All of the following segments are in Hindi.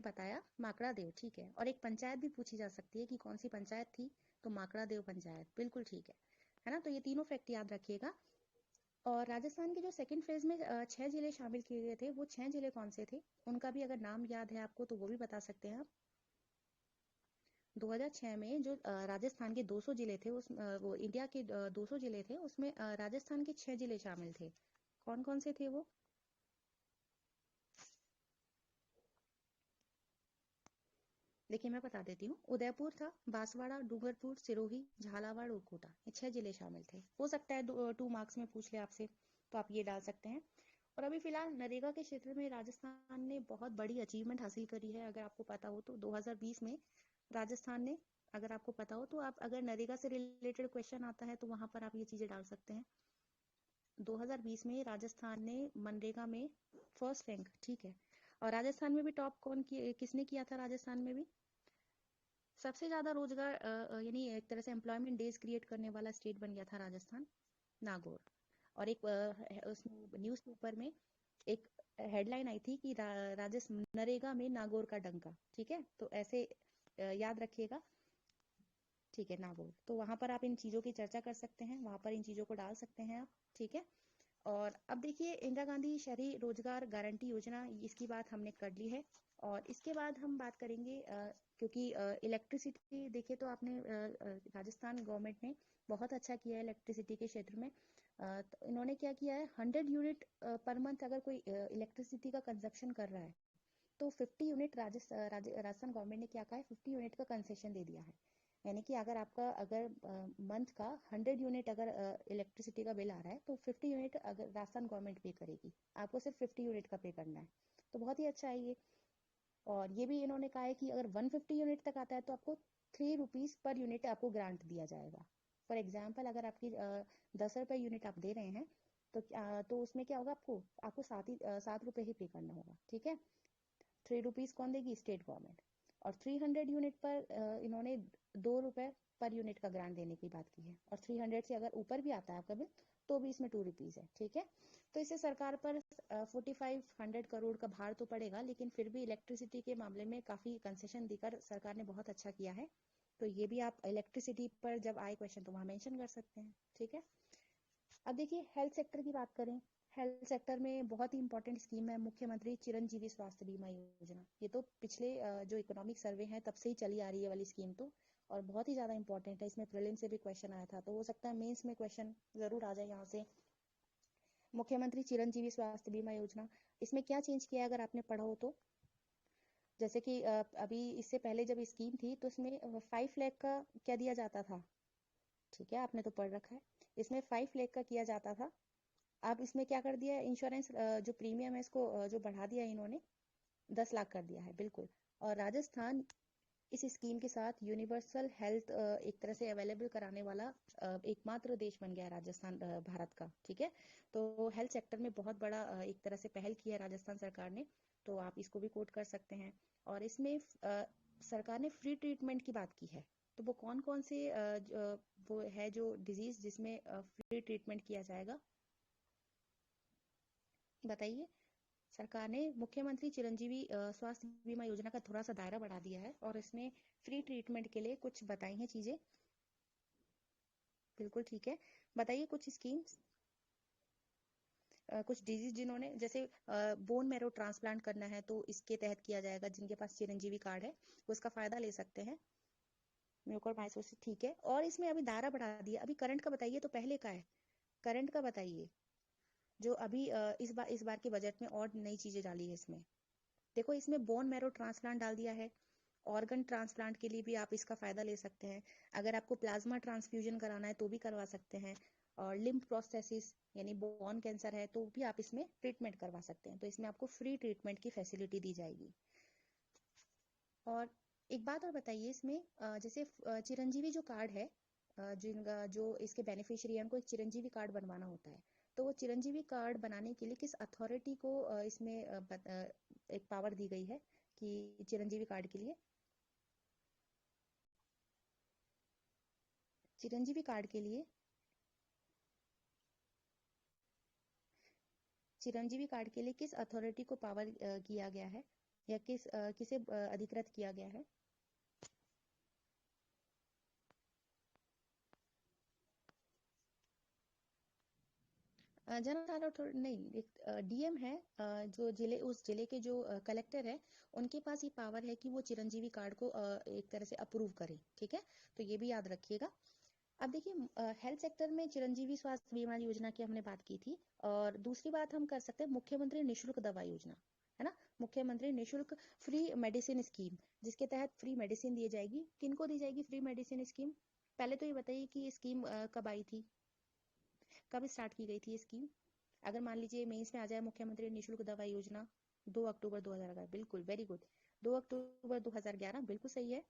बताया माकड़ा देव, ठीक है। और एक पंचायत भी पूछी जा सकती है कि कौन सी पंचायत थी, तो माकड़ा देव पंचायत, बिल्कुल ठीक है ना। तो ये तीनों फैक्ट याद रखिएगा। और राजस्थान के जो सेकंड फेज में 6 जिले शामिल किए गए थे, वो 6 जिले कौन से थे, उनका भी अगर नाम याद है आपको तो वो भी बता सकते हैं आप। 2006 में जो राजस्थान के 200 जिले थे, वो इंडिया के 200 जिले थे, उसमें राजस्थान के 6 जिले शामिल थे। कौन कौन से थे वो? देखिए मैं बता देती हूँ, उदयपुर था, बांसवाड़ा, डूंगरपुर, सिरोही, झालावाड़ और कोटा, ये 6 जिले शामिल थे। हो सकता है 2 मार्क्स में पूछ ले आपसे, तो आप ये डाल सकते हैं। और अभी फिलहाल नरेगा के क्षेत्र में राजस्थान ने बहुत बड़ी अचीवमेंट हासिल करी है। अगर आपको पता हो तो 2020 में राजस्थान ने, अगर आपको पता हो तो आप, अगर नरेगा से रिलेटेड क्वेश्चन आता है तो वहां पर आप ये चीजें डाल सकते हैं। 2020 में राजस्थान ने मनरेगा में फर्स्ट रैंक, ठीक है। और राजस्थान में भी टॉप किसने किया था? राजस्थान में भी सबसे ज्यादा रोजगार यानी एक तरह से एम्प्लॉयमेंट डेज क्रिएट करने वाला स्टेट बन गया था राजस्थान, नागौर। और एक उस न्यूज पेपर में एक हेडलाइन आई थी कि राजस्थान नरेगा में नागौर का डंका, ठीक है। तो ऐसे याद रखिएगा, ठीक है, नागौर। तो वहां पर आप इन चीजों की चर्चा कर सकते हैं, वहां पर इन चीजों को डाल सकते हैं आप, ठीक है। और अब देखिए, इंदिरा गांधी शहरी रोजगार गारंटी योजना, इसकी बात हमने कर ली है। और इसके बाद हम बात करेंगे, क्योंकि इलेक्ट्रिसिटी देखिए तो आपने राजस्थान गवर्नमेंट ने बहुत अच्छा किया है इलेक्ट्रिसिटी के क्षेत्र में। तो इन्होंने क्या किया है, 100 यूनिट पर मंथ अगर कोई इलेक्ट्रिसिटी का कंजप्शन कर रहा है तो 50 यूनिट राजस्थान गवर्नमेंट ने क्या कहा है, 50 यूनिट का कंसेशन दे दिया है। यानी कि अगर आपका, अगर मंथ का 100 यूनिट अगर इलेक्ट्रिसिटी का बिल आ रहा है तो 50 यूनिट अगर राजस्थान गवर्नमेंट पे करेगी, आपको सिर्फ 50 यूनिट का पे करना है। तो बहुत ही अच्छा है ये। और ये भी इन्होंने कहा है कि अगर 150 यूनिट तक आता है तो आपको 3 रुपीज पर यूनिट आपको ग्रांट दिया जाएगा। फॉर एग्जाम्पल, अगर आपकी 10 रुपए यूनिट आप दे रहे हैं तो उसमें क्या होगा, आपको आपको 7 रुपए ही पे करना होगा, ठीक है। 3 रुपीज कौन देगी? State government. और 300 यूनिट पर इन्होंने 2 रुपए पर यूनिट का ग्रांट देने की बात की है। और 300 से अगर ऊपर भी आता है आपका बिल तो भी इसमें 2 रुपीज है, ठीक है। तो इससे सरकार पर 4500 करोड़ का भार तो पड़ेगा, लेकिन फिर भी इलेक्ट्रिसिटी के मामले में काफी कंसेशन देकर सरकार ने बहुत अच्छा किया है। तो ये भी आप इलेक्ट्रिसिटी पर जब आए क्वेश्चन तो वहां मेंशन कर सकते हैं, ठीक है। अब देखिए, हेल्थ सेक्टर की बात करें। हेल्थ सेक्टर में बहुत ही इंपॉर्टेंट स्कीम है मुख्यमंत्री चिरंजीवी स्वास्थ्य बीमा योजना। ये तो पिछले जो इकोनॉमिक सर्वे है तब से ही चली आ रही है वाली स्कीम तो, और बहुत ही ज्यादा इंपॉर्टेंट है। इसमें प्रीलिम से भी क्वेश्चन आया था, तो हो सकता है मेंस में क्वेश्चन जरूर आ जाए यहाँ से। मुख्यमंत्री चिरंजीवी स्वास्थ्य बीमा योजना, इसमें क्या चेंज किया है अगर आपने पढ़ा हो तो, जैसे कि अभी इससे पहले जब स्कीम थी तो इसमें 5 लाख का क्या दिया जाता था, ठीक है, आपने तो पढ़ रखा है। इसमें 5 लाख का किया जाता था। अब इसमें क्या कर दिया है, इंश्योरेंस जो प्रीमियम है इसको जो बढ़ा दिया है इन्होंने, 10 लाख कर दिया है, बिल्कुल। और राजस्थान इस स्कीम के साथ यूनिवर्सल हेल्थ एक तरह से अवेलेबल कराने वाला एकमात्र देश बन गया है राजस्थान, भारत का, ठीक है। तो हेल्थ सेक्टर में बहुत बड़ा एक तरह से पहल की है राजस्थान सरकार ने, तो आप इसको भी कोट कर सकते हैं। और इसमें सरकार ने फ्री ट्रीटमेंट की बात की है। तो वो कौन कौन से वो है जो डिजीज जिसमें फ्री ट्रीटमेंट किया जाएगा, बताइए। सरकार ने मुख्यमंत्री चिरंजीवी स्वास्थ्य बीमा योजना का थोड़ा सा दायरा बढ़ा दिया है और इसमें फ्री ट्रीटमेंट के लिए कुछ बताई हैं चीजें, बिल्कुल ठीक है। बताइए कुछ स्कीम्स, कुछ डिजीज जिन्होंने, जैसे बोन मैरो ट्रांसप्लांट करना है तो इसके तहत किया जाएगा, जिनके पास चिरंजीवी कार्ड है वो इसका फायदा ले सकते हैं। म्यूकोरमाइकोसिस, ठीक है। और इसमें अभी दायरा बढ़ा दिया। अभी करंट का बताइए, तो पहले का है, करंट का बताइए, जो अभी इस बार के बजट में और नई चीजें डाली है इसमें। देखो, इसमें बोन मैरो ट्रांसप्लांट डाल दिया है। ऑर्गन ट्रांसप्लांट के लिए भी आप इसका फायदा ले सकते हैं। अगर आपको प्लाज्मा ट्रांसफ्यूजन कराना है तो भी करवा सकते हैं। और लिम्फ प्रोस्थेसिस यानी बोन कैंसर है तो भी आप इसमें ट्रीटमेंट करवा सकते हैं। तो इसमें आपको फ्री ट्रीटमेंट की फैसिलिटी दी जाएगी। और एक बात और बताइए, इसमें जैसे चिरंजीवी जो कार्ड है, जिनका जो इसके बेनिफिशियरी है उनको एक चिरंजीवी कार्ड बनवाना होता है। तो वो चिरंजीवी कार्ड बनाने के लिए किस अथॉरिटी को इसमें एक पावर दी गई है कि चिरंजीवी कार्ड के लिए, चिरंजीवी कार्ड के लिए, चिरंजीवी कार्ड के लिए किस अथॉरिटी को पावर किया गया है? या किसे अधिकृत किया गया है? जनरल अथॉरिटी नहीं, डीएम है। जो उस जिले के जो कलेक्टर है, उनके पास ये पावर है कि वो चिरंजीवी कार्ड को एक तरह से अप्रूव करे। ठीक है, तो ये भी याद रखिएगा। अब देखिए, हेल्थ सेक्टर में चिरंजीवी स्वास्थ्य बीमा योजना की हमने बात की थी। और दूसरी बात हम कर सकते हैं मुख्यमंत्री निशुल्क दवा योजना, है ना। मुख्यमंत्री निशुल्क फ्री मेडिसिन स्कीम, जिसके तहत फ्री मेडिसिन दी जाएगी। किनको दी जाएगी फ्री मेडिसिन स्कीम? पहले तो ये बताइए कि ये स्कीम कब आई थी, कब स्टार्ट की गई थी ये स्कीम? अगर मान लीजिए मेंस में आ जाए मुख्यमंत्री निशुल्क दवा योजना 2 अक्टूबर 2011, बिल्कुल वेरी गुड। 2 अक्टूबर 2011 बिल्कुल सही है।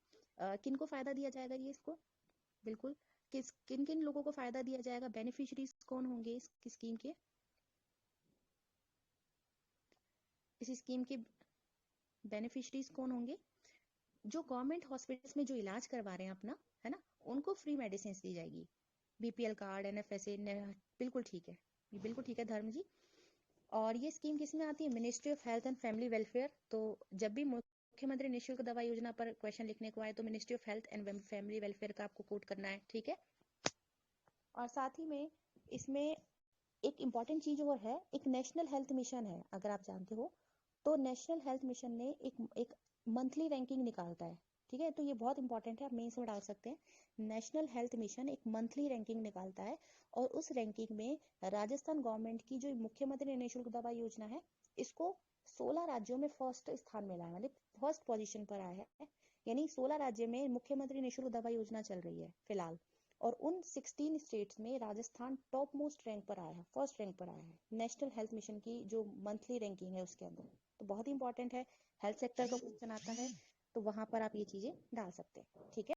किनको फायदा दिया जाएगा ये इसको? बिल्कुल। किन किन लोगों को फायदा दिया जाएगा? बेनिफिशियरीज कौन होंगे इस स्कीम के? इस स्कीम के बेनिफिशियरीज कौन होंगे? जो गवर्नमेंट हॉस्पिटल्स में जो इलाज करवा रहे हैं अपना, है ना, उनको फ्री मेडिसिन दी जाएगी। बीपीएल कार्ड, एनएफएसए, बिल्कुल ठीक है, बिल्कुल ठीक है धर्म जी। और ये स्कीम किस में आती है? Ministry of health and family welfare. तो जब भी मुख्यमंत्री निशुल्क दवा योजना पर क्वेश्चन लिखने को आए तो ministry of health and family welfare का आपको कोट करना है। ठीक है। और साथ ही में इसमें एक इम्पॉर्टेंट चीज और है, एक नेशनल हेल्थ मिशन है, अगर आप जानते हो तो। नेशनल हेल्थ मिशन ने एक मंथली रैंकिंग निकालता है। ठीक है, तो ये बहुत इंपॉर्टेंट है, आप मेंस में डाल सकते हैं। नेशनल हेल्थ मिशन एक मंथली रैंकिंग निकालता है, और उस रैंकिंग में राजस्थान गवर्नमेंट की जो मुख्यमंत्री निःशुल्क दवा योजना है, इसको 16 राज्यों में फर्स्ट स्थान मिला है, मतलब फर्स्ट पोजीशन पर आया है। यानी 16 राज्य में मुख्यमंत्री निःशुल्क दवा योजना चल रही है फिलहाल। और उन 16 स्टेट्स में राजस्थान टॉप मोस्ट रैंक पर आया है, फर्स्ट रैंक पर आया है नेशनल हेल्थ मिशन की जो मंथली रैंकिंग है उसके अंदर। तो बहुत ही इंपॉर्टेंट है, हेल्थ सेक्टर का क्वेश्चन आता है तो वहां पर आप ये चीजें डाल सकते हैं। ठीक है।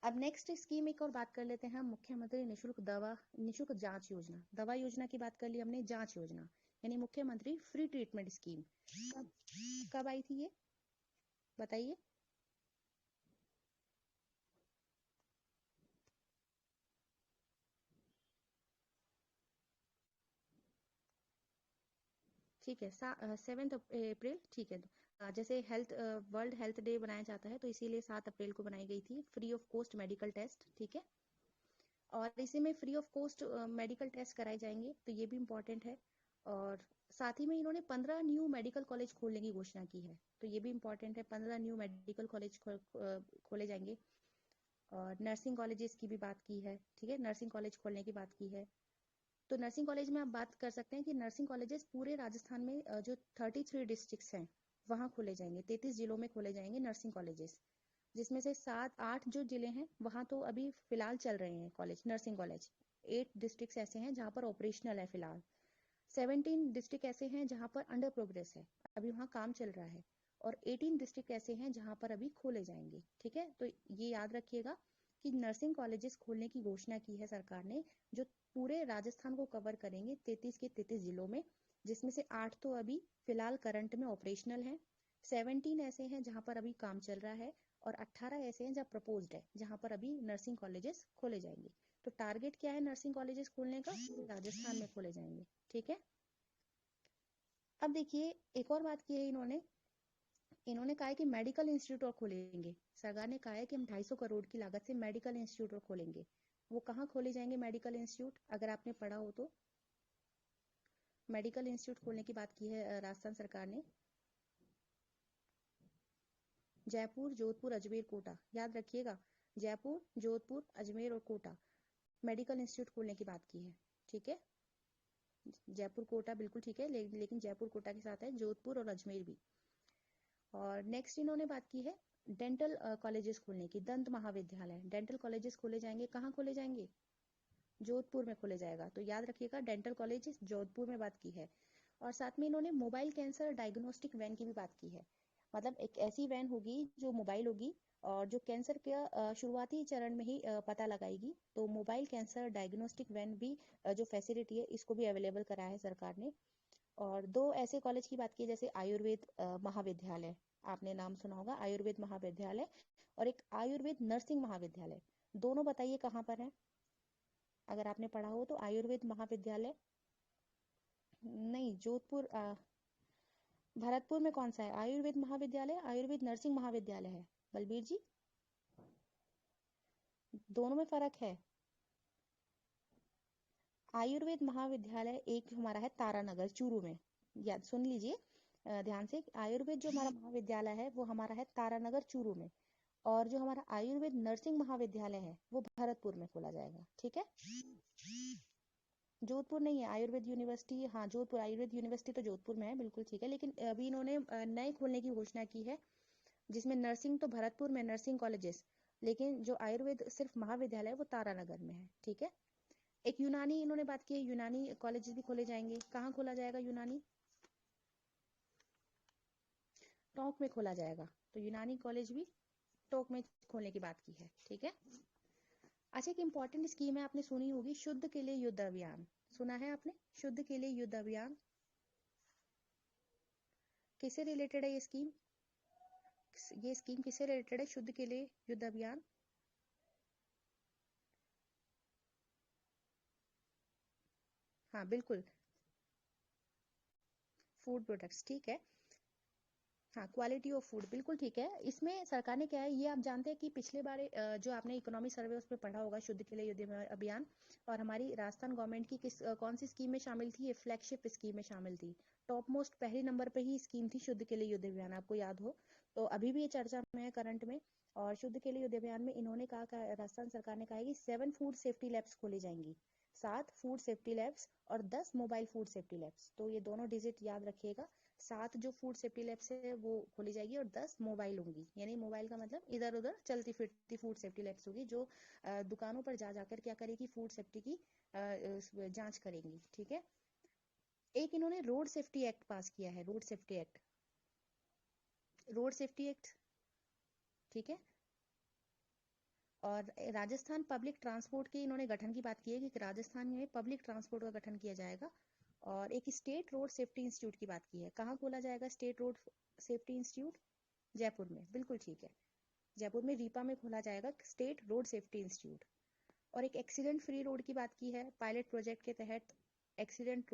अब नेक्स्ट स्कीम एक और बात कर लेते हैं हम, मुख्यमंत्री निशुल्क जांच योजना। दवा योजना की बात कर ली हमने, जांच योजना यानी मुख्यमंत्री फ्री ट्रीटमेंट स्कीम कब कब आई थी ये बताइए? ठीक है, 7 अप्रैल, ठीक है। जैसे वर्ल्ड हेल्थ डे बनाया जाता है, तो इसीलिए 7 अप्रैल को बनाई गई थी। Free of cost medical test, ठीक है। और इसी में free of cost medical test कराए जाएंगे, तो ये भी इम्पोर्टेंट है। और साथ ही में इन्होंने 15 न्यू मेडिकल कॉलेज खोलने की घोषणा की है, तो ये भी इम्पोर्टेंट है, 15 न्यू मेडिकल कॉलेज खोले जाएंगे। और नर्सिंग कॉलेजेस की भी बात की है, ठीक है, नर्सिंग कॉलेज खोलने की बात की है। तो नर्सिंग कॉलेज में आप बात कर सकते हैं कि नर्सिंग कॉलेजेस पूरे राजस्थान में जो 33 डिस्ट्रिक्ट्स हैं वहाँ खोले जाएंगे, 33 जिलों में खोले जाएंगे नर्सिंग कॉलेजेस। जिसमें से 7-8 जो जिले हैं वहाँ तो अभी फिलहाल चल रहे हैं कॉलेज, नर्सिंग कॉलेज। 8 डिस्ट्रिक्ट्स ऐसे हैं जहाँ पर ऑपरेशनल है फिलहाल। 17 डिस्ट्रिक्ट ऐसे हैं जहाँ पर अंडर प्रोग्रेस है, अभी वहाँ काम चल रहा है। और 18 डिस्ट्रिक्ट ऐसे हैं जहाँ पर अभी खोले जाएंगे। ठीक है, तो ये याद रखिएगा कि नर्सिंग कॉलेजेस खोलने की घोषणा की है सरकार ने, जो पूरे राजस्थान को कवर करेंगे 33 के 33 जिलों में। जिसमें से 8 तो अभी फिलहाल करंट में ऑपरेशनल है, 17 ऐसे हैं जहाँ पर अभी काम चल रहा है, और 18 ऐसे हैं जहाँ प्रपोज्ड है, जहाँ पर अभी नर्सिंग कॉलेजेस खोले जाएंगे। तो टारगेट क्या है नर्सिंग कॉलेजेस खोलने का? राजस्थान में खोले जाएंगे। ठीक है। अब देखिए, एक और बात की है इन्होंने, कहा है कि मेडिकल इंस्टीट्यूट और खोलेंगे। सरकार ने कहा है कि हम 250 करोड़ की लागत से मेडिकल इंस्टीट्यूट और खोलेंगे। वो कहाँ खोले जाएंगे मेडिकल इंस्टीट्यूट, अगर आपने पढ़ा हो तो? मेडिकल इंस्टीट्यूट खोलने की बात की है राजस्थान सरकार ने। जयपुर, जोधपुर, अजमेर, कोटा, याद रखिएगा। जयपुर, जोधपुर, अजमेर और कोटा मेडिकल इंस्टीट्यूट खोलने की बात की है। ठीक है, जयपुर कोटा बिल्कुल ठीक है, लेकिन जयपुर कोटा के साथ है जोधपुर और अजमेर भी। और नेक्स्ट इन्होंने बात की है डेंटल कॉलेजेस खोलने की, दंत महाविद्यालय, डेंटल कॉलेजेस खोले जाएंगे। कहाँ खोले जाएंगे? जोधपुर में खोले जाएगा, तो याद रखिएगा डेंटल कॉलेज जोधपुर में बात की है। और साथ में इन्होंने मोबाइल कैंसर डायग्नोस्टिक वैन की भी बात की है। मतलब एक ऐसी वैन होगी जो मोबाइल होगी, और जो कैंसर का शुरुआती चरण में ही पता लगाएगी। तो मोबाइल कैंसर डायग्नोस्टिक वैन भी जो फैसिलिटी है इसको भी अवेलेबल कराया है सरकार ने। और 2 ऐसे कॉलेज की बात की, जैसे आयुर्वेद महाविद्यालय, आपने नाम सुना होगा आयुर्वेद महाविद्यालय, और एक आयुर्वेद नर्सिंग महाविद्यालय। दोनों बताइए कहाँ पर है, अगर आपने पढ़ा हो तो। आयुर्वेद महाविद्यालय नहीं, जोधपुर भरतपुर में कौन सा है? आयुर्वेद महाविद्यालय, आयुर्वेद नर्सिंग महाविद्यालय है बलबीर जी, दोनों में फर्क है। आयुर्वेद महाविद्यालय एक हमारा है तारानगर चूरू में, याद सुन लीजिए ध्यान से। आयुर्वेद जो हमारा महाविद्यालय है वो हमारा है तारानगर चूरू में, और जो हमारा आयुर्वेद नर्सिंग महाविद्यालय है वो भरतपुर में खोला जाएगा। ठीक है, जोधपुर नहीं है आयुर्वेद यूनिवर्सिटी, हाँ जोधपुर आयुर्वेद यूनिवर्सिटी तो जोधपुर में है, बिल्कुल ठीक है। लेकिन अभी इन्होंने नए खोलने की घोषणा की है, जिसमें नर्सिंग तो भरतपुर में नर्सिंग कॉलेजेस, लेकिन जो आयुर्वेद सिर्फ महाविद्यालय है वो तारानगर में है। ठीक है, एक यूनानी इन्होंने बात की है, यूनानी कॉलेज भी खोले जाएंगे। कहाँ खोला जाएगा यूनानी? टोंक में खोला जाएगा, तो यूनानी कॉलेज भी टोंक में खोलने की बात की है। ठीक है, अच्छा एक इम्पॉर्टेंट स्कीम है, आपने सुनी होगी, शुद्ध के लिए युद्ध अभियान। सुना है आपने? शुद्ध के लिए युद्ध अभियान किससे रिलेटेड है ये स्कीम? ये स्कीम किससे रिलेटेड है, शुद्ध के लिए युद्ध अभियान? हाँ बिल्कुल, फूड प्रोडक्ट्स, ठीक है। हाँ, क्वालिटी ऑफ फूड, बिल्कुल ठीक है। इसमें सरकार ने क्या है, ये आप जानते हैं कि पिछले बार जो आपने इकोनॉमी सर्वे उसमें पढ़ा होगा, शुद्ध के लिए युद्ध अभियान, और हमारी राजस्थान गवर्नमेंट की कौन सी स्कीम में शामिल थी? ये फ्लैगशिप स्कीम में शामिल थी। टॉप मोस्ट पहले नंबर पे ही स्कीम थी शुद्ध के लिए युद्ध अभियान, आपको याद हो तो। अभी भी ये चर्चा में है करंट में। और शुद्ध के लिए युद्ध अभियान में इन्होंने कहा, राजस्थान सरकार ने कहा है कि 7 फूड सेफ्टी लैब्स खोली जाएंगी, 7 फूड सेफ्टी लैब्स और 10 मोबाइल फूड सेफ्टी लैब्स। तो ये दोनों डिजिट याद रखिएगा, 7 जो फूड सेफ्टी लैब्स है वो खोली जाएगी और 10 मोबाइल होंगी, यानी मोबाइल का मतलब इधर उधर चलती फिरती फूड सेफ्टी लैब्स होगी, जो दुकानों पर जा जाकर क्या करेगी, फूड सेफ्टी की जांच करेंगी। ठीक है, एक इन्होंने रोड सेफ्टी एक्ट पास किया है, road safety act, road safety act, ठीक है। और राजस्थान पब्लिक ट्रांसपोर्ट के इन्होंने गठन की बात की है कि राजस्थान में पब्लिक ट्रांसपोर्ट का गठन किया जाएगा। और एक स्टेट रोड सेफ्टी इंस्टीट्यूट की बात की है, कहाँ खोला जाएगा state road safety institute? Jaipur में, बिल्कुल ठीक है, जयपुर में रीपा में खोला जाएगा स्टेट रोड सेफ्टी इंस्टीट्यूट। और एक एक्सीडेंट फ्री रोड की बात की है पायलट प्रोजेक्ट के तहत, एक्सीडेंट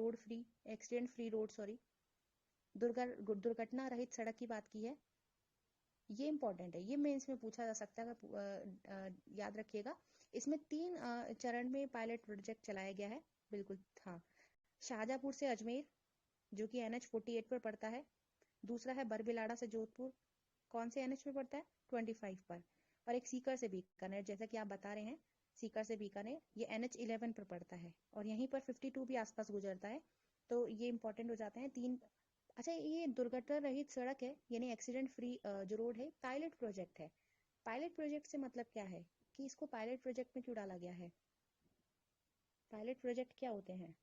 फ्री रोड सॉरी, दुर्घटना रहित सड़क की बात की है। ये इंपॉर्टेंट है, ये मेंस में पूछा जा सकता है, याद रखिएगा। इसमें 3 चरण में पायलट प्रोजेक्ट चलाया गया है, बिल्कुल हाँ। शाहजहांपुर से अजमेर, जो कि NH 48 पर पड़ता है। दूसरा है बरबिलाड़ा से जोधपुर, कौन से NH पे पड़ता है? 25 पर। और एक सीकर से बीकानेर, जैसा कि आप बता रहे हैं, सीकर से बीकानेर ये NH 11 पर पड़ता है, और यहीं पर 52 भी आसपास गुजरता है। तो ये इंपॉर्टेंट हो जाते हैं 3। अच्छा, ये दुर्घटना रहित सड़क है, यानी एक्सीडेंट फ्री जो रोड है, पायलट प्रोजेक्ट है। पायलट प्रोजेक्ट से मतलब क्या है, कि इसको पायलट प्रोजेक्ट में क्यों डाला गया है? पायलट प्रोजेक्ट क्या होते हैं?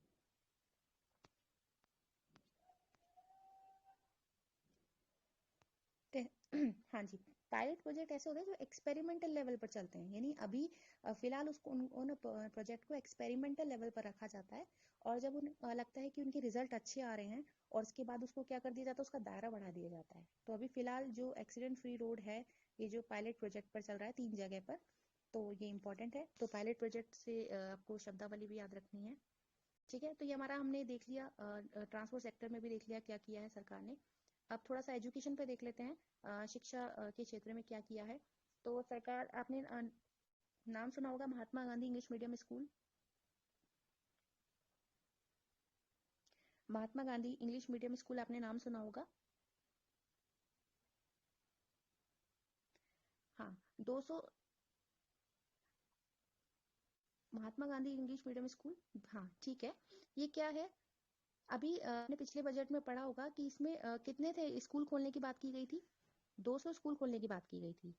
हाँ जी, पायलट प्रोजेक्ट ऐसे होते हैं जो एक्सपेरिमेंटल लेवल पर चलते हैं, यानी अभी फिलहाल उसको उन प्रोजेक्ट को एक्सपेरिमेंटल लेवल पर रखा जाता है। और जब उन्हें लगता है कि उनके रिजल्ट अच्छे आ रहे हैं, और उसके बाद उसको क्या कर दिया जाता है, उसका दायरा बढ़ा दिया जाता है। तो अभी फिलहाल जो एक्सीडेंट फ्री रोड है, ये जो पायलट प्रोजेक्ट पर चल रहा है 3 जगह पर, तो ये इंपॉर्टेंट है। तो पायलट प्रोजेक्ट से आपको शब्दावली भी याद रखनी है। ठीक है, तो ये हमारा हमने देख लिया, ट्रांसपोर्ट सेक्टर में भी देख लिया क्या किया है सरकार ने। अब थोड़ा सा एजुकेशन पे देख लेते हैं, शिक्षा के क्षेत्र में क्या किया है। तो सरकार, आपने नाम सुना होगा Mahatma Gandhi English medium school, Mahatma Gandhi English medium school आपने नाम सुना होगा। हाँ, 200, Mahatma Gandhi English medium school, हाँ ठीक है। ये क्या है, अभी आपने पिछले बजट में पढ़ा होगा कि इसमें कितने थे स्कूल खोलने की बात की गई थी? 200 स्कूल खोलने की बात की गई थी,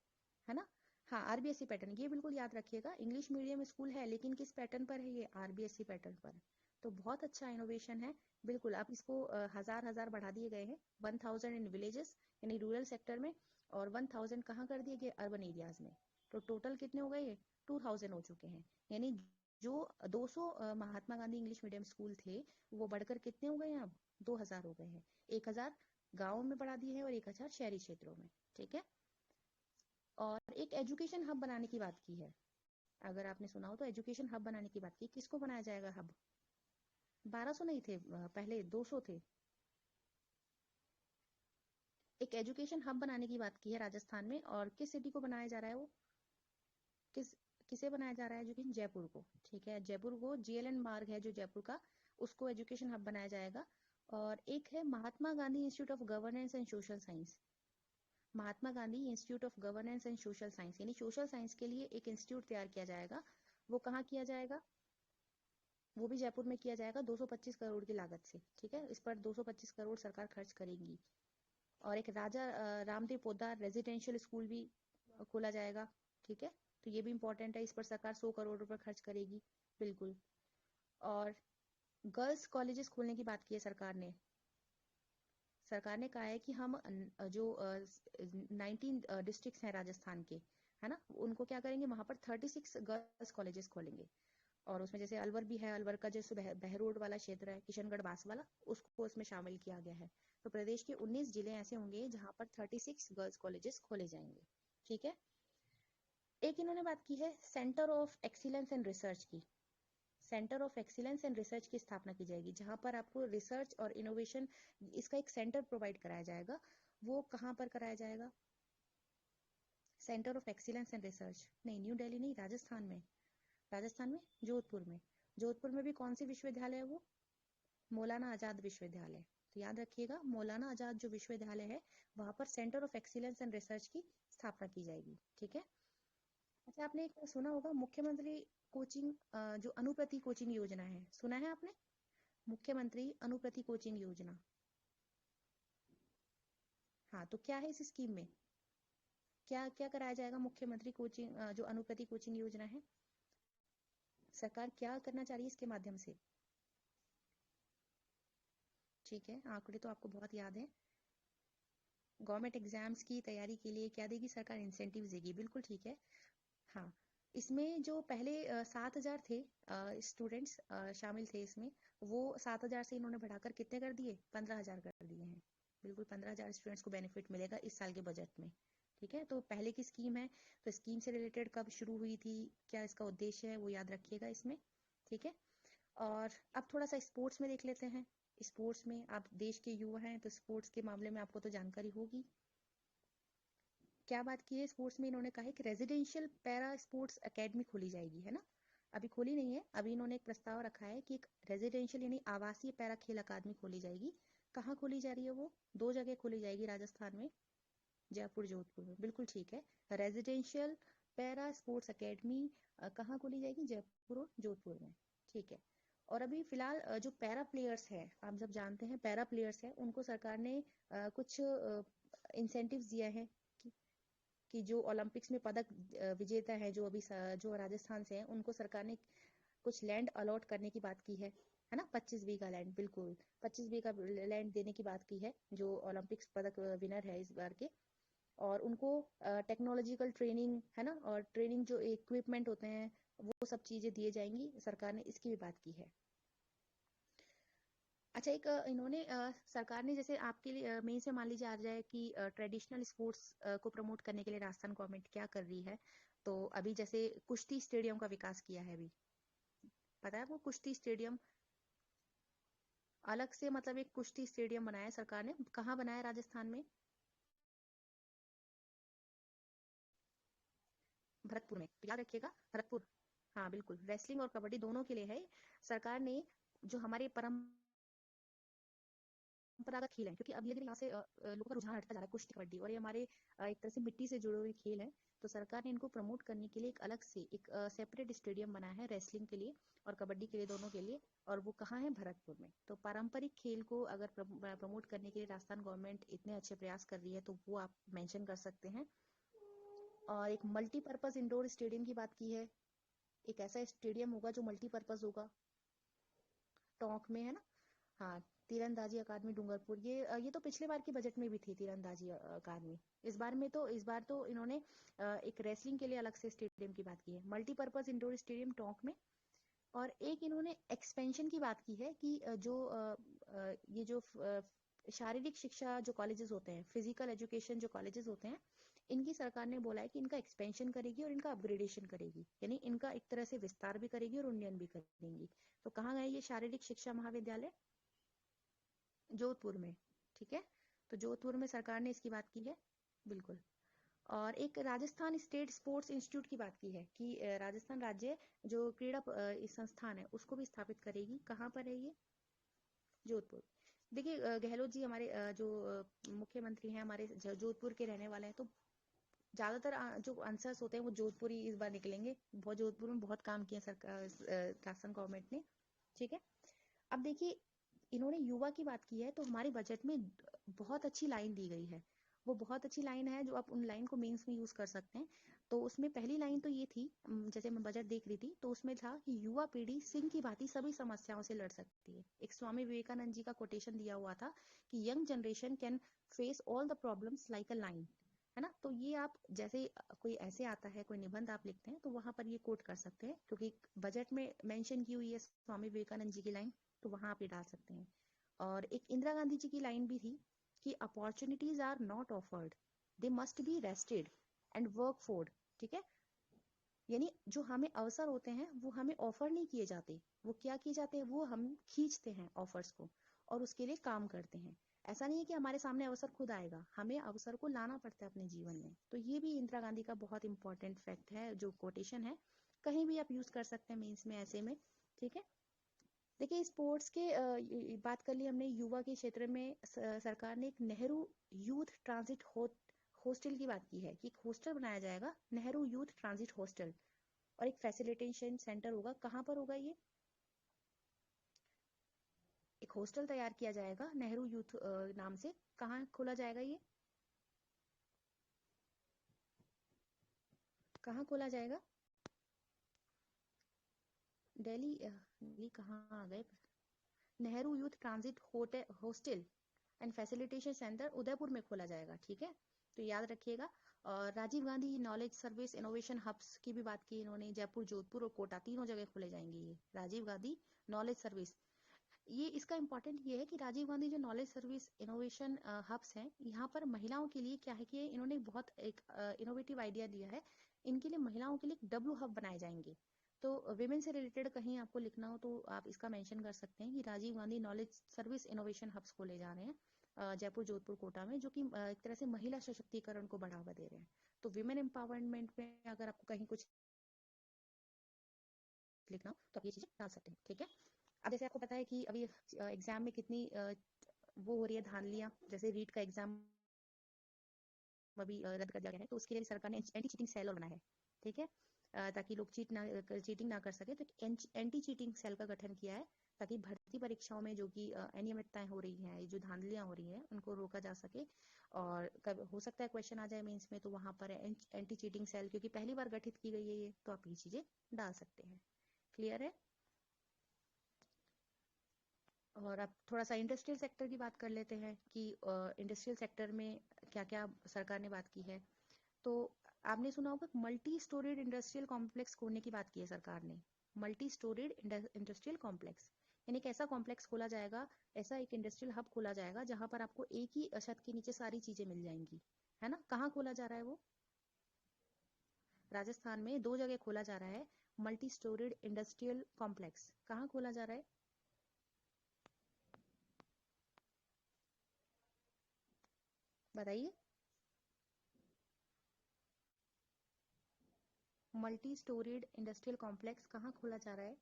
है ना। हाँ, RBSE पैटर्न, ये बिल्कुल याद रखिएगा, इंग्लिश मीडियम स्कूल है लेकिन किस पैटर्न पर है? ये RBSE पैटर्न पर। तो बहुत अच्छा इनोवेशन है, बिल्कुल। अब इसको हजार हजार बढ़ा दिए गए हैं, 1000 इन विलेजेस यानी रूरल सेक्टर में, और 1000 कहाँ कर दिए गए? अर्बन एरियाज में। तो टोटल कितने हो गए ये? 2000 हो चुके हैं, यानी जो 200 Mahatma Gandhi English medium school थे, वो बढ़कर कितने हो गए हैं अब? 2000 हो गए हैं। 1000 गाँव में बढ़ा दिए हैं और 1000 शहरी क्षेत्रों में। ठीक है, और एक एजुकेशन हब बनाने की बात की है, अगर आपने सुना हो तो, एजुकेशन हब बनाने की बात की। किसको बनाया जाएगा हब? 1200 नहीं थे, पहले 200 थे। एक एजुकेशन हब बनाने की बात की है राजस्थान में, और किस सिटी को बनाया जा रहा है वो, किस किसे बनाया जा रहा है एजुकेशन, जयपुर को। ठीक है, जयपुर को, जीएलएन मार्ग है जो जयपुर का, उसको एजुकेशन हब बनाया जाएगा। और एक है Mahatma Gandhi institute of governance and social science. Mahatma Gandhi institute of governance and social science, यानी सोशल साइंस के लिए एक इंस्टीट्यूट तैयार किया जाएगा। वो कहाँ किया जाएगा, वो भी जयपुर में किया जाएगा 225 करोड़ की लागत से। ठीक है, इस पर 225 करोड़ सरकार खर्च करेगी। और एक राजा रामदेव पोद्दार रेजिडेंशियल स्कूल भी खोला जाएगा। ठीक है, तो ये भी इंपॉर्टेंट है, इस पर सरकार 100 करोड़ रुपए खर्च करेगी। बिल्कुल। और गर्ल्स कॉलेजेस खोलने की बात की है सरकार ने। सरकार ने कहा है कि हम जो 19 डिस्ट्रिक्ट्स हैं राजस्थान के, है ना, उनको क्या करेंगे, वहां पर 36 गर्ल्स कॉलेजेस खोलेंगे। और उसमें जैसे अलवर भी है, अलवर का जो बहरोड वाला क्षेत्र है, किशनगढ़ बास वाला, उसको उसमें शामिल किया गया है। तो प्रदेश के 19 जिले ऐसे होंगे जहां पर 36 गर्ल्स कॉलेजेस खोले जाएंगे। ठीक है। एक इन्होंने बात की है centre of excellence and research की। Centre of excellence and research की स्थापना की जाएगी, जहां पर आपको रिसर्च और इनोवेशन, इसका एक सेंटर प्रोवाइड कराया जाएगा। वो कहाँ पर कराया जाएगा, centre of excellence and research, नहीं न्यू दिल्ली नहीं, राजस्थान में। राजस्थान में जोधपुर में। जोधपुर में भी कौन सी विश्वविद्यालय है वो, मौलाना आजाद विश्वविद्यालय। तो याद रखिएगा, मौलाना आजाद जो विश्वविद्यालय है, वहां पर centre of excellence and research की स्थापना की जाएगी। ठीक है। अच्छा, आपने एक सुना होगा मुख्यमंत्री कोचिंग, जो अनुप्रति कोचिंग योजना है, सुना है आपने, मुख्यमंत्री अनुप्रति कोचिंग योजना। हाँ, तो क्या है इस स्कीम में, क्या क्या कराया जाएगा, मुख्यमंत्री कोचिंग जो अनुप्रति कोचिंग योजना है, सरकार क्या करना चाह रही है इसके माध्यम से। ठीक है, आंकड़े तो आपको बहुत याद है। गवर्नमेंट एग्जाम्स की तैयारी के लिए क्या देगी सरकार, इंसेंटिव देगी, बिल्कुल ठीक है। हाँ, इसमें जो पहले 7,000 थे स्टूडेंट्स शामिल थे इसमें, वो 7,000 से इन्होंने बढ़ाकर कितने कर दिए, 15,000 कर दिए हैं। बिल्कुल 15,000 स्टूडेंट्स को बेनिफिट मिलेगा इस साल के बजट में। ठीक है, तो पहले की स्कीम है, तो स्कीम से रिलेटेड कब शुरू हुई थी, क्या इसका उद्देश्य है, वो याद रखिएगा इसमें। ठीक है। और अब थोड़ा सा स्पोर्ट्स में देख लेते हैं। स्पोर्ट्स में, आप देश के युवा हैं तो स्पोर्ट्स के मामले में आपको तो जानकारी होगी। क्या बात की है स्पोर्ट्स में, इन्होंने कहा है कि रेजिडेंशियल पैरा स्पोर्ट्स एकेडमी खोली जाएगी, है ना। अभी खोली नहीं है, अभी इन्होंने एक प्रस्ताव रखा है कि एक रेजिडेंशियल यानी आवासीय पैरा खेल अकादमी खोली जाएगी। कहाँ खोली जा रही है वो, 2 जगह खोली जाएगी राजस्थान में, जयपुर जोधपुर में। बिल्कुल ठीक है, रेजिडेंशियल पैरा स्पोर्ट्स एकेडमी कहाँ खोली जाएगी, जयपुर और जोधपुर में। ठीक है। और अभी फिलहाल जो पैरा प्लेयर्स हैं, आप सब जानते हैं पैरा प्लेयर्स हैं, उनको सरकार ने कुछ इंसेंटिव्स दिया है कि जो ओलंपिक्स में पदक विजेता है, जो अभी जो राजस्थान से हैं, उनको सरकार ने कुछ लैंड अलॉट करने की बात की है ना, 25 बीघा लैंड, बिल्कुल 25 बीघा लैंड देने की बात की है, जो ओलंपिक्स पदक विनर है इस बार के। और उनको टेक्नोलॉजिकल ट्रेनिंग, है ना, और ट्रेनिंग जो इक्विपमेंट होते हैं, वो सब चीजें दिए जाएंगी, सरकार ने इसकी भी बात की है। अच्छा, एक इन्होंने सरकार ने, जैसे आपके लिए मेन से मान लीजिए आ जाए कि ट्रेडिशनल स्पोर्ट्स को प्रमोट करने के लिए राजस्थान गवर्नमेंट क्या कर रही है, तो अभी जैसे कुश्ती स्टेडियम का विकास किया है अभी, पता है वो कुश्ती स्टेडियम, अलग से मतलब एक कुश्ती स्टेडियम बनाया है सरकार ने, कहाँ बनाया है, राजस्थान में, भरतपुर में, तो याद रखिएगा भरतपुर। हाँ बिल्कुल, रेसलिंग और कबड्डी दोनों के लिए है। सरकार ने जो हमारे परंपरागत खेल है, क्योंकि अब धीरे धीरे यहाँ से लोगों का रुझान हटता जा रहा है कुश्ती कबड्डी, और ये हमारे एक तरह से मिट्टी से जुड़े हुए खेल है। तो सरकार ने इनको प्रमोट करने के लिए एक अलग से एक सेपरेट स्टेडियम बनाया है, रेसलिंग के लिए और कबड्डी के लिए, दोनों के लिए। और वो कहाँ है, भरतपुर में। तो पारंपरिक खेल को अगर प्रमोट करने के लिए राजस्थान गवर्नमेंट इतने अच्छे प्रयास कर रही है, तो वो आप मेंशन कर सकते हैं। और एक मल्टीपर्पज इंडोर स्टेडियम की बात की है, एक ऐसा स्टेडियम होगा जो मल्टीपर्पज होगा, टोंक में, है ना। हाँ, तीरंदाजी अकादमी डूंगरपुर, ये तो पिछले बार की बजट में भी थी तीरंदाजी अकादमी। इस बार तो इन्होंने एक रेसलिंग के लिए अलग से स्टेडियम की बात की है, मल्टीपर्पज इंडोर स्टेडियम टोंक में। और एक इन्होंने एक्सपेंशन की बात की है कि ये जो शारीरिक शिक्षा जो कॉलेजेस होते हैं, फिजिकल एजुकेशन जो कॉलेजेस होते हैं, इनकी सरकार ने बोला है कि इनका एक्सपेंशन करेगी और इनका अपग्रेडेशन करेगी, यानी इनका एक तरह से विस्तार भी करेगी और उन्नयन भी करेंगी। तो कहाँ गए ये शारीरिक शिक्षा महाविद्यालय, जोधपुर में। ठीक है, तो जोधपुर में सरकार ने इसकी बात की है, बिल्कुल। और एक राजस्थान स्टेट स्पोर्ट्स इंस्टीट्यूट की बात की है कि राजस्थान राज्य जो क्रीड़ा इस संस्थान है उसको भी स्थापित करेगी। कहाँ पर है ये? जोधपुर। देखिए गहलोत जी हमारे जो मुख्यमंत्री हैं हमारे जोधपुर के रहने वाले हैं, तो ज्यादातर जो आंसर्स होते हैं वो जोधपुर ही इस बार निकलेंगे। बहुत जोधपुर में बहुत काम किया सरकार राजस्थान गवर्नमेंट ने, ठीक है। अब देखिए इन्होंने युवा की बात की है, तो हमारे बजट में बहुत अच्छी लाइन दी गई है। वो बहुत अच्छी लाइन है जो आप उन लाइन को मेंस में यूज कर सकते हैं। तो उसमें पहली लाइन तो ये थी, जैसे मैं बजट देख रही थी तो उसमें था कि युवा पीढ़ी सिंह की भांति सभी समस्याओं से लड़ सकती है। एक स्वामी विवेकानंद जी का कोटेशन दिया हुआ था कि young generation can face all the problems like a line, है ना। तो ये आप जैसे कोई ऐसे आता है, कोई निबंध आप लिखते हैं तो वहां पर ये कोट कर सकते हैं, क्योंकि बजट में मेंशन की हुई है स्वामी विवेकानंद जी की लाइन, तो वहां आप ये डाल सकते हैं। और एक इंदिरा गांधी जी की लाइन भी थी कि opportunities are not offered, they must be wrested and work for. ठीक है, यानी जो हमें अवसर होते हैं वो हमें ऑफर नहीं किए जाते, वो क्या किए जाते हैं, वो हम खींचते हैं ऑफर्स को और उसके लिए काम करते हैं। ऐसा नहीं है कि हमारे सामने अवसर खुद आएगा, हमें अवसर को लाना पड़ता है अपने जीवन में। तो ये भी इंदिरा गांधी का बहुत इंपॉर्टेंट फैक्ट है, जो कोटेशन है कहीं भी आप यूज कर सकते हैं मेंस में ऐसे में, ठीक है। देखिए स्पोर्ट्स के बात कर ली हमने, युवा के क्षेत्र में सरकार ने एक नेहरू यूथ ट्रांजिट हॉस्टल की बात की है कि एक हॉस्टल बनाया जाएगा, नेहरू यूथ ट्रांजिट हॉस्टल, और एक फैसिलिटेशन सेंटर होगा। कहाँ पर होगा ये? एक हॉस्टल तैयार किया जाएगा नेहरू यूथ नाम से। कहाँ खोला जाएगा ये? कहाँ खोला जाएगा? दिल्ली। दिल्ली कहाँ आ गए? Nehru youth transit hostel and facilitation centre Udaipur में खोला जाएगा, ठीक है, तो याद रखिएगा। और Rajiv Gandhi knowledge service innovation hubs की भी बात की इन्होंने, जयपुर, जोधपुर और कोटा तीनों जगह खोले जाएंगे ये राजीव गांधी नॉलेज सर्विस। ये इसका इम्पोर्टेंट ये है कि राजीव गांधी जो नॉलेज सर्विस इनोवेशन हब्स हैं, यहाँ पर महिलाओं के लिए क्या है कि इन्होंने बहुत एक इनोवेटिव आइडिया दिया है। इनके लिए महिलाओं के लिए डब्ल्यू हब बनाए जाएंगे। तो विमेन से रिलेटेड कहीं आपको लिखना हो तो आप इसका मेंशन कर सकते हैं कि Rajiv Gandhi knowledge service innovation hubs खोले जा रहे हैं जयपुर, जोधपुर, कोटा में, जो कि एक तरह से महिला सशक्तिकरण को बढ़ावा दे रहे हैं। तो विमेन एम्पावरमेंट में अगर आपको कहीं कुछ लिखना हो तो आप ये चीजें डाल सकते हैं, ठीक है। अब जैसे आपको पता है कि अभी एग्जाम में कितनी वो हो रही है धांधलियां, जैसे रीट का एग्जाम अभी रद्द कर दिया गया है, तो उसके लिए सरकार ने एंटी चीटिंग सेल और बनाया है, ठीक है, ताकि लोग चीटिंग ना कर सके। तो एंटी चीटिंग सेल का गठन किया है ताकि भर्ती परीक्षाओं में जो कि अनियमितताएं हो रही हैं, जो धांधलियां हो रही हैं, उनको रोका जा सके। और कब हो सकता है क्वेश्चन आ जाए मेंस में, तो वहां पर एंटी चीटिंग सेल, क्योंकि पहली बार गठित की गई है ये, तो आप ये चीजें डाल सकते हैं। क्लियर है? और अब थोड़ा सा इंडस्ट्रियल सेक्टर की बात कर लेते हैं कि इंडस्ट्रियल सेक्टर में क्या क्या सरकार ने बात की है। तो आपने सुना होगा मल्टी स्टोरेड इंडस्ट्रियल कॉम्प्लेक्स खोलने की बात की है सरकार ने। मल्टी स्टोरेड इंडस्ट्रियल कॉम्प्लेक्स, यानी एक ऐसा कॉम्प्लेक्स खोला जाएगा, ऐसा एक इंडस्ट्रियल हब खोला जाएगा जहां पर आपको एक ही छत के नीचे सारी चीजें मिल जाएंगी, है ना। कहाँ खोला जा रहा है वो? राजस्थान में 2 जगह खोला जा रहा है मल्टी स्टोरेड इंडस्ट्रियल कॉम्प्लेक्स। कहाँ खोला जा रहा है? बताइए। मल्टी स्टोरेड इंडस्ट्रियल कॉम्प्लेक्स कहाँ खोला जा रहा है?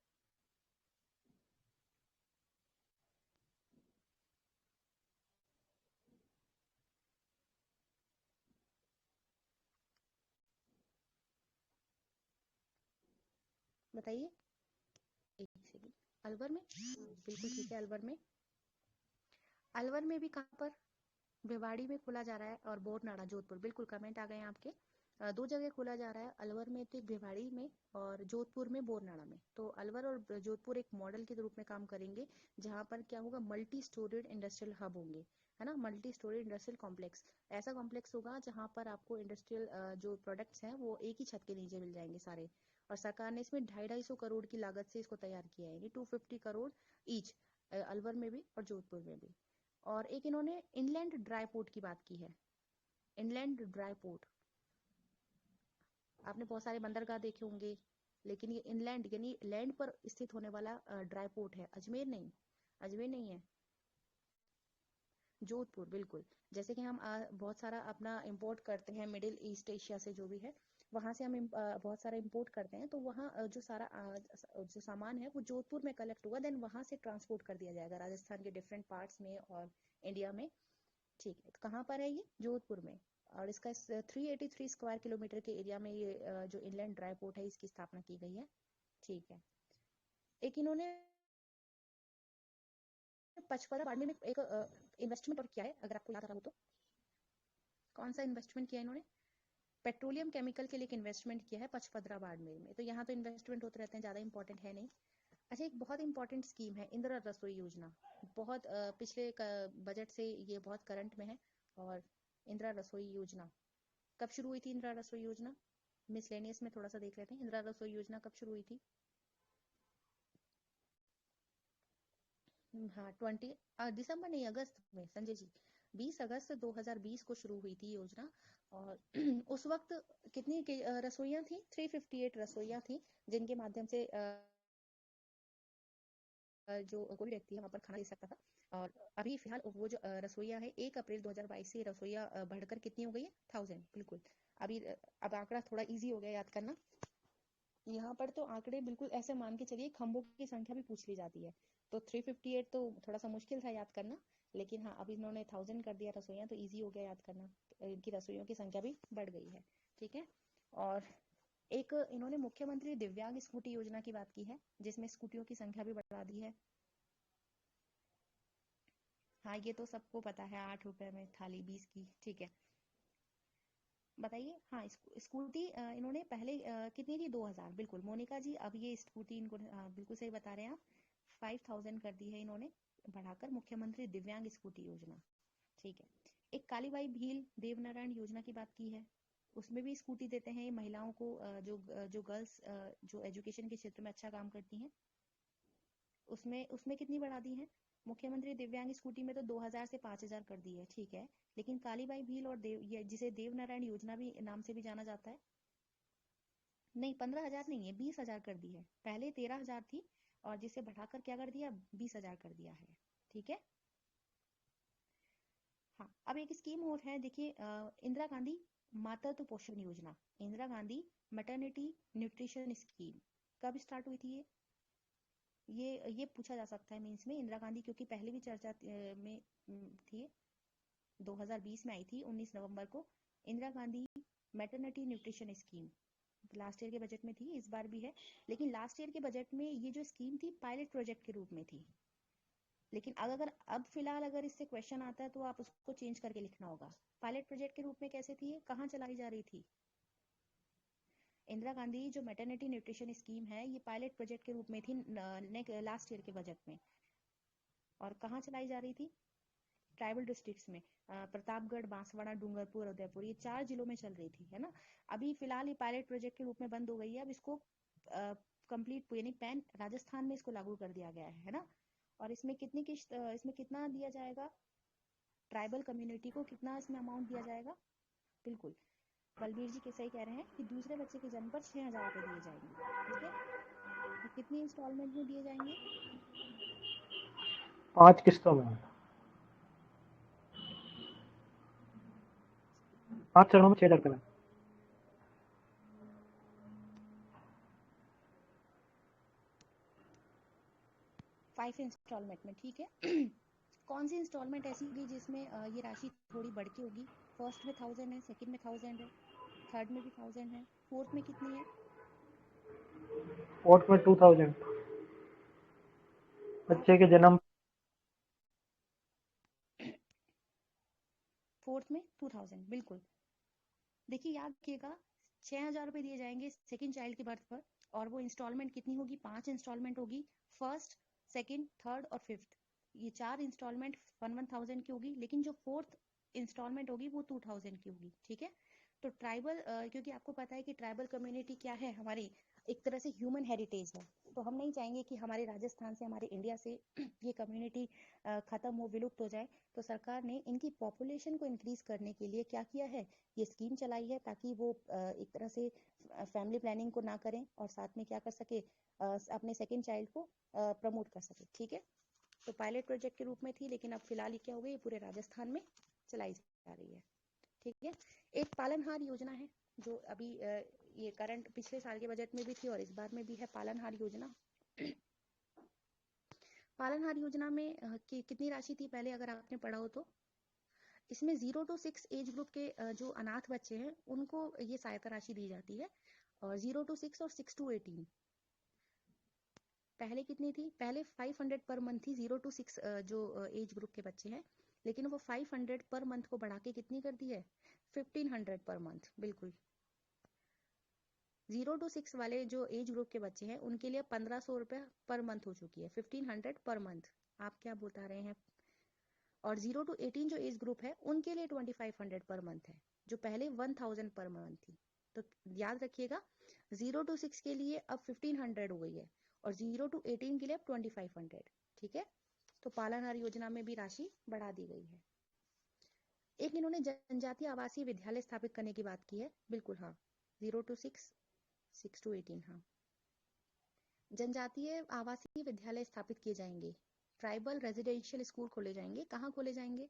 बताइए। एक सेकंड। अलवर में? बिल्कुल ठीक है, अलवर में। अलवर में भी कहाँ पर? भिवाड़ी में खोला जा रहा है, और बोरनाड़ा, जोधपुर, बिल्कुल कमेंट आ गए हैं आपके। 2 जगह खोला जा रहा है, अलवर में तो एक भिवाड़ी में, और जोधपुर में बोरनाड़ा में। तो अलवर और जोधपुर एक मॉडल के रूप में काम करेंगे, जहां पर क्या होगा, मल्टी स्टोरेड इंडस्ट्रियल हब होंगे, है ना, मल्टी स्टोरेड इंडस्ट्रियल कॉम्प्लेक्स। ऐसा कॉम्प्लेक्स होगा जहां पर आपको इंडस्ट्रियल जो प्रोडक्ट्स हैं वो एक ही छत के नीचे मिल जाएंगे सारे। और सरकार ने इसमें 250-250 करोड़ की लागत से इसको तैयार किया है, यानी 250 करोड़ ईच, अलवर में भी और जोधपुर में भी। और एक इन्होंने इनलैंड ड्राई पोर्ट की बात की है। इनलैंड ड्राई पोर्ट, आपने बहुत सारे बंदरगाह देखे होंगे, लेकिन ये इनलैंड यानी लैंड पर स्थित होने वाला ड्राई पोर्ट है। अजमेर नहीं, अजमेर नहीं है। जोधपुर, बिल्कुल। जैसे कि हम बहुत सारा अपना इंपोर्ट करते हैं मिडिल ईस्ट एशिया से, जो भी है वहां से हम बहुत सारा इंपोर्ट करते हैं, तो वहाँ जो सारा जो सामान है वो जोधपुर में कलेक्ट हुआ, देन वहां से ट्रांसपोर्ट कर दिया जाएगा राजस्थान के डिफरेंट पार्ट्स में और इंडिया में। ठीक है, तो कहाँ पर है ये? जोधपुर में। और इसका 383 स्क्वायर किलोमीटर के एरिया में ये जो इनलैंड ड्राई पोर्ट है इसकी स्थापना की गई है। ठीक है। एक इन्होंने 55 बाड़मेर में एक इन्वेस्टमेंट और किया है, अगर आपको याद आ रहा हो तो। कौन सा इन्वेस्टमेंट किया इन्होंने? पेट्रोलियम केमिकल के लिए एक इन्वेस्टमेंट किया है पचपदरा बाड़मेर में। तो यहाँ तो इन्वेस्टमेंट होते रहते हैं, ज्यादा इंपॉर्टेंट है नहीं। अच्छा, एक बहुत इंपॉर्टेंट स्कीम है इंदिरा रसोई योजना। बहुत पिछले बजट से ये बहुत करंट में है। और इंदिरा रसोई योजना कब शुरू हुई थी? इंदिरा रसोई योजना मिसलेनियस में थोड़ा सा देख लेते हैं। इंदिरा रसोई योजना कब शुरू हुई थी? हाँ, दिसंबर नहीं, अगस्त में संजय जी। 20 अगस्त 2020 को शुरू हुई थी योजना। और उस वक्त कितनी रसोइयाँ थी? 358 रसोइयाँ थी, जिनके माध्यम से जो कोई व्यक्ति है वहाँ पर खाना दे सकता था। और अभी फिलहाल वो जो रसोइयाँ है, 1 अप्रैल 2022 से रसोइयाँ बढ़कर कितनी हो गई है? 1000, बिल्कुल। अभी अब आंकड़ा थोड़ा इजी हो गया याद करना। यहाँ पर तो आंकड़े बिल्कुल ऐसे मान के चलिए, खंभों की संख्या भी पूछ ली जाती है। तो 358 तो थोड़ा सा मुश्किल था याद करना, लेकिन हाँ अभी इन्होंने 1000 कर दिया रसोइयाँ, तो इजी हो गया याद करना। इनकी रसोइयों की संख्या भी बढ़ गई है। ठीक है। और एक इन्होंने मुख्यमंत्री दिव्यांग स्कूटी योजना की बात की है, जिसमें स्कूटियों की संख्या भी बढ़ा दी है। हाँ, ये तो सबको पता है, 8 रुपए में थाली 20 की। ठीक है, बताइए। हाँ, स्कूटी इन्होंने पहले कितनी थी? 2000, बिल्कुल मोनिका जी। अब ये स्कूटी इनको बिल्कुल सही बता रहे हैं आप, 5000 कर दी है इन्होंने बढ़ाकर, मुख्यमंत्री दिव्यांग स्कूटी योजना। ठीक है। एक कालीबाई भील देवनारायण योजना की बात की है, उसमें भी स्कूटी देते हैं ये महिलाओं को, जो गर्ल्स जो एजुकेशन के क्षेत्र में अच्छा काम करती हैं। उसमें उसमें कितनी बढ़ा दी है? मुख्यमंत्री दिव्यांग स्कूटी में तो 2000 से 5000 कर दी है। ठीक है। लेकिन कालीबाई भील और ये जिसे देवनारायण योजना भी नाम से भी जाना जाता है, नहीं 15,000 नहीं है, 20,000 कर दी है। पहले 13,000 थी, और जिसे बढ़ाकर क्या कर दिया? 20,000 कर दिया है। ठीक है। हाँ, अब एक स्कीम और है, देखिए, इंदिरा गांधी मातृत्व पोषण योजना। Indira Gandhi maternity nutrition scheme कब स्टार्ट हुई थी? ये पूछा जा सकता है मीन्स में। इंदिरा गांधी क्योंकि पहले भी चर्चा में थी, 2020 में आई थी 19 नवंबर को। Indira Gandhi maternity nutrition scheme last year के बजट में थी, इस बार भी है। लेकिन लास्ट ईयर के बजट में ये जो स्कीम थी पायलट प्रोजेक्ट के रूप में थी। लेकिन अगर अब फिलहाल अगर इससे क्वेश्चन आता है तो आप उसको चेंज करके लिखना होगा। पायलट प्रोजेक्ट के रूप में कैसे थी? कहाँ चलाई जा रही थी? इंदिरा गांधी जो मैटरनिटी न्यूट्रिशन स्कीम है, ये पायलट प्रोजेक्ट के रूप में थी लास्ट ईयर के बजट में। और कहाँ चलाई जा रही थी? ट्राइबल डिस्ट्रिक्ट्स में, प्रतापगढ़, बांसवाड़ा, डूंगरपुर, उदयपुर, ये 4 जिलों में चल रही थी, है ना। अभी फिलहाल ये पायलट प्रोजेक्ट के रूप में बंद हो गई है। अब इसको कंप्लीट यानी पैन राजस्थान में इसको लागू कर दिया गया है ना। और इसमें कितनी किश्त, इसमें कितना दिया जाएगा ट्राइबल कम्युनिटी को? कितना इसमें अमाउंट दिया जाएगा? बिल्कुल, बलबीर जी के सही कह रहे हैं कि दूसरे बच्चे के जन्म पर 6,000 रुपए दिए जाएंगे। ठीक है। और कितनी इंस्टॉलमेंट में दिए जाएंगे? 5 किस्तों में, 5 चरणों में 6,000 रुपए में। 5 इंस्टॉलमेंट में, ठीक है। कौन सी इंस्टॉलमेंट ऐसी होगी जिसमें ये राशि थोड़ी बढ़ के होगी? फर्स्ट में 1000 है, सेकंड में 1000 है, थर्ड में भी 1000 है, फोर्थ में कितनी है? फोर्थ में 2000, हाँ, बच्चे के जन्म। फोर्थ में 2000, बिल्कुल। देखिए याद रखिएगा, 6,000 रुपए दिए जाएंगे सेकंड चाइल्ड की बर्थ पर। और वो इंस्टॉलमेंट कितनी होगी? 5 इंस्टॉलमेंट होगी। फर्स्ट, सेकंड, थर्ड और फिफ्थ, ये 4 इंस्टॉलमेंट 1,000 की होगी। लेकिन जो फोर्थ इंस्टॉलमेंट होगी वो 2000 की होगी। ठीक है। तो ट्राइबल, क्योंकि आपको पता है कि ट्राइबल कम्युनिटी क्या है, हमारी एक तरह से ह्यूमन हेरिटेज है। तो हम नहीं चाहेंगे कि हमारे राजस्थान से, हमारे इंडिया से ये कम्युनिटी खत्म हो, विलुप्त हो जाए। तो सरकार ने इनकी पॉपुलेशन को इंक्रीज करने के लिए क्या किया है? ये स्कीम चलाई है, ताकि वो एक तरह से फैमिली प्लानिंग को ना करें, और साथ में क्या कर सके, अपने सेकंड चाइल्ड को प्रमोट कर सके। ठीक है। तो पायलट प्रोजेक्ट के रूप में थी, लेकिन अब फिलहाल ये क्या हो गई, ये पूरे राजस्थान में चलाई जा रही है। ठीक है। एक पालनहार योजना है जो अभी ये करंट पिछले साल के बजट में भी थी और इस बार में भी है, पालनहार योजना। पालनहार योजना में कितनी राशि थी पहले अगर आपने पढ़ा हो तो? इसमें 0 to 6 एज ग्रुप के जो अनाथ बच्चे हैं उनको ये सहायता राशि दी जाती है, और 0 to 6 और 6 to 18। पहले कितनी थी? पहले 500 पर मंथ थी 0 to 6 जो एज ग्रुप के बच्चे हैं, लेकिन वो 500 पर मंथ को बढ़ा के कितनी कर दी है? 1500 पर मंथ। बिल्कुल। 0 to 6 वाले जो एज ग्रुप के बच्चे हैं उनके लिए 1500 रुपये पर मंथ हो चुकी है, 1500 पर मंथ। आप क्या बता रहे हैं? और 0 to 18 जो एज ग्रुप है उनके लिए 2500 पर मंथ है, जो पहले 1000 पर मंथ थी। तो याद रखिएगा 0 to 6 के लिए अब 1500 हो गई है और 0 to 18 के लिए अब 2500। ठीक है। तो पालनहार योजना में भी राशि बढ़ा दी गई है। एक इन्होंने जनजातीय आवासीय विद्यालय स्थापित करने की बात की है। बिल्कुल हाँ, 0 to 6, 6 to 18। हाँ, जनजातीय आवासीय विद्यालय स्थापित किए जाएंगे, ट्राइबल रेजिडेंशियल स्कूल खोले जाएंगे। कहाँ खोले जाएंगे?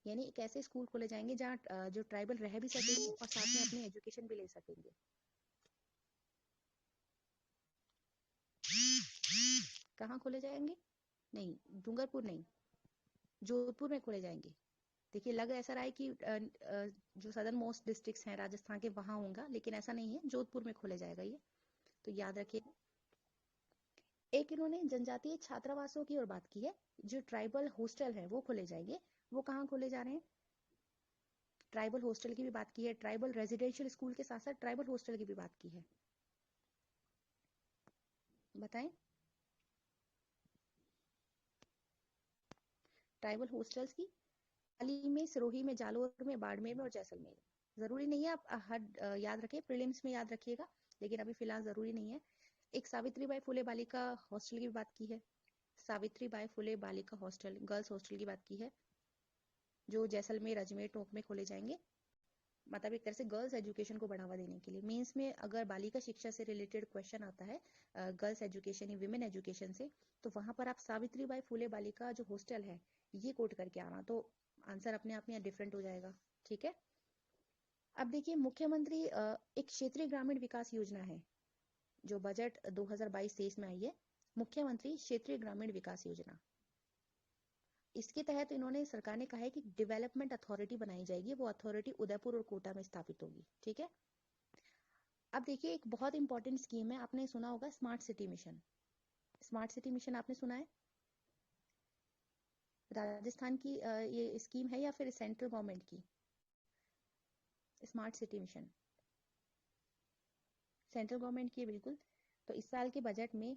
यानी एक ऐसे स्कूल खोले जाएंगे जहाँ जो ट्राइबल रह भी सकेंगे और साथ में अपनी एजुकेशन भी ले सकेंगे। कहाँ खोले जाएंगे? नहीं, डूंगरपुर नहीं, जोधपुर में खोले जाएंगे। देखिए लग ऐसा रहा है कि जो सदर्न मोस्ट डिस्ट्रिक्ट्स हैं राजस्थान के वहां होगा, लेकिन ऐसा नहीं है, जोधपुर में खोले जाएगा ये, तो याद रखिए। एक इन्होंने जनजातीय छात्रावासों की और बात की है, जो ट्राइबल हॉस्टल है वो खोले जाएंगे। वो कहाँ खोले जा रहे हैं? ट्राइबल हॉस्टल की भी बात की है, ट्राइबल रेजिडेंशियल स्कूल के साथ साथ ट्राइबल हॉस्टल की भी बात की है। बताएं। ट्राइबल हॉस्टल्स की हाल में सिरोही में, जालोर में, बाड़मेर में और जैसलमेर। जरूरी नहीं है आप हर याद रखें, प्रीलिम्स में याद रखिएगा, लेकिन अभी फिलहाल जरूरी नहीं है। एक सावित्रीबाई फुले बालिका हॉस्टल की बात की है, सावित्रीबाई फुले बालिका हॉस्टल, गर्ल्स हॉस्टल की बात की है, जो जैसलमेर, अजमेर, टोंक में खोले जाएंगे। मतलब एक तरह से गर्ल्स एजुकेशन को बढ़ावा देने के लिए। मेंस में अगर बालिका शिक्षा से रिलेटेड क्वेश्चन आता है, गर्ल्स एजुकेशन या विमेन एजुकेशन से, तो वहां पर आप सावित्रीबाई फुले बालिका जो हॉस्टल है ये कोट करके आना, तो आंसर अपने आप में डिफरेंट हो जाएगा। ठीक है। अब देखिए मुख्यमंत्री एक क्षेत्रीय ग्रामीण विकास योजना है जो बजट 2022-23 में आई है, मुख्यमंत्री क्षेत्रीय ग्रामीण विकास योजना। इसके तहत इन्होंने, सरकार ने कहा है कि डेवलपमेंट अथॉरिटी बनाई जाएगी, वो अथॉरिटी उदयपुर और कोटा में स्थापित होगी। ठीक है। अब देखिए एक बहुत इंपॉर्टेंट स्कीम है, आपने सुना होगा smart city mission. Smart city mission आपने सुना है? राजस्थान की ये स्कीम है या फिर सेंट्रल गवर्नमेंट की? Smart city mission central government की है, बिल्कुल। तो इस साल के बजट में,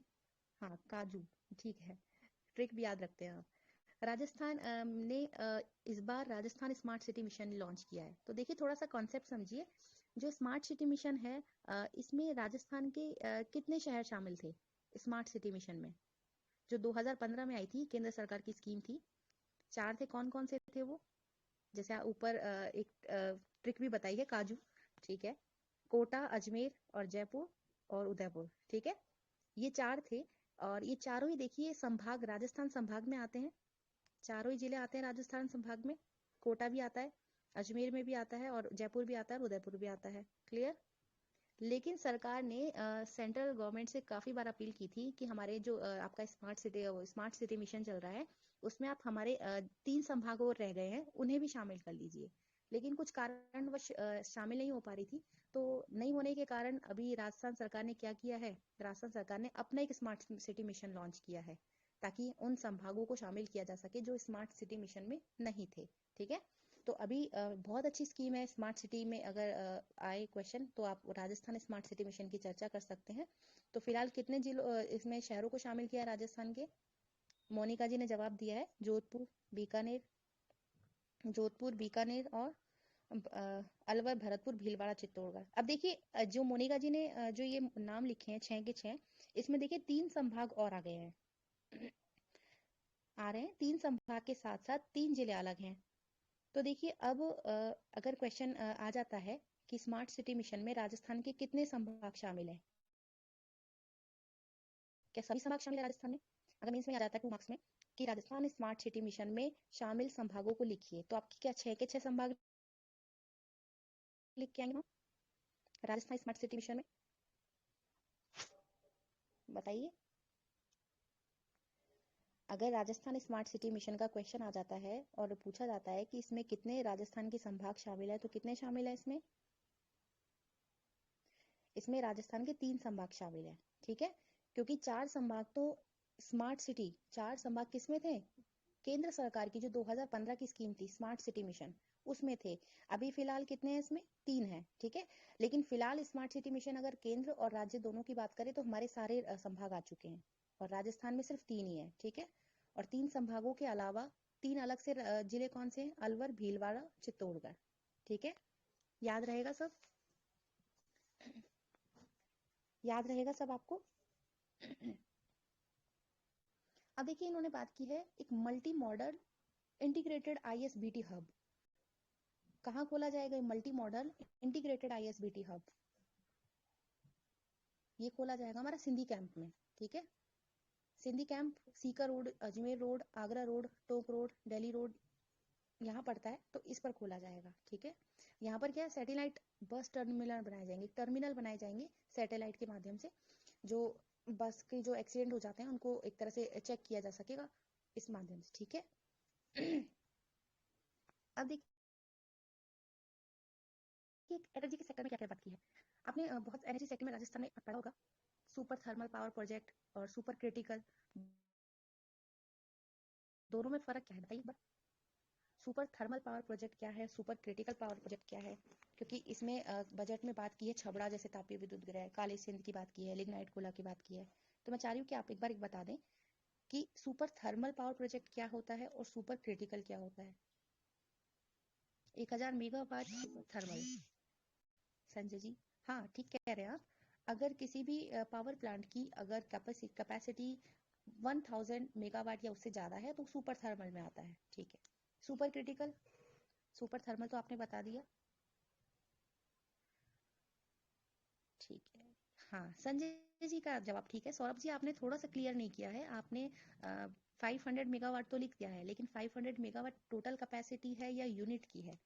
हाँ काजू, ठीक है, ट्रिक भी याद रखते हैं आप। राजस्थान ने इस बार Rajasthan smart city mission launch किया है। तो देखिए थोड़ा सा कॉन्सेप्ट समझिए। जो स्मार्ट सिटी मिशन है इसमें राजस्थान के कितने शहर शामिल थे स्मार्ट सिटी मिशन में? जो 2015 में आई थी, केंद्र सरकार की स्कीम थी। 4 थे, कौन कौन से थे वो? जैसे ऊपर एक ट्रिक भी बताई है, काजू, ठीक है। कोटा, अजमेर और जयपुर और उदयपुर। ठीक है, ये 4 थे। और ये चारों ही देखिए संभाग, राजस्थान संभाग में आते हैं। चारों ही जिले आते हैं राजस्थान संभाग में। कोटा भी आता है, अजमेर में भी आता है, और जयपुर भी आता है, और उदयपुर भी आता है। क्लियर? लेकिन सरकार ने सेंट्रल गवर्नमेंट से काफी बार अपील की थी कि हमारे जो आपका स्मार्ट सिटी मिशन चल रहा है उसमें आप हमारे 3 संभाग और रह गए हैं उन्हें भी शामिल कर लीजिए। लेकिन कुछ कारणवश शामिल नहीं हो पा रही थी। तो नहीं होने के कारण अभी राजस्थान सरकार ने क्या किया है, राजस्थान सरकार ने अपना एक स्मार्ट सिटी मिशन लॉन्च किया है, ताकि उन संभागों को शामिल किया जा सके जो स्मार्ट सिटी मिशन में नहीं थे। ठीक है। तो अभी बहुत अच्छी स्कीम है स्मार्ट सिटी में। अगर आए क्वेश्चन तो आप राजस्थान स्मार्ट सिटी मिशन की चर्चा कर सकते हैं। तो फिलहाल कितने जिलों इसमें शहरों को शामिल किया है राजस्थान के? मोनिका जी ने जवाब दिया है जोधपुर, बीकानेर, और अलवर, भरतपुर, भीलवाड़ा, चित्तौड़गढ़। अब देखिए जो मोनिका जी ने जो ये नाम लिखे हैं 6 के 6, इसमें देखिए 3 संभाग और आ गए हैं, आ रहे हैं 3 संभाग के साथ साथ 3 जिले अलग हैं। तो देखिए अब अगर क्वेश्चन आ जाता है कि स्मार्ट सिटी मिशन में राजस्थान के कितने संभाग शामिल हैं, क्या सभी संभाग शामिल है राजस्थान में? अगर मीन्स में आ जाता है 2 मार्क्स में कि राजस्थान स्मार्ट सिटी मिशन में शामिल संभागों को लिखिए, तो आपकी क्या 6 के 6 संभाग लिख के आएंगे ना राजस्थान स्मार्ट सिटी मिशन में? बताइए। अगर राजस्थान स्मार्ट सिटी मिशन का क्वेश्चन आ जाता है और पूछा जाता है कि इसमें कितने राजस्थान के संभाग शामिल है, तो कितने शामिल है इसमें? इसमें राजस्थान के 3 संभाग शामिल है, ठीक है। क्योंकि 4 संभाग तो स्मार्ट सिटी, 4 संभाग किसमें थे? केंद्र सरकार की जो 2015 की स्कीम थी स्मार्ट सिटी मिशन, उसमें थे। अभी फिलहाल कितने हैं इसमें? 3 हैं, ठीक है। लेकिन फिलहाल स्मार्ट सिटी मिशन अगर केंद्र और राज्य दोनों की बात करें तो हमारे सारे संभाग आ चुके हैं, और राजस्थान में सिर्फ 3 ही है, ठीक है। और 3 संभागों के अलावा 3 अलग से जिले कौन से हैं? अलवर, भीलवाड़ा, चित्तौड़गढ़, ठीक है। याद रहेगा सब? याद रहेगा सब आपको? अब देखिए इन्होंने बात की है एक multi modal integrated ISBT hub. कहाँ खोला जाएगा multi modal integrated ISBT hub? ये खोला जाएगा हमारा सिंधी कैंप में, ठीक है। Sindhi camp Sikar road, Ajmer road, Agra road, Tonk road, Delhi road यहाँ पड़ता है, तो इस पर खोला जाएगा, ठीक है। यहाँ पर क्या है, सैटेलाइट बस टर्मिनल बनाए जाएंगे, टर्मिनल बनाए जाएंगे सैटेलाइट के माध्यम से, जो बस के जो एक्सीडेंट हो जाते हैं उनको एक तरह से चेक किया जा सकेगा इस माध्यम से, ठीक है। अब देखिए एनर्जी के सेक्टर में क्या क्या बात की है आपने। बहुत एनर्जी सेक्टर में राजस्थान में पढ़ा होगा सुपर थर्मल पावर प्रोजेक्ट और सुपर क्रिटिकल, दोनों में फर्क क्या है बताइए एक बार। सुपर थर्मल पावर प्रोजेक्ट क्या है, सुपर क्रिटिकल पावर प्रोजेक्ट क्या है? क्योंकि इसमें बजट में बात की है छबड़ा जैसे तापीय विद्युत गृह, काली सिंध की बात की है, लिग्नाइट कोला की बात की है। तो मैं चाह रही हूँ कि आप एक बार बता दें कि सुपर थर्मल पावर प्रोजेक्ट क्या होता है और सुपर क्रिटिकल क्या होता है। 1000 megawatt super thermal, Sanjay ji, हाँ ठीक कह रहे हैं आप। अगर किसी भी पावर प्लांट की अगर कैपेसिटी 1000 मेगावाट या उससे ज्यादा है तो सुपर थर्मल में आता है, ठीक है। सुपर क्रिटिकल, सुपर थर्मल तो आपने बता दिया, ठीक है। हाँ संजय जी का जवाब ठीक है। सौरभ जी आपने थोड़ा सा क्लियर नहीं किया है, आपने 500 मेगावाट तो लिख दिया है, लेकिन 500 मेगावाट टोटल कैपेसिटी है या यूनिट की है?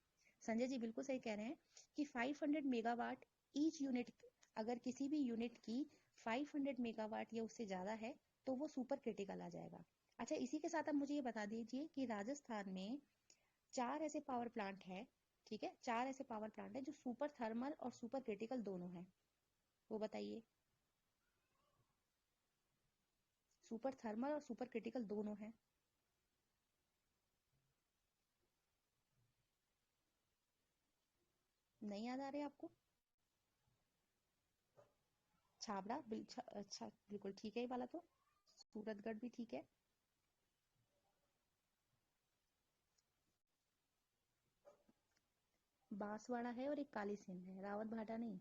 संजय जी बिल्कुल सही कह रहे हैं कि 500 मेगावाट ईच यूनिट, अगर किसी भी यूनिट की 500 मेगावाट या उससे ज्यादा है तो वो सुपर क्रिटिकल आ जाएगा। अच्छा इसी के साथ आप मुझे ये बता दीजिए कि राजस्थान में 4 ऐसे पावर प्लांट है, ठीक है, 4 ऐसे पावर प्लांट है जो सुपर थर्मल और सुपर क्रिटिकल दोनों है, वो बताइए। सुपर थर्मल और सुपर क्रिटिकल दोनों है। नहीं याद आ रहे आपको? छाबड़ा अच्छा बिल्कुल ठीक है ये वाला तो। सूरतगढ़ भी ठीक है। बांसवाड़ा है और एक काली सिंध है, रावत भाटा नहीं।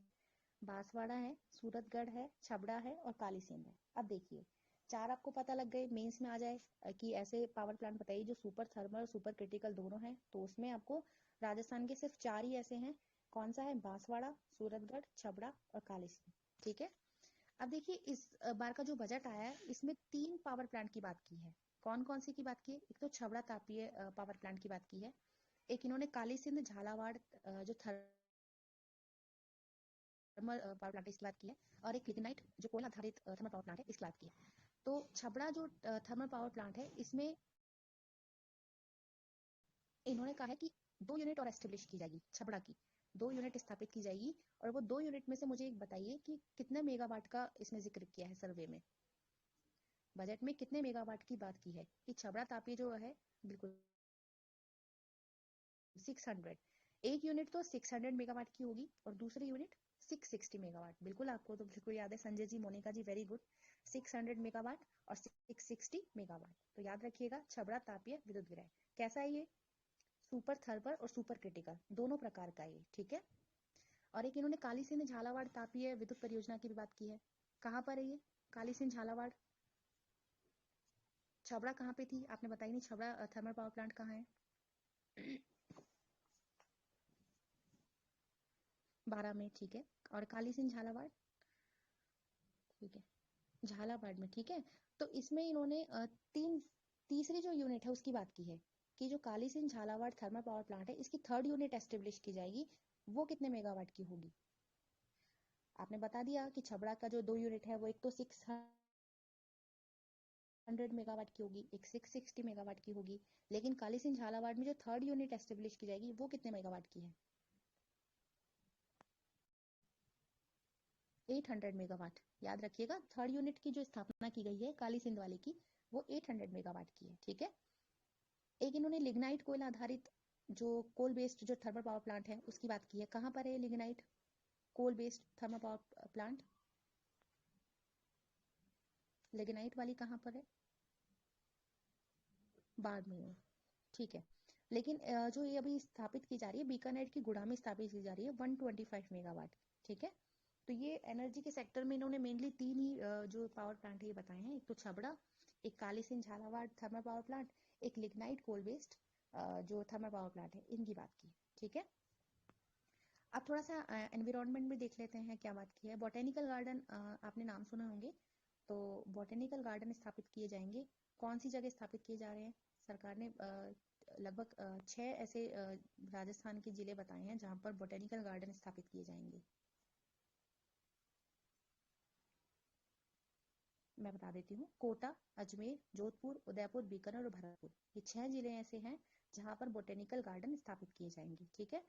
बांसवाड़ा है, सूरतगढ़ है, छबड़ा है और काली सिंध है। अब देखिए 4 आपको पता लग गए, मेंस में आ जाए कि ऐसे पावर प्लांट बताइए जो सुपर थर्मल और सुपर क्रिटिकल दोनों हैं, तो उसमें आपको राजस्थान के सिर्फ 4 ही ऐसे हैं। कौन सा है? बांसवाड़ा, सूरतगढ़, छबड़ा और काली सिंध, ठीक है। अब देखिए इस बार का जो बजट आया है इसमें 3 पावर प्लांट की बात की है। कौन कौन सी की बात की है? एक तो छबड़ा तापीय पावर प्लांट की बात की है, एक इन्होंने काली सिंध झालावाड़ जो थर्मल पावर प्लांट है इसकी बात की है, और एक लिग्नाइट जो कोयला आधारित थर्मल पावर प्लांट है इसकी बात की है। तो छबड़ा जो थर्मल पावर प्लांट है इसमें इन्होंने कहा है कि 2 यूनिट और एस्टेब्लिश की जाएगी, छबड़ा की 2 यूनिट स्थापित की जाएगी। और वो 2 यूनिट में से मुझे एक बताइए कि कितने मेगावाट का इसमें जिक्र किया है सर्वे में, बजट में कितने मेगावाट की बात की है कि छबड़ा तापी जो है, बिल्कुल 600। एक यूनिट तो 600 मेगावाट की होगी और दूसरी यूनिट 660 मेगावाट। बिल्कुल आपको तो बिल्कुल याद है संजय जी, मोनिका जी, वेरी गुड। 600 मेगावाट और 660 मेगावाट, तो याद रखिएगा छबड़ा तापीय विद्युत गृह कैसा है ये, सुपर थर्मल और सुपर क्रिटिकल दोनों प्रकार का ये, ठीक है। और एक इन्होंने काली सिंध झालावाड़ तापीय विद्युत परियोजना की भी बात की है। कहाँ पर है ये काली सिंध झालावाड़? छबड़ा कहाँ पे थी आपने बताई नहीं, छबड़ा थर्मल पावर प्लांट कहाँ है? 12 में, ठीक है। और काली सिंध झालावाड़, ठीक है। झालावाड़ में, ठीक है। तो इसमें इन्होंने तीसरी जो यूनिट है उसकी बात की है कि जो Kali Sindh Jhalawar thermal power plant है, इसकी थर्ड यूनिट एस्टेब्लिश की जाएगी, वो कितने मेगावाट की होगी। आपने बता दिया कि छबड़ा का जो 2 यूनिट है वो एक तो 600 मेगावाट की होगी, एक 660 मेगावाट की होगी, लेकिन काली सिंह झालावाड़ में जो थर्ड यूनिट एस्टेब्लिश की जाएगी वो कितने मेगावाट की है। 800 मेगावाट। याद रखिएगा, थर्ड यूनिट की जो स्थापना की गई है काली सिंध वाले की, वो 800 मेगावाट की है, ठीक है। एक इन्होंने लिग्नाइट कोयला आधारित जो कोल बेस्ड जो थर्मल पावर प्लांट है उसकी बात की है। कहाँ पर है lignite coal based thermal power plant, lignite वाली कहाँ पर है, बाड़मेर में, ठीक है। लेकिन जो ये अभी स्थापित की जा रही है बीकानेर की गुड़ा में स्थापित की जा रही है 125 मेगावाट, ठीक है। तो ये एनर्जी के सेक्टर में इन्होंने मेनली तीन ही जो पावर प्लांट है ये बताए हैं, एक तो छबड़ा, एक Kali Sindh Jhalawar thermal power plant, एक लिग्नाइट कोल बेस्ड जो थर्मल पावर प्लांट है, इनकी बात की, ठीक है। अब थोड़ा सा एनवायरनमेंट में देख लेते हैं क्या बात की है। बॉटेनिकल गार्डन आपने नाम सुने होंगे, तो बॉटेनिकल गार्डन स्थापित किए जाएंगे। कौन सी जगह स्थापित किए जा रहे हैं, सरकार ने लगभग 6 ऐसे राजस्थान के जिले बताए हैं जहां पर बॉटेनिकल गार्डन स्थापित किए जाएंगे। मैं बता देती हूँ, कोटा, अजमेर, जोधपुर, उदयपुर, बीकानेर और भरतपुर, ये 6 जिले ऐसे हैं जहां पर बोटेनिकल गार्डन स्थापित किए जाएंगे, ठीक है।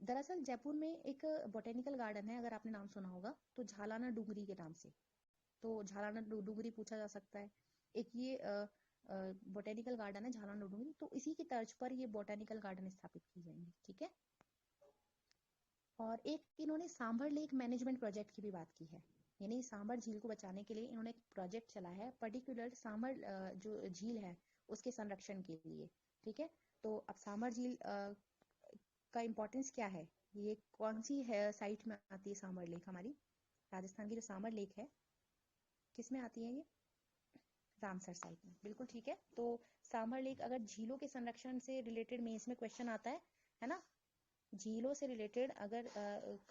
दरअसल जयपुर में एक बोटेनिकल गार्डन है, अगर आपने नाम सुना होगा तो झालाना डूंगरी के नाम से, तो झालाना डूंगरी पूछा जा सकता है। एक ये बोटेनिकल गार्डन है झालाना डूंगरी, तो इसी की तर्ज पर ये बोटेनिकल गार्डन स्थापित किए जाएंगे, ठीक है। और एक इन्होंने सांभर लेक मैनेजमेंट प्रोजेक्ट की भी बात की है, यानी सांभर झील को बचाने के लिए इन्होंने एक प्रोजेक्ट चला है, पर्टिकुलर सांभर जो झील है उसके संरक्षण के लिए, ठीक है। तो अब सांभर झील का इम्पोर्टेंस क्या है, ये कौन सी है साइट में आती है सांभर लेक हमारी, राजस्थान की जो सांभर लेक है किस में आती है ये, रामसर साइट में, बिल्कुल ठीक है। तो सांभर लेक अगर झीलों के संरक्षण से रिलेटेड मेंस में क्वेश्चन आता है ना, झीलों से रिलेटेड अगर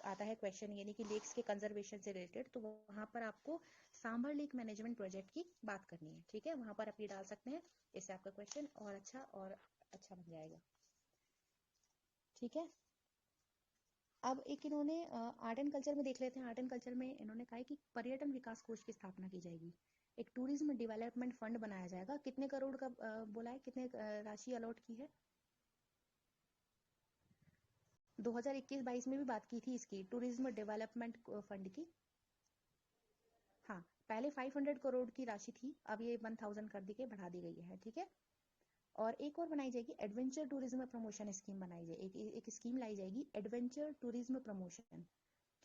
आता है क्वेश्चन, यानी कि लेक्स के कंजर्वेशन से रिलेटेड, तो वहां पर आपको सांभर लेक मैनेजमेंट प्रोजेक्ट की बात करनी है, ठीक है। वहां पर आप ये डाल सकते हैं, इससे आपका क्वेश्चन और अच्छा बन जाएगा, ठीक है। अब एक इन्होंने आर्ट एंड कल्चर में देख लेते हैं। आर्ट एंड कल्चर में इन्होंने कहा है कि पर्यटन विकास कोष की स्थापना की जाएगी, एक टूरिज्म डेवलपमेंट फंड बनाया जाएगा। कितने करोड़ का बोला है, कितने राशि अलॉट की है, 2021-22 में भी बात की थी इसकी टूरिज्म डेवलपमेंट फंड की। हाँ, पहले 500 करोड़ की राशि थी, अब ये 1000 कर दी के बढ़ा दी गई है, ठीक है। और एक और बनाई जाएगी एडवेंचर टूरिज्म प्रमोशन स्कीम, बनाई जाएगी एक स्कीम लाई जाएगी एडवेंचर टूरिज्म प्रमोशन,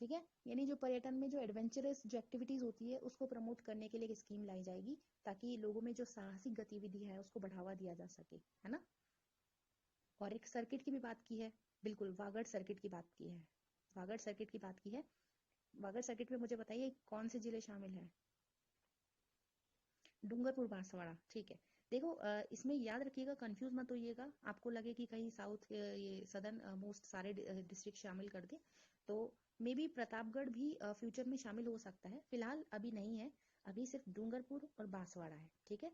ठीक है। यानी जो पर्यटन में जो एडवेंचरस जो एक्टिविटीज होती है उसको प्रमोट करने के लिए एक स्कीम लाई जाएगी, ताकि लोगों में जो साहसिक गतिविधि है उसको बढ़ावा दिया जा सके, है ना। और एक सर्किट की भी बात की है, बिल्कुल वागड़ सर्किट की बात की है, वागड़ सर्किट की बात की है। वागड़ सर्किट में मुझे बताइए कौन से जिले शामिल हैं, डूंगरपुर बांसवाड़ा, ठीक है। देखो इसमें याद रखिएगा, कंफ्यूज मत होइएगा, आपको लगे कि कहीं साउथ ये सदर्न मोस्ट सारे डिस्ट्रिक्ट शामिल कर दे, तो मे बी प्रतापगढ़ भी फ्यूचर में शामिल हो सकता है, फिलहाल अभी नहीं है, अभी सिर्फ डूंगरपुर और बांसवाड़ा है, ठीक है।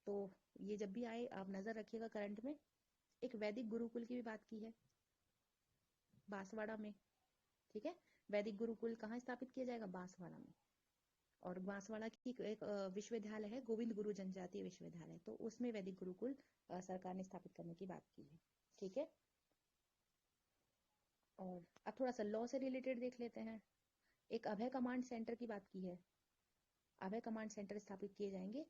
तो ये जब भी आए आप नजर रखिएगा करंट में। एक वैदिक गुरुकुल की भी बात की है बांसवाड़ा में, ठीक है। वैदिक गुरुकुल कहाँ स्थापित किया जाएगा, बांसवाड़ा में। और बांसवाड़ा की एक विश्वविद्यालय है गोविंद गुरु जनजातीय विश्वविद्यालय, तो उसमें वैदिक गुरुकुल सरकार ने स्थापित करने की बात की है, ठीक है। और अब थोड़ा सा लॉ से रिलेटेड देख लेते हैं। एक अभय कमांड सेंटर की बात की है, अभय कमांड सेंटर स्थापित किए जाएंगे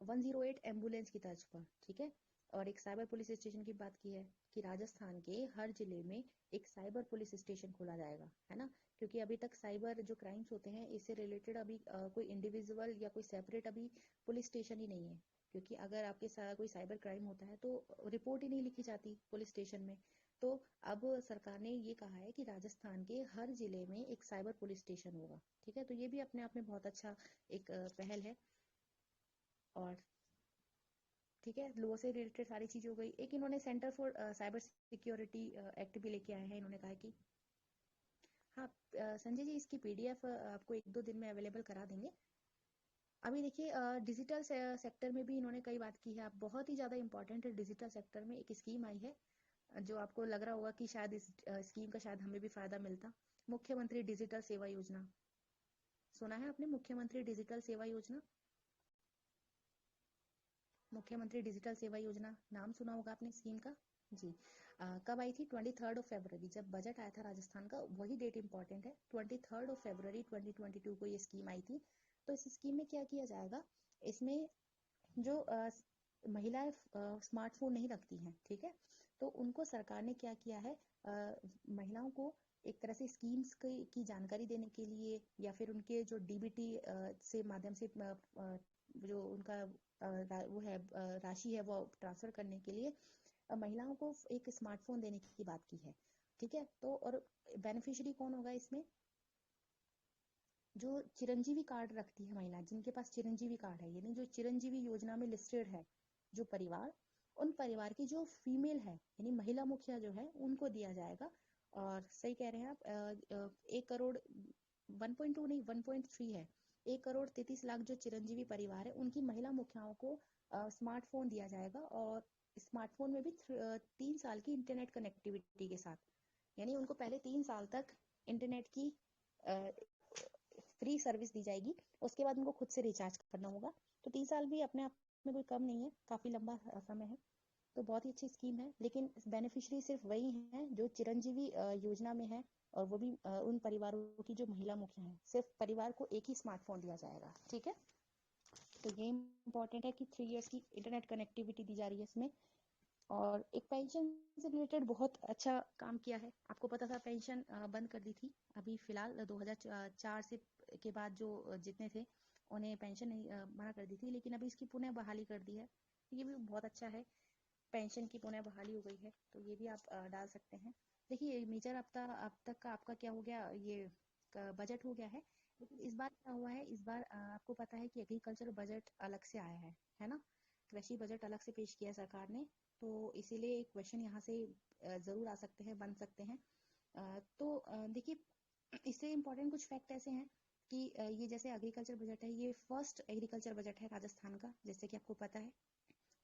108 एम्बुलेंस की तर्ज पर, ठीक है। और एक साइबर पुलिस स्टेशन की बात की है कि राजस्थान के हर जिले में एक साइबर पुलिस स्टेशन खोला जाएगा, है ना। क्योंकि अभी तक साइबर जो क्राइम्स होते हैं इससे रिलेटेड अभी कोई इंडिविजुअल या कोई सेपरेट अभी पुलिस स्टेशन ही नहीं है, क्योंकि अगर आपके साथ कोई साइबर क्राइम होता है तो रिपोर्ट ही नहीं लिखी जाती पुलिस स्टेशन में। तो अब सरकार ने ये कहा है कि राजस्थान के हर जिले में एक साइबर पुलिस स्टेशन होगा, ठीक है। तो ये भी अपने आप में बहुत अच्छा एक पहल है। और ठीक है, लॉ से रिलेटेड सारी चीजें हो गई। एक इन्होंने centre for cyber security act भी लेके आए हैं, इन्होंने कहा कि हाँ संजय जी इसकी पीडीएफ आपको 1-2 दिन में अवेलेबल करा देंगे। अभी देखिए डिजिटल सेक्टर में भी इन्होंने कई बात की है। आप बहुत ही ज़्यादा इंपॉर्टेंट है, डिजिटल सेक्टर में एक स्कीम आई है जो आपको लग रहा होगा कि शायद इस स्कीम का शायद हमें भी फायदा मिलता। मुख्यमंत्री डिजिटल सेवा योजना, सुना है आपने मुख्यमंत्री डिजिटल सेवा योजना? मुख्यमंत्री डिजिटल सेवा योजना नाम सुना होगा आपने स्कीम का। जी। कब आई थी? 23 फरवरी, जब बजट आया था राजस्थान का, वही डेट इंपॉर्टेंट है। 23 फरवरी 2022 को ये स्कीम आई थी। तो इस स्कीम में क्या किया जाएगा, इसमें जो महिलाएं स्मार्टफोन नहीं रखती हैं, ठीक है, तो उनको सरकार ने क्या किया है, महिलाओं को एक तरह से स्कीम्स की जानकारी देने के लिए, या फिर उनके जो डीबीटी से माध्यम से जो उनका वो है राशि है वो ट्रांसफर करने के लिए महिलाओं को एक स्मार्टफोन देने की बात की है। ठीक है, तो और बेनिफिशियरी कौन होगा इसमें? जो चिरंजीवी कार्ड रखती है महिला, जिनके पास चिरंजीवी कार्ड है, यानी जो चिरंजीवी योजना में लिस्टेड है जो परिवार, उन परिवार की जो फीमेल है यानी महिला मुखिया जो है उनको दिया जाएगा। और सही कह रहे हैं आप, 1 करोड़ 1.2 नहीं 1.3 है, 1 करोड़ 33 लाख जो चिरंजीवी परिवार है उनकी महिला मुखियाओं को स्मार्टफोन दिया जाएगा। और स्मार्टफोन में भी 3 साल की इंटरनेट कनेक्टिविटी के साथ, यानी उनको पहले 3 साल तक इंटरनेट की फ्री सर्विस दी जाएगी, उसके बाद उनको खुद से रिचार्ज करना होगा। तो 3 साल भी अपने आप में कोई कम नहीं है, काफी लंबा समय है। तो बहुत ही अच्छी स्कीम है, लेकिन बेनिफिशियरी सिर्फ वही हैं जो चिरंजीवी योजना में है, और वो भी उन परिवारों की जो महिला मुखिया हैं। सिर्फ परिवार को एक ही स्मार्टफोन दिया जाएगा, ठीक है। तो ये इम्पोर्टेंट है कि 3 इयर्स की इंटरनेट कनेक्टिविटी दी जा रही है इसमें। और एक पेंशन से रिलेटेड बहुत अच्छा काम किया है। आपको पता था पेंशन बंद कर दी थी अभी फिलहाल 2004 से के बाद जो जितने थे उन्हें पेंशन नहीं मना कर दी थी, लेकिन अभी इसकी पुनः बहाली कर दी है। ये भी बहुत अच्छा है, पेंशन की पुनः बहाली हो गई है, तो ये भी आप डाल सकते हैं। देखिए मेजर अब तक का आपका क्या हो गया, ये बजट हो गया है। लेकिन इस बार क्या हुआ है, इस बार आपको पता है कि एग्रीकल्चर बजट अलग से आया है ना, कृषि बजट अलग से पेश किया सरकार ने। तो इसीलिए एक क्वेश्चन यहाँ से जरूर आ सकते हैं, बन सकते हैं। तो देखिए इससे इम्पोर्टेंट कुछ फैक्ट ऐसे हैं कि ये जैसे एग्रीकल्चर बजट है, ये फर्स्ट एग्रीकल्चर बजट है राजस्थान का, जैसे कि आपको पता है,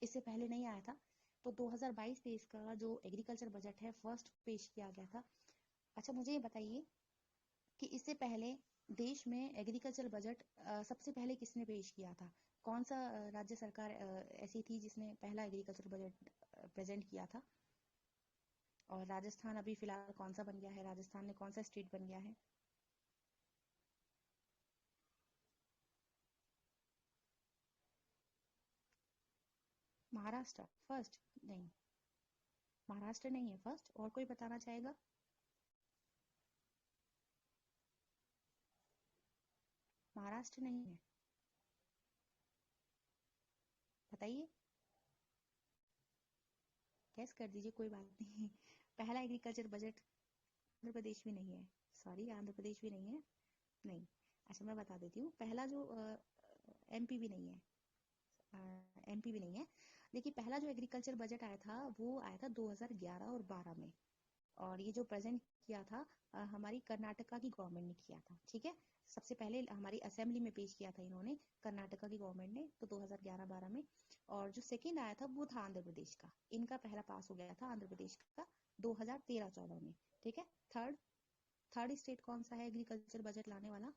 इससे पहले नहीं आया था। तो 2022-23 का जो एग्रीकल्चर बजट है फर्स्ट पेश किया गया था। अच्छा मुझे ये बताइए कि इससे पहले देश में एग्रीकल्चर बजट सबसे पहले किसने पेश किया था? कौन सा राज्य सरकार ऐसी थी जिसने पहला एग्रीकल्चर बजट प्रेजेंट किया था? और राजस्थान अभी फिलहाल कौन सा बन गया है, राजस्थान में कौन सा स्टेट बन गया है? महाराष्ट्र फर्स्ट? नहीं, महाराष्ट्र नहीं है फर्स्ट। और कोई बताना चाहेगा? महाराष्ट्र नहीं है, बताइए, गैस कर दीजिए, कोई बात नहीं। पहला एग्रीकल्चर बजट आंध्र प्रदेश भी नहीं है, सॉरी आंध्र प्रदेश भी नहीं है, नहीं। अच्छा मैं बता देती हूँ, पहला जो एमपी भी नहीं है, एमपी भी नहीं है। देखिए पहला जो एग्रीकल्चर बजट आया था वो आया था 2011 और 12 में। और ये जो प्रेजेंट किया था हमारी कर्नाटका की गवर्नमेंट ने किया था, ठीक है। सबसे पहले हमारी असेंबली में पेश किया था इन्होंने, कर्नाटका की गवर्नमेंट ने, तो 2011-12 में। और जो सेकंड आया था वो था आंध्र प्रदेश का, इनका पहला पास हो गया था आंध्र प्रदेश का 2013-14 में, ठीक है। थर्ड थर्ड स्टेट कौन सा है एग्रीकल्चर बजट लाने वाला?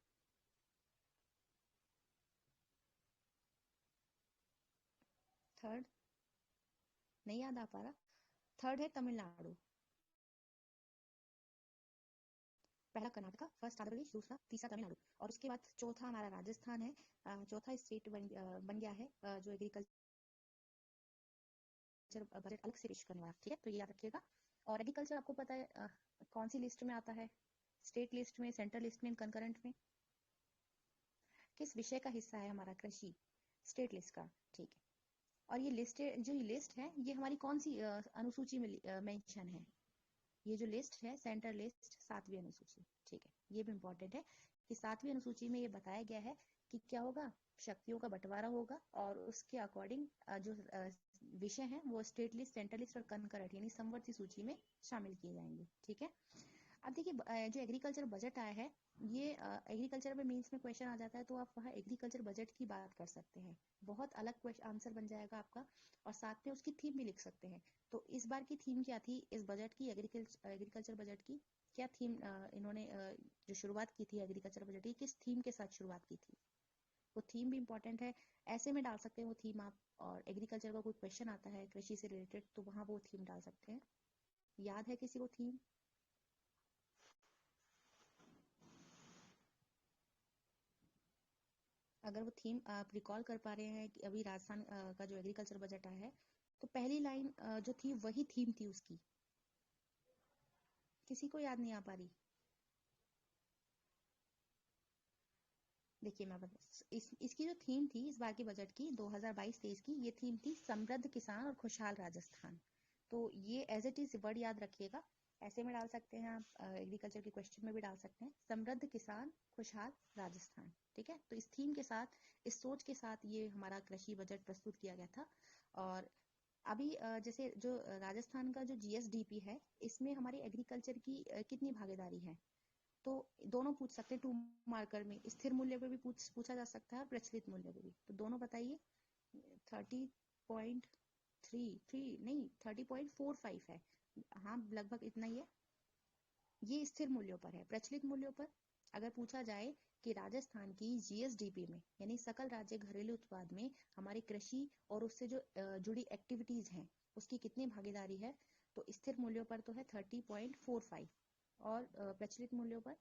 थर्ड नहीं याद आ पा रहा? थर्ड है तमिलनाडु। पहला कर्नाटका, फर्स्ट आंध्र प्रदेश, दूसरा तीसरा तमिलनाडु, और उसके बाद चौथा हमारा राजस्थान है। चौथा स्टेट बन गया है जो एग्रीकल्चर बजट अलग से पेश करने वाला, ठीक है, तो ये याद रखिएगा। और एग्रीकल्चर आपको पता है कौन सी लिस्ट में आता है, स्टेट लिस्ट में, सेंट्रल लिस्ट में, कंकरेंट में? किस विषय का हिस्सा है हमारा कृषि? स्टेट लिस्ट का, ठीक है। और ये लिस्ट, जो ये लिस्ट है ये हमारी कौन सी अनुसूची में मेंशन है? ये जो लिस्ट है सेंट्रल लिस्ट 7वीं अनुसूची, ठीक है। ये भी इम्पोर्टेंट है कि 7वीं अनुसूची में ये बताया गया है कि क्या होगा, शक्तियों का बंटवारा होगा, और उसके अकॉर्डिंग जो विषय हैं वो स्टेट लिस्ट, सेंट्रल लिस्ट और कंकरेंट यानी समवर्ती सूची में शामिल किए जाएंगे, ठीक है। अब देखिए जो एग्रीकल्चर बजट आया है, ये एग्रीकल्चर में मेंस में क्वेश्चन आ जाता है तो आप वहाँ एग्रीकल्चर बजट की बात कर सकते हैं, बहुत अलग क्वेश्चन आंसर बन जाएगा आपका, और साथ में उसकी थीम भी लिख सकते हैं। तो इस बार की थीम क्या थी इस बजट की, एग्रीकल्चर बजट की क्या थीम, इन्होंने जो शुरुआत की थी एग्रीकल्चर बजट की, किस थीम के साथ शुरुआत की थी, वो थीम भी इम्पोर्टेंट है। ऐसे में डाल सकते हैं वो थीम आप, और एग्रीकल्चर का कोई क्वेश्चन आता है कृषि से रिलेटेड तो वहाँ वो थीम डाल सकते हैं। याद है किसी को थीम? अगर वो थीम आप रिकॉल कर पा रहे हैं कि अभी राजस्थान का जो एग्रीकल्चर बजट आया है, तो पहली लाइन जो थी वही थीम थी उसकी, किसी को याद नहीं आ पा रही? देखिए मैं बता, इसकी जो थीम थी इस बार के बजट की 2022-23 की, ये थीम थी समृद्ध किसान और खुशहाल राजस्थान। तो ये एज इट इज वर्ड याद रखिएगा, ऐसे में डाल सकते हैं आप, एग्रीकल्चर के क्वेश्चन में भी डाल सकते हैं, समृद्ध किसान खुशहाल राजस्थान। ठीक है, तो इस थीम के साथ, इस सोच के साथ ये हमारा कृषि बजट प्रस्तुत किया गया था। और अभी जैसे जो राजस्थान का जो जीएसडीपी है, इसमें हमारी एग्रीकल्चर की कितनी भागीदारी है, तो दोनों पूछ सकते हैं, टू मार्कर में स्थिर मूल्य पे भी पूछा जा सकता है और प्रचलित मूल्य पे भी, तो दोनों बताइए। 30.33 नहीं, 30.45 है। हाँ लगभग इतना ही है। ये स्थिर मूल्यों पर है। प्रचलित मूल्यों पर अगर पूछा जाए कि राजस्थान की जीएसडीपी में, यानी सकल राज्य घरेलू उत्पाद में, हमारी कृषि और उससे जो जुड़ी एक्टिविटीज हैं उसकी कितनी भागीदारी है, तो स्थिर मूल्यों पर तो है 30.45, और प्रचलित मूल्यों पर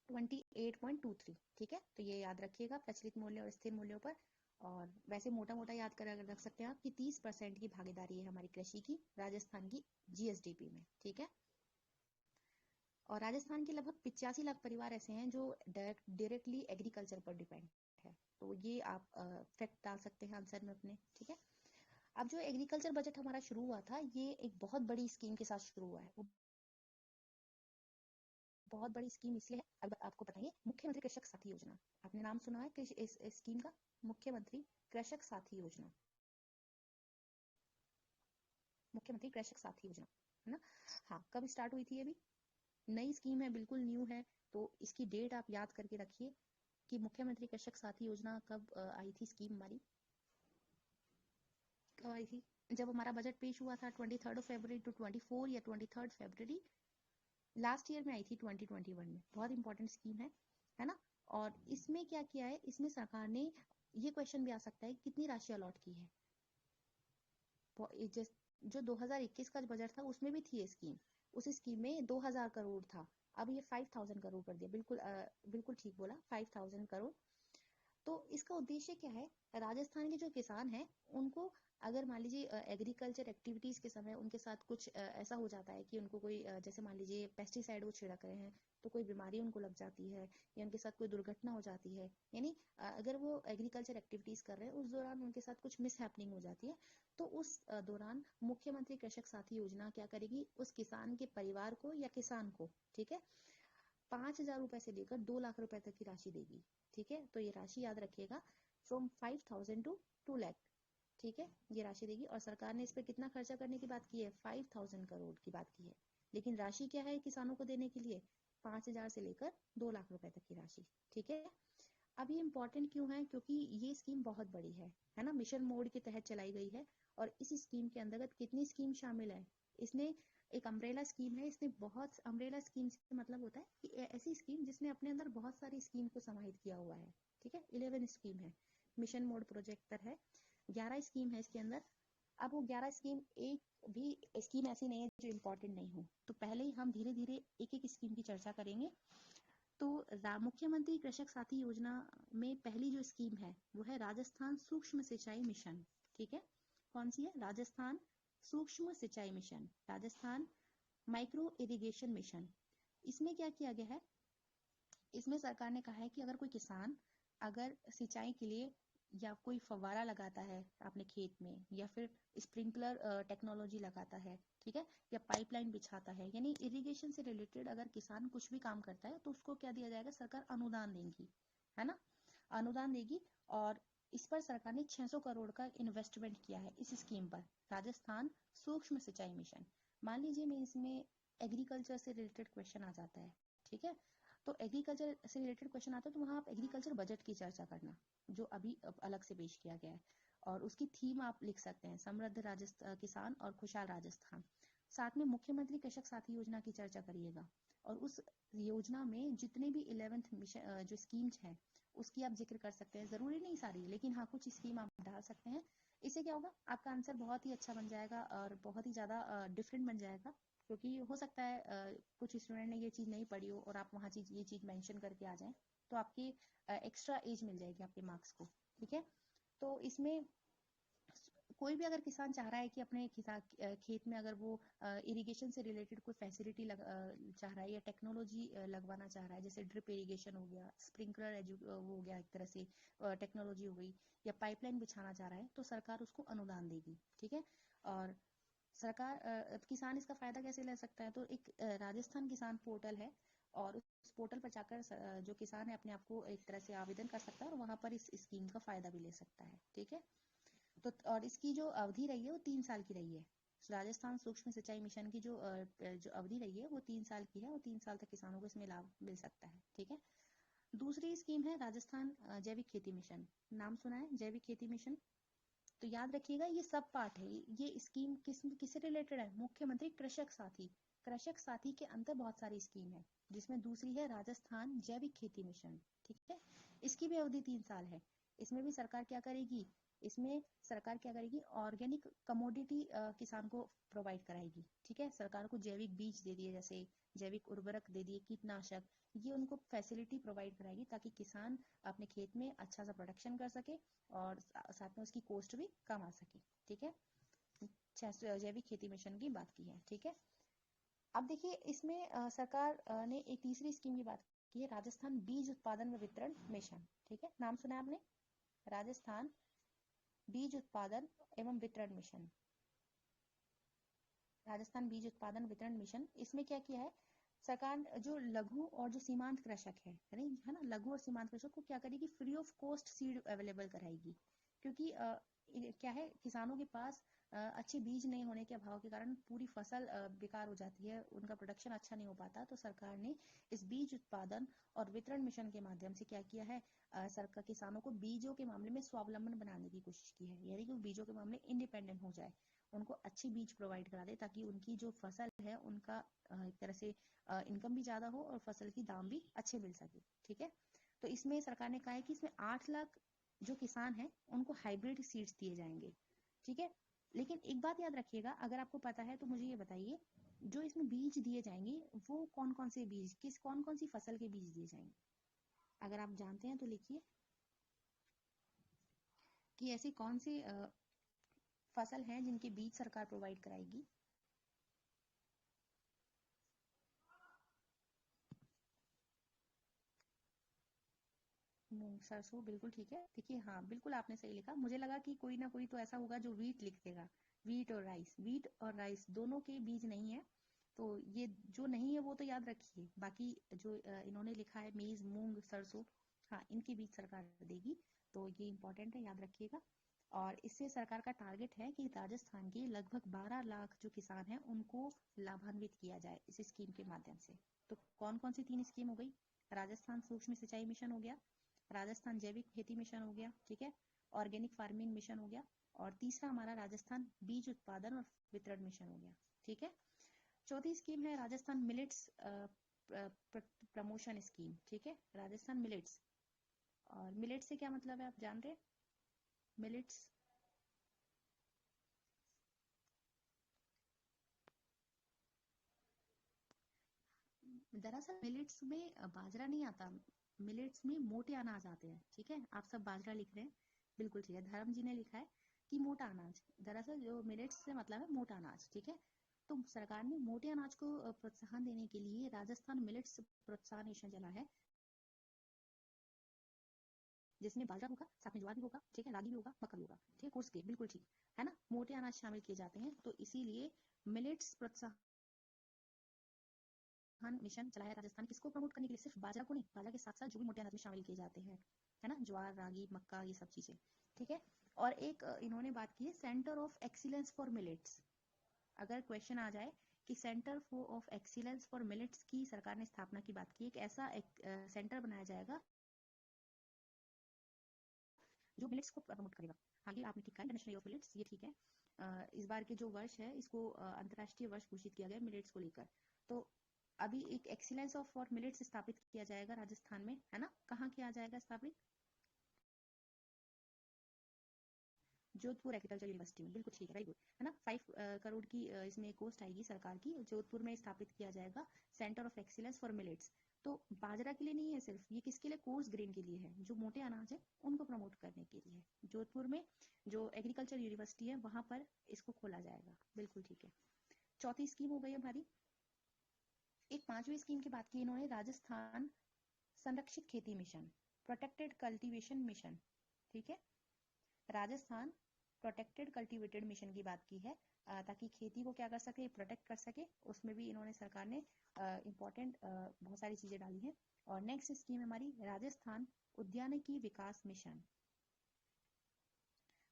28.23। ठीक है, तो ये याद रखिएगा, प्रचलित मूल्य और स्थिर मूल्यों पर। और वैसे मोटा मोटा याद कर रख सकते हैं आप कि 30% की भागीदारी है हमारी कृषि की राजस्थान की जीएसडीपी में। ठीक है, और राजस्थान के लगभग 85 लाख परिवार ऐसे हैं जो डायरेक्टली एग्रीकल्चर पर डिपेंड है, तो ये आप फैक्ट डाल सकते हैं आंसर में अपने। ठीक है, अब जो एग्रीकल्चर बजट हमारा शुरू हुआ था, ये एक बहुत बड़ी स्कीम के साथ शुरू हुआ है। वो बहुत बड़ी स्कीम इसलिए है, अब आपको बताइए, मुख्यमंत्री कृषक साथी योजना, आपने नाम सुना है कि इस स्कीम का, मुख्यमंत्री कृषक साथी योजना, मुख्यमंत्री कृषक साथी योजना, है ना? हाँ, कब स्टार्ट हुई थी ये भी? नई स्कीम है, बिल्कुल न्यू है, तो इसकी डेट आप याद करके रखिए कि मुख्यमंत्री कृषक साथी योजना कब आई थी स्कीम हमारी, कब आई थी? जब हमारा बजट पेश हुआ था 23 फरवरी टू 24 या 23 फरवरी लास्ट ईयर में आई थी, 2021 में। बहुत इंपॉर्टेंट स्कीम है ना? और इसमें क्या किया है, इसमें सरकार ने, ये क्वेश्चन भी आ सकता है, कितनी राशि अलॉट की है। जो 2021 का बजट था उसमें भी थी ये स्कीम, उस स्कीम में 2000 करोड़ था, अब ये 5000 करोड़ कर दिया। बिल्कुल बिल्कुल ठीक बोला, 5000 करोड़। तो इसका उद्देश्य क्या है, राजस्थान के जो किसान हैं उनको, अगर मान लीजिए एग्रीकल्चर एक्टिविटीज के समय उनके साथ कुछ ऐसा हो जाता है कि उनको कोई जैसे मान लीजिए पेस्टिसाइड वो छिड़क रहे हैं तो कोई बीमारी उनको लग जाती है, या उनके साथ कोई दुर्घटना हो जाती है, यानी अगर वो एग्रीकल्चर एक्टिविटीज कर रहे हैं उस दौरान उनके साथ कुछ मिस हैपनिंग हो जाती है, तो उस दौरान मुख्यमंत्री कृषक साथी योजना क्या करेगी, उस किसान के परिवार को या किसान को, ठीक है, 5000 रुपए से लेकर 2 लाख रुपए तक की राशि देगी। ठीक है, तो ये राशि याद रखिएगा, फ्रॉम 5000 टू 2 लाख। ठीक है, ये राशि देगी, और सरकार ने इस पर कितना खर्चा करने की बात की है, 5000 करोड़ की बात की है, लेकिन राशि क्या है किसानों को देने के लिए, 5000 से लेकर 2 लाख रुपए तक की राशि। ठीक है, अब ये इम्पोर्टेंट क्यों है, क्योंकि ये स्कीम बहुत बड़ी है ना, मिशन मोड के तहत चलाई गई है, और इस स्कीम के अंतर्गत कितनी स्कीम शामिल है, इसने एक अम्ब्रेला स्कीम है, इसने बहुत, अम्ब्रेला स्कीम से मतलब होता है कि ऐसी स्कीम जिसने अपने अंदर बहुत सारी स्कीम को समाहित किया हुआ है। ठीक है, 11 स्कीम है, मिशन मोड प्रोजेक्ट पर है, 11 स्कीम है इसके अंदर। अब वो 11 स्कीम, एक भी स्कीम ऐसी नहीं है जो इम्पोर्टेंट नहीं हो, तो पहले ही हम धीरे धीरे एक एक स्कीम की चर्चा करेंगे। तो मुख्यमंत्री कृषक साथी योजना में पहली जो स्कीम है वो है राजस्थान सूक्ष्म सिंचाई मिशन। ठीक है, कौन सी है, राजस्थान सूक्ष्म सिंचाई mission, Rajasthan micro irrigation mission. इसमें क्या किया गया है, इसमें सरकार ने कहा है कि अगर कोई किसान अगर सिंचाई के लिए या कोई फव्वारा लगाता है अपने खेत में, या फिर स्प्रिंकलर टेक्नोलॉजी लगाता है, ठीक है, या पाइपलाइन बिछाता है, यानी इरिगेशन से रिलेटेड अगर किसान कुछ भी काम करता है तो उसको क्या दिया जाएगा, सरकार अनुदान देगी, है ना, अनुदान देगी। और इस पर सरकार ने 600 करोड़ का इन्वेस्टमेंट किया है इस स्कीम पर, राजस्थान सूक्ष्म सिंचाई मिशन। मान लीजिए मैं इसमें एग्रीकल्चर से रिलेटेड क्वेश्चन आ जाता है, ठीक है, तो एग्रीकल्चर से रिलेटेड क्वेश्चन आता है तो वहाँ आप एग्रीकल्चर बजट की चर्चा करना, जो अभी अलग से पेश किया गया है, और उसकी थीम आप लिख सकते हैं समृद्ध राजस्थान किसान और खुशहाल राजस्थान। साथ में मुख्यमंत्री कृषक साथी योजना की चर्चा करिएगा, और उस योजना में जितने भी 11th मिशन जो स्कीम्स हैं उसकी आप जिक्र कर सकते हैं, जरूरी नहीं सारी, लेकिन हाँ कुछ स्कीम आप डाल सकते हैं। इससे क्या होगा, आपका आंसर बहुत ही अच्छा बन जाएगा और बहुत ही ज्यादा डिफरेंट बन जाएगा, क्योंकि हो सकता है कुछ स्टूडेंट ने ये चीज नहीं पढ़ी हो और आप वहाँ ये चीज मेंशन करके आ जाएं, तो आपकी एक्स्ट्रा एज मिल जाएगी आपके मार्क्स को, ठीक है। तो इसमें कोई भी अगर किसान चाह रहा है कि अपने खेत में अगर वो इरिगेशन से रिलेटेड कोई फैसिलिटी चाह रहा है या टेक्नोलॉजी लगवाना चाह रहा है, जैसे ड्रिप इरिगेशन हो गया, स्प्रिंकलर वो हो गया, एक तरह से टेक्नोलॉजी हो गई, या पाइपलाइन बिछाना चाह रहा है, तो सरकार उसको अनुदान देगी, ठीक है। और सरकार किसान इसका फायदा कैसे ले सकता है, तो एक राजस्थान किसान पोर्टल है, और उस पोर्टल पर जाकर जो किसान है अपने आप को एक तरह से आवेदन कर सकता है और वहां पर इस स्कीम का फायदा भी ले सकता है, ठीक है। तो और इसकी जो अवधि रही है वो 3 साल की रही है। राजस्थान सूक्ष्म सिंचाई मिशन की जो अवधि रही है वो 3 साल की है, और 3 साल तक किसानों को इसमें लाभ मिल सकता है, ठीक है। दूसरी स्कीम है राजस्थान जैविक खेती मिशन। नाम सुना है जैविक खेती मिशन? तो याद रखिएगा ये सब पार्ट है, ये स्कीम किससे रिलेटेड है, मुख्यमंत्री कृषक साथी। कृषक साथी के अंदर बहुत सारी स्कीम है, जिसमें दूसरी है राजस्थान जैविक खेती मिशन, ठीक है। इसकी भी अवधि 3 साल है। इसमें भी सरकार क्या करेगी, इसमें सरकार क्या करेगी, ऑर्गेनिक कमोडिटी किसान को प्रोवाइड कराएगी, ठीक है। सरकार को जैविक बीज दे दिए, जैसे जैविक उर्वरक दे दिए, कीटनाशक, ये उनको फैसिलिटी प्रोवाइड कराएगी ताकि किसान अपने खेत में अच्छा सा प्रोडक्शन कर सके और साथ में उसकी कॉस्ट भी कम आ सके, ठीक है। जैविक खेती मिशन की बात की है, ठीक है। अब देखिए इसमें सरकार ने एक तीसरी स्कीम की बात की है, राजस्थान बीज उत्पादन व वितरण मिशन, ठीक है। नाम सुना है आपने, राजस्थान बीज उत्पादन एवं वितरण मिशन। राजस्थान बीज उत्पादन वितरण मिशन, इसमें क्या किया है सरकार, जो लघु और जो सीमांत कृषक है ना, लघु और सीमांत कृषक को क्या करेगी, free of cost seed available कराएगी, क्योंकि क्या है किसानों के पास अच्छे बीज नहीं होने के अभाव के कारण पूरी फसल बेकार हो जाती है, उनका प्रोडक्शन अच्छा नहीं हो पाता। तो सरकार ने इस बीज उत्पादन और वितरण मिशन के माध्यम से क्या किया है, सरकार किसानों को बीजों के मामले में स्वावलंबन बनाने की कोशिश की है, यानी कि बीजों के मामले इंडिपेंडेंट हो जाए, उनको अच्छी बीज प्रोवाइड करा दे, ताकि उनकी जो फसल है उनका एक तरह से इनकम भी ज्यादा हो और फसल की दाम भी अच्छे मिल सके, ठीक है। तो इसमें सरकार ने कहा है कि इसमें 8 लाख जो किसान है उनको हाइब्रिड सीड्स दिए जाएंगे, ठीक है। लेकिन एक बात याद रखिएगा, अगर आपको पता है तो मुझे ये बताइए, जो इसमें बीज दिए जाएंगे वो कौन कौन से बीज, कौन कौन सी फसल के बीज दिए जाएंगे, अगर आप जानते हैं तो लिखिए कि ऐसी कौन सी फसल है जिनके बीज सरकार प्रोवाइड कराएगी। मूंग, सरसों, बिल्कुल ठीक है। देखिए हाँ बिल्कुल आपने सही लिखा, मुझे लगा कि कोई ना कोई तो ऐसा होगा जो वीट लिख देगा। वीट और राइस, वीट और राइस दोनों के बीज नहीं है, तो ये जो नहीं है वो तो याद रखिए, बाकी जो इन्होंने लिखा है मेज, मूंग, सरसों, हाँ इनकी बीज सरकार देगी, तो ये इंपॉर्टेंट है, याद रखिएगा। और इससे सरकार का टारगेट है कि राजस्थान के लगभग 12 लाख जो किसान हैं उनको लाभान्वित किया जाए इस स्कीम के माध्यम से। तो कौन कौन सी 3 स्कीम हो गई, राजस्थान सूक्ष्म सिंचाई मिशन हो गया, राजस्थान जैविक खेती मिशन हो गया, ठीक है, ऑर्गेनिक फार्मिंग मिशन हो गया, और तीसरा हमारा राजस्थान बीज उत्पादन और वितरण मिशन हो गया, ठीक है। चौथी स्कीम है राजस्थान मिलेट्स प्रमोशन स्कीम, ठीक है, राजस्थान मिलेट्स। और मिलेट्स से क्या मतलब है आप जान रहे हैं, मिलेट्स, दरअसल मिलेट्स में बाजरा नहीं आता, मिलेट्स में मोटे अनाज आते हैं, ठीक है। आप सब बाजरा लिख रहे हैं, बिल्कुल ठीक है, धर्म जी ने लिखा है कि मोटा अनाज, दरअसल जो मिलेट्स से मतलब है मोटा अनाज, ठीक है। तो सरकार ने मोटे अनाज को प्रोत्साहन देने के लिए राजस्थान मिलेट्स प्रोत्साहन मिशन चला है, जिसमें बाजरा होगा, साथ में ज्वार भी होगा, ठीक है, रागी भी होगा, मक्का भी होगा, ठीक है, कोर्स के बिल्कुल ठीक है ना, मोटे अनाज शामिल किए जाते हैं, तो इसीलिए मिलेट्स प्रोत्साहन मिशन चलाया राजस्थान, किसको प्रमोट करने के लिए, सिर्फ बाजरा को नहीं, बाजरा के साथ साथ जो भी मोटे अनाज में शामिल किए जाते हैं, है ना, ज्वार, रागी, मक्का, ये सब चीजें, ठीक है। और एक इन्होंने बात की है centre of excellence for millets, अगर क्वेश्चन आ जाए कि centre of excellence for millets की सरकार ने स्थापना की बात की। एक ऐसा सेंटर बनाया जाएगा जो मिलेट्स को प्रमोट करेगा। हाँ, ये आपने ठीक कहा, इंटरनेशनल ऑफ मिलेट्स, ये ठीक है। इस बार के जो वर्ष है इसको अंतर्राष्ट्रीय वर्ष घोषित किया गया मिलेट्स को लेकर। तो अभी एक एक्सीलेंस ऑफ फॉर मिलेट्स स्थापित किया जाएगा राजस्थान में, है ना। कहाँ किया जाएगा स्थापित? जोधपुर एग्रीकल्चर यूनिवर्सिटी में, बिल्कुल ठीक है, वेरी गुड, है ना। 5 करोड़ की इसमें कॉस्ट आएगी सरकार की। जोधपुर में स्थापित किया जाएगा centre of excellence for millets. तो बाजरा के लिए नहीं है सिर्फ, ये किसके लिए? कोर्स ग्रेन के लिए है, जो मोटे अनाज है उनको प्रमोट करने के लिए। जोधपुर में जो एग्रीकल्चर यूनिवर्सिटी है वहां पर इसको खोला जाएगा, बिल्कुल ठीक है। चौथी स्कीम हो गई हमारी। एक पांचवी स्कीम की बात की इन्होंने, राजस्थान संरक्षित खेती मिशन, प्रोटेक्टेड कल्टीवेशन मिशन, ठीक है। राजस्थान प्रोटेक्टेड कल्टीवेटेड मिशन की बात की है, ताकि खेती को क्या कर सके, प्रोटेक्ट कर सके। उसमें भी इन्होंने सरकार ने इम्पोर्टेंट बहुत सारी चीजें डाली हैं। और नेक्स्ट स्कीम है हमारी राजस्थान उद्यानिकी विकास मिशन।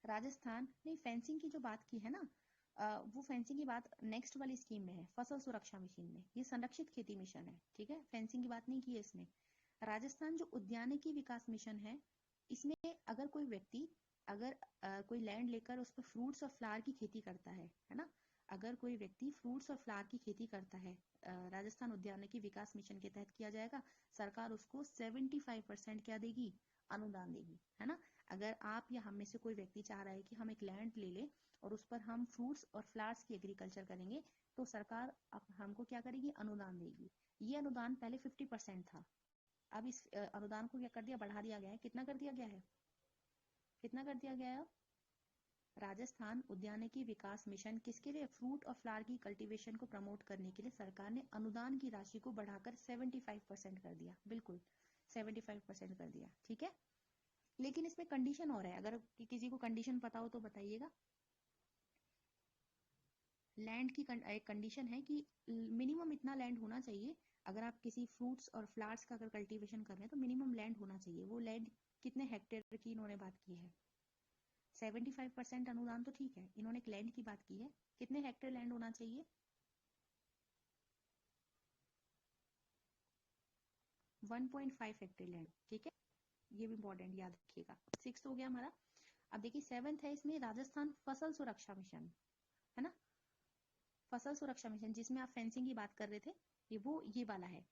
राजस्थान ने फेंसिंग की जो बात की है ना, वो फेंसिंग की बात नेक्स्ट वाली स्कीम में है, फसल सुरक्षा मिशन में। ये संरक्षित खेती मिशन है, ठीक है, फेंसिंग की बात नहीं की है इसमें। राजस्थान जो उद्यानिकी विकास मिशन है, इसमें अगर कोई व्यक्ति अगर कोई लैंड लेकर उस पर फ्रूट्स और फ्लावर की खेती करता है ना, अगर कोई व्यक्ति फ्रूट्स और फ्लावर की खेती करता है, राजस्थान उद्यानिकी विकास मिशन के तहत किया जाएगा। सरकार उसको 75% क्या देगी? अनुदान देगी, है ना। अगर आप या हम में से कोई व्यक्ति चाह रहा है कि हम एक लैंड ले लें और उस पर हम फ्रूट्स और फ्लावर्स की एग्रीकल्चर करेंगे, तो सरकार हमको क्या करेगी? अनुदान देगी। ये अनुदान पहले 50% था, अब इस अनुदान को क्या कर दिया? बढ़ा दिया गया है। कितना कर दिया गया है? कितना कर दिया गया है? राजस्थान उद्यानिकी विकास मिशन किसके लिए? फ्रूट और फ्लावर की कल्टीवेशन को प्रमोट करने के लिए सरकार ने अनुदान की राशि को बढ़ाकर 75% कर दिया, बिल्कुल 75% कर दिया, ठीक है। लेकिन इसमें कंडीशन और है, अगर किसी को कंडीशन पता हो तो बताइएगा। लैंड की एक कंडीशन है कि मिनिमम इतना लैंड होना चाहिए। अगर आप किसी फ्रूट्स और फ्लावर्स का अगर कल्टीवेशन कर रहे हैं तो मिनिमम लैंड होना चाहिए। वो लैंड कितने हेक्टेयर की इन्होंने बात की है? 75% अनुदान तो ठीक है, इन्होंने एक लैंड की बात की है। कितने हेक्टेयर लैंड होना चाहिए? 1.5 हेक्टेयर लैंड, ठीक है, ये भी इंपॉर्टेंट याद रखिएगा। 6 हो गया हमारा। अब देखिए 7th है इसमें राजस्थान फसल सुरक्षा मिशन, है ना। फसल सुरक्षा मिशन जिसमें आप फेंसिंग की बात कर रहे थे, ये वाला है।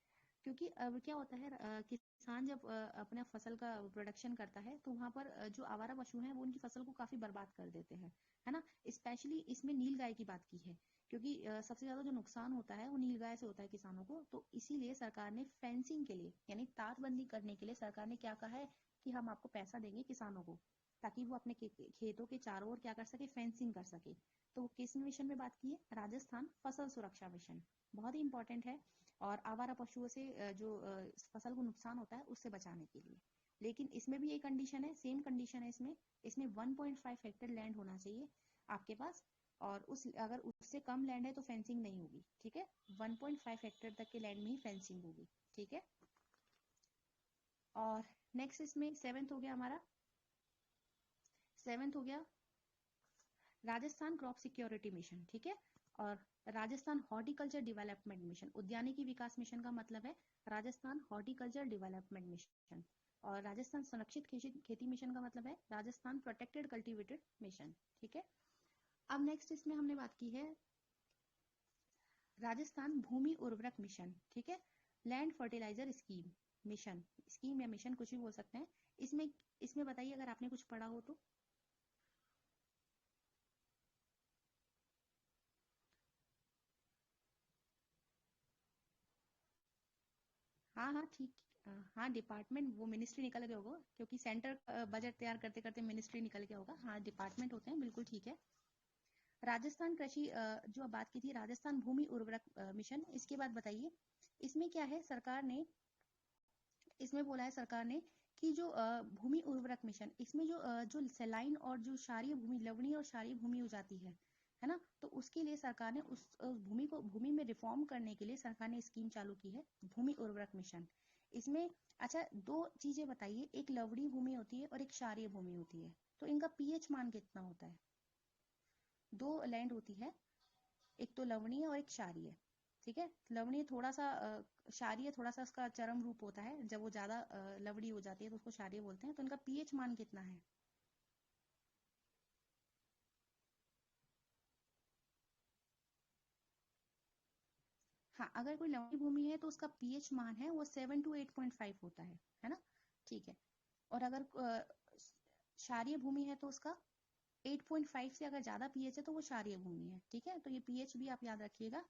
क्योंकि अब क्या होता है, किसान जब अपना फसल का प्रोडक्शन करता है तो वहां पर जो आवारा पशु हैं वो उनकी फसल को काफी बर्बाद कर देते हैं, है ना। स्पेशली इसमें नील गाय की बात की है, क्योंकि सबसे ज्यादा जो नुकसान होता है वो नील गाय से होता है किसानों को। तो इसीलिए सरकार ने फेंसिंग के लिए यानी तारबंदी करने के लिए सरकार ने क्या कहा है कि हम आपको पैसा देंगे किसानों को, ताकि वो अपने खेतों के चारों ओर क्या कर सके? फेंसिंग कर सके। तो किस मिशन में बात की है? राजस्थान फसल सुरक्षा मिशन, बहुत ही इंपॉर्टेंट है। और आवारा पशुओं से जो फसल को नुकसान होता है उससे बचाने के लिए। लेकिन इसमें भी एक कंडीशन है, सेम कंडीशन है इसमें। इसमें 1.5 हेक्टेयर लैंड होना चाहिए आपके पास, और अगर उससे कम लैंड है तो फेंसिंग नहीं होगी, ठीक है। 1.5 हेक्टेयर तक के लैंड में ही फेंसिंग होगी, ठीक है। और नेक्स्ट इसमें 7th हो गया हमारा। 7th हो गया राजस्थान क्रॉप सिक्योरिटी मिशन, ठीक है। और राजस्थान हॉर्टिकल्चर डेवलपमेंट मिशन, उद्यानिकी विकास मिशन का मतलब है राजस्थान हॉर्टिकल्चर डेवलपमेंट मिशन। और राजस्थान संरक्षित खेती मिशन का मतलब है राजस्थान प्रोटेक्टेड कल्टीवेटेड मिशन, ठीक है। अब नेक्स्ट इसमें हमने बात की है राजस्थान भूमि उर्वरक मिशन, ठीक है। Land fertiliser scheme mission, scheme या मिशन कुछ भी बोल सकते हैं। इसमें इसमें बताइए अगर आपने कुछ पढ़ा हो तो। हाँ हाँ ठीक। हाँ डिपार्टमेंट वो मिनिस्ट्री निकल गया होगा, क्योंकि सेंटर बजट तैयार करते करते मिनिस्ट्री निकल गया होगा। हाँ डिपार्टमेंट होते हैं, बिल्कुल ठीक है। राजस्थान कृषि जो बात की थी राजस्थान भूमि उर्वरक मिशन, इसके बाद बताइए इसमें क्या है। सरकार ने इसमें बोला है सरकार ने कि जो भूमि उर्वरक मिशन, इसमें जो सैलाइन और जो क्षारीय भूमि, लवणीय और क्षारीय भूमि हो जाती है ना, तो उसके लिए सरकार ने उस भूमि में रिफॉर्म करने के लिए सरकार ने स्कीम चालू की है, भूमि उर्वरक मिशन। इसमें अच्छा दो चीजें बताइए, एक लवणीय भूमि होती है और एक क्षारीय भूमि होती है, तो इनका पीएच मान कितना होता है? दो लैंड होती है, एक तो लवणीय और एक क्षारीय। ठीक है, लवणीय थोड़ा सा, क्षारीय थोड़ा सा उसका चरम रूप होता है, जब वो ज्यादा लवणीय हो जाती है तो उसको क्षारीय बोलते हैं। तो इनका पीएच मान कितना है? हाँ, अगर कोई लवणीय भूमि है तो उसका पीएच मान है वो 7 to 8.5 होता है ना। ठीक है। और अगर क्षारीय भूमि है तो उसका 8.5 से अगर ज्यादा पीएच है तो वो क्षारीय भूमि है। ठीक है, तो ये पीएच भी आप याद रखिएगा।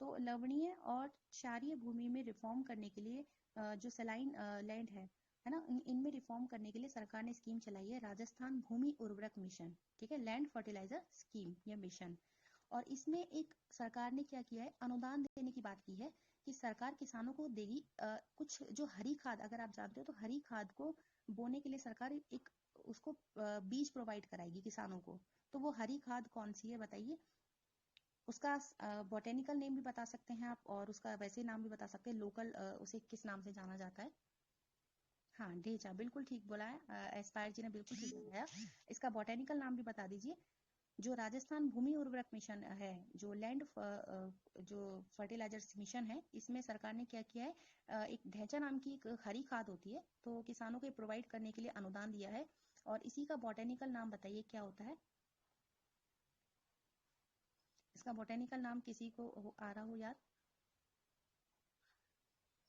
तो लवणीय और क्षारीय भूमि में रिफॉर्म करने के लिए जो सलाइन लैंड है ना, इनमें रिफॉर्म करने के लिए सरकार ने स्कीम चलाई है, राजस्थान भूमि उर्वरक मिशन। ठीक है, लैंड फर्टिलाइजर स्कीम या मिशन। और इसमें एक सरकार ने क्या किया है, अनुदान देने की बात की है कि सरकार किसानों को देगी कुछ जो हरी खाद, अगर आप जानते हो तो हरी खाद को बोने के लिए सरकार एक उसको बीज प्रोवाइड कराएगी किसानों को। तो वो हरी खाद कौन सी है बताइए? उसका बॉटेनिकल नेम भी बता सकते हैं आप, और उसका वैसे नाम भी बता सकते हैं, लोकल उसे किस नाम से जाना जाता है। हाँ, ढेंचा, बिल्कुल ठीक बोला है, एस्पायर जी ने बिल्कुल ठीक बताया। इसका बॉटेनिकल नाम भी बता दीजिए। जो राजस्थान भूमि उर्वरक मिशन है, जो लैंड जो फर्टिलाइजर्स मिशन है, इसमें सरकार ने क्या किया है, एक ढैंचा नाम की एक हरी खाद होती है, तो किसानों को प्रोवाइड करने के लिए अनुदान दिया है। और इसी का बॉटेनिकल नाम बताइए क्या होता है? इसका बॉटेनिकल नाम किसी को आ रहा हो याद?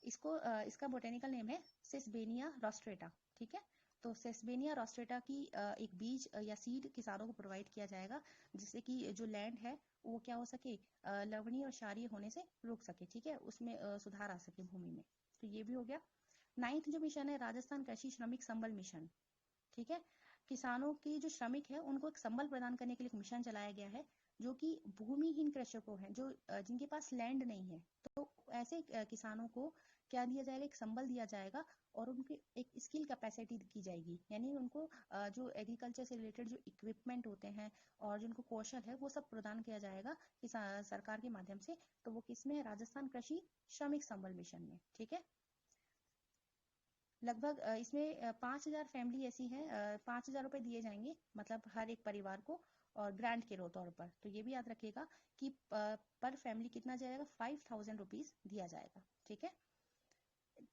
इसका बॉटेनिकल नेम है सेसबेनिया रोस्ट्रेटा। ठीक है, तो सेसबेनिया रोस्ट्रेटा की एक बीज या सीड किसानों को प्रोवाइड किया जाएगा, जिससे कि जो लैंड है वो क्या हो सके, लवणीय और क्षारीय होने से रोक सके। ठीक है, उसमें सुधार आ सके भूमि में। तो ये भी हो गया। 9th जो मिशन है, राजस्थान कृषि श्रमिक संबल मिशन। ठीक है, किसानों की जो श्रमिक है उनको एक संबल प्रदान करने के लिए एक मिशन चलाया गया है, जो कि भूमिहीन कृषकों हैं, जो जिनके पास लैंड नहीं है, तो ऐसे किसानों को क्या दिया जाएगा, एक संबल दिया जाएगा, और उनकी एक स्किल कैपेसिटी की जाएगी, यानी उनको जो एग्रीकल्चर से रिलेटेड जो इक्विपमेंट होते हैं और जिनको कौशल है वो सब प्रदान किया जाएगा सरकार के माध्यम से। तो वो किसमें है? राजस्थान कृषि श्रमिक संबल मिशन में। ठीक है, लगभग इसमें 5,000 फैमिली ऐसी हैं, 5,000 रुपए दिए जाएंगे, मतलब हर एक परिवार को, और ग्रांट के तौर पर। तो ये भी याद रखिएगा कि पर फैमिली कितना जाएगा, 5,000 रुपीज दिया जाएगा। ठीक है,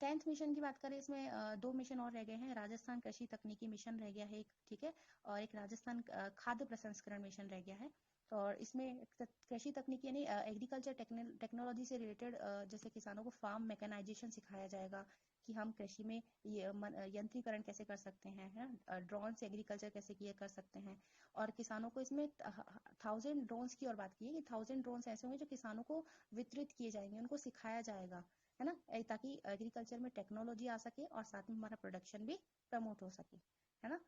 10th मिशन की बात करें, इसमें दो मिशन और रह गए हैं। राजस्थान कृषि तकनीकी मिशन रह गया है एक, ठीक है, और एक राजस्थान खाद्य प्रसंस्करण मिशन रह गया है। और इसमें कृषि तकनीकी यानी एग्रीकल्चर टेक्नोलॉजी से रिलेटेड, जैसे किसानों को फार्म मैकेनाइजेशन सिखाया जाएगा कि हम कृषि में ये यंत्रीकरण कैसे कर सकते हैं, ड्रोन से एग्रीकल्चर कैसे किए कर सकते हैं। और किसानों को इसमें 1,000 ड्रोन्स की और बात की है कि 1,000 ड्रोन्स ऐसे होंगे जो किसानों को वितरित किए जाएंगे, उनको सिखाया जाएगा, है ना, ताकि एग्रीकल्चर में टेक्नोलॉजी आ सके और साथ में हमारा प्रोडक्शन भी प्रमोट हो सके, है ना।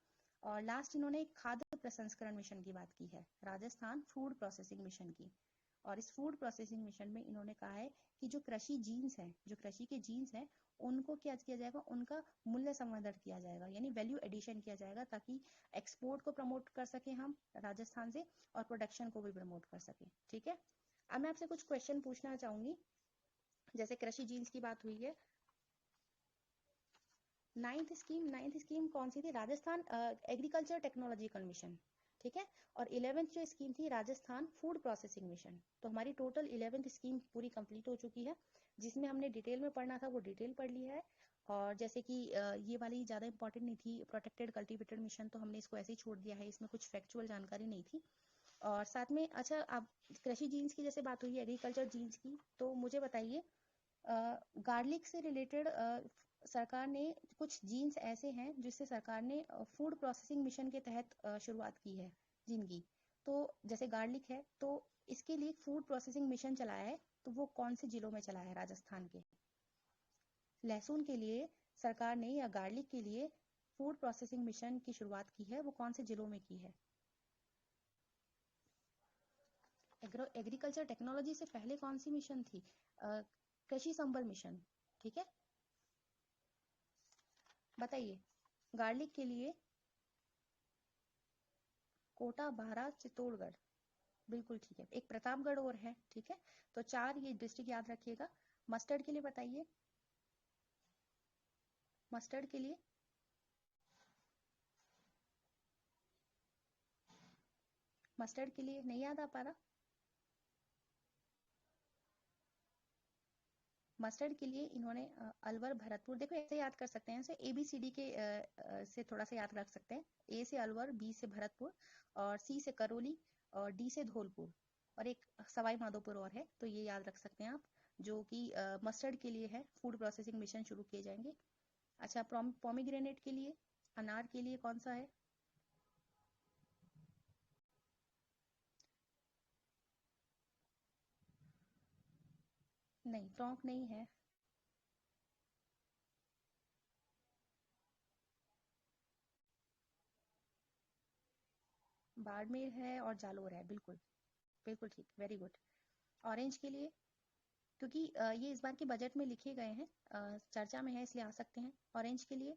और लास्ट इन्होंने एक खाद्य प्रसंस्करण मिशन की बात की है, राजस्थान फूड प्रोसेसिंग मिशन की। और इस फूड प्रोसेसिंग मिशन में इन्होंने कहा है कि जो कृषि जीन्स है, जो कृषि के जीन्स है, उनको क्या किया जाएगा, उनका मूल्य संवर्धन किया जाएगा, यानी वैल्यू एडिशन किया जाएगा, ताकि एक्सपोर्ट को प्रमोट कर सके हम राजस्थान से, और प्रोडक्शन को भी प्रमोट कर सके। ठीक है, अब मैं आपसे कुछ क्वेश्चन पूछना चाहूंगी। जैसे कृषि जीन्स की बात हुई है, नाइन्थ स्कीम कौन सी थी? Rajasthan agriculture technological mission. ठीक है, और 11th जो स्कीम थी, राजस्थान फूड प्रोसेसिंग मिशन। तो हमारी टोटल 11th स्कीम पूरी कंप्लीट हो चुकी है। जिसमें हमने डिटेल में पढ़ना था वो डिटेल पढ़ लिया है। और जैसे कि ये वाली ज्यादा इंपॉर्टेंट नहीं थी, प्रोटेक्टेड कल्टीवेटेड मिशन, तो हमने इसको ऐसे ही छोड़ दिया है, इसमें कुछ फैक्चुअल जानकारी नहीं थी। और साथ में अच्छा, आप कृषि जीन्स की जैसे बात हुई, एग्रीकल्चर जीन्स की, तो मुझे बताइए, गार्लिक से रिलेटेड सरकार ने कुछ जीन्स ऐसे हैं जिससे सरकार ने फूड प्रोसेसिंग मिशन के तहत शुरुआत की है जिनकी। तो जैसे गार्लिक है, तो इसके लिए फूड प्रोसेसिंग मिशन चलाया है, तो वो कौन से जिलों में चलाया है राजस्थान के? लहसुन के लिए सरकार ने, या गार्लिक के लिए फूड प्रोसेसिंग मिशन की शुरुआत की है, वो कौन से जिलों में की है? एग्रीकल्चर टेक्नोलॉजी से पहले कौन सी मिशन थी? कृषि संबल मिशन। ठीक है, बताइए। गार्लिक के लिए कोटा, बारा, चित्तौड़गढ़, बिल्कुल ठीक है। एक प्रतापगढ़ और है, ठीक है। तो 4 ये डिस्ट्रिक्ट याद रखिएगा। मस्टर्ड के लिए बताइए, मस्टर्ड के लिए, मस्टर्ड के लिए नहीं याद आ पा रहा? मस्टर्ड के लिए इन्होंने अलवर, भरतपुर, देखो ऐसे याद कर सकते हैं, ऐसे ABCD के से थोड़ा सा याद रख सकते हैं। A से अलवर, B से भरतपुर, और C से करौली, और D से धौलपुर, और एक सवाई माधोपुर और है, तो ये याद रख सकते हैं आप, जो कि मस्टर्ड के लिए है। फूड प्रोसेसिंग मिशन शुरू किए जाएंगे। अच्छा, पोमीग्रेनेट के लिए, अनार के लिए कौन सा है? नहीं, टोंक नहीं है। बाड़मेर है और जालोर है, बिल्कुल बिल्कुल ठीक, वेरी गुड। ऑरेंज के लिए, क्योंकि ये इस बार के बजट में लिखे गए हैं, चर्चा में है, इसलिए आ सकते हैं। ऑरेंज के लिए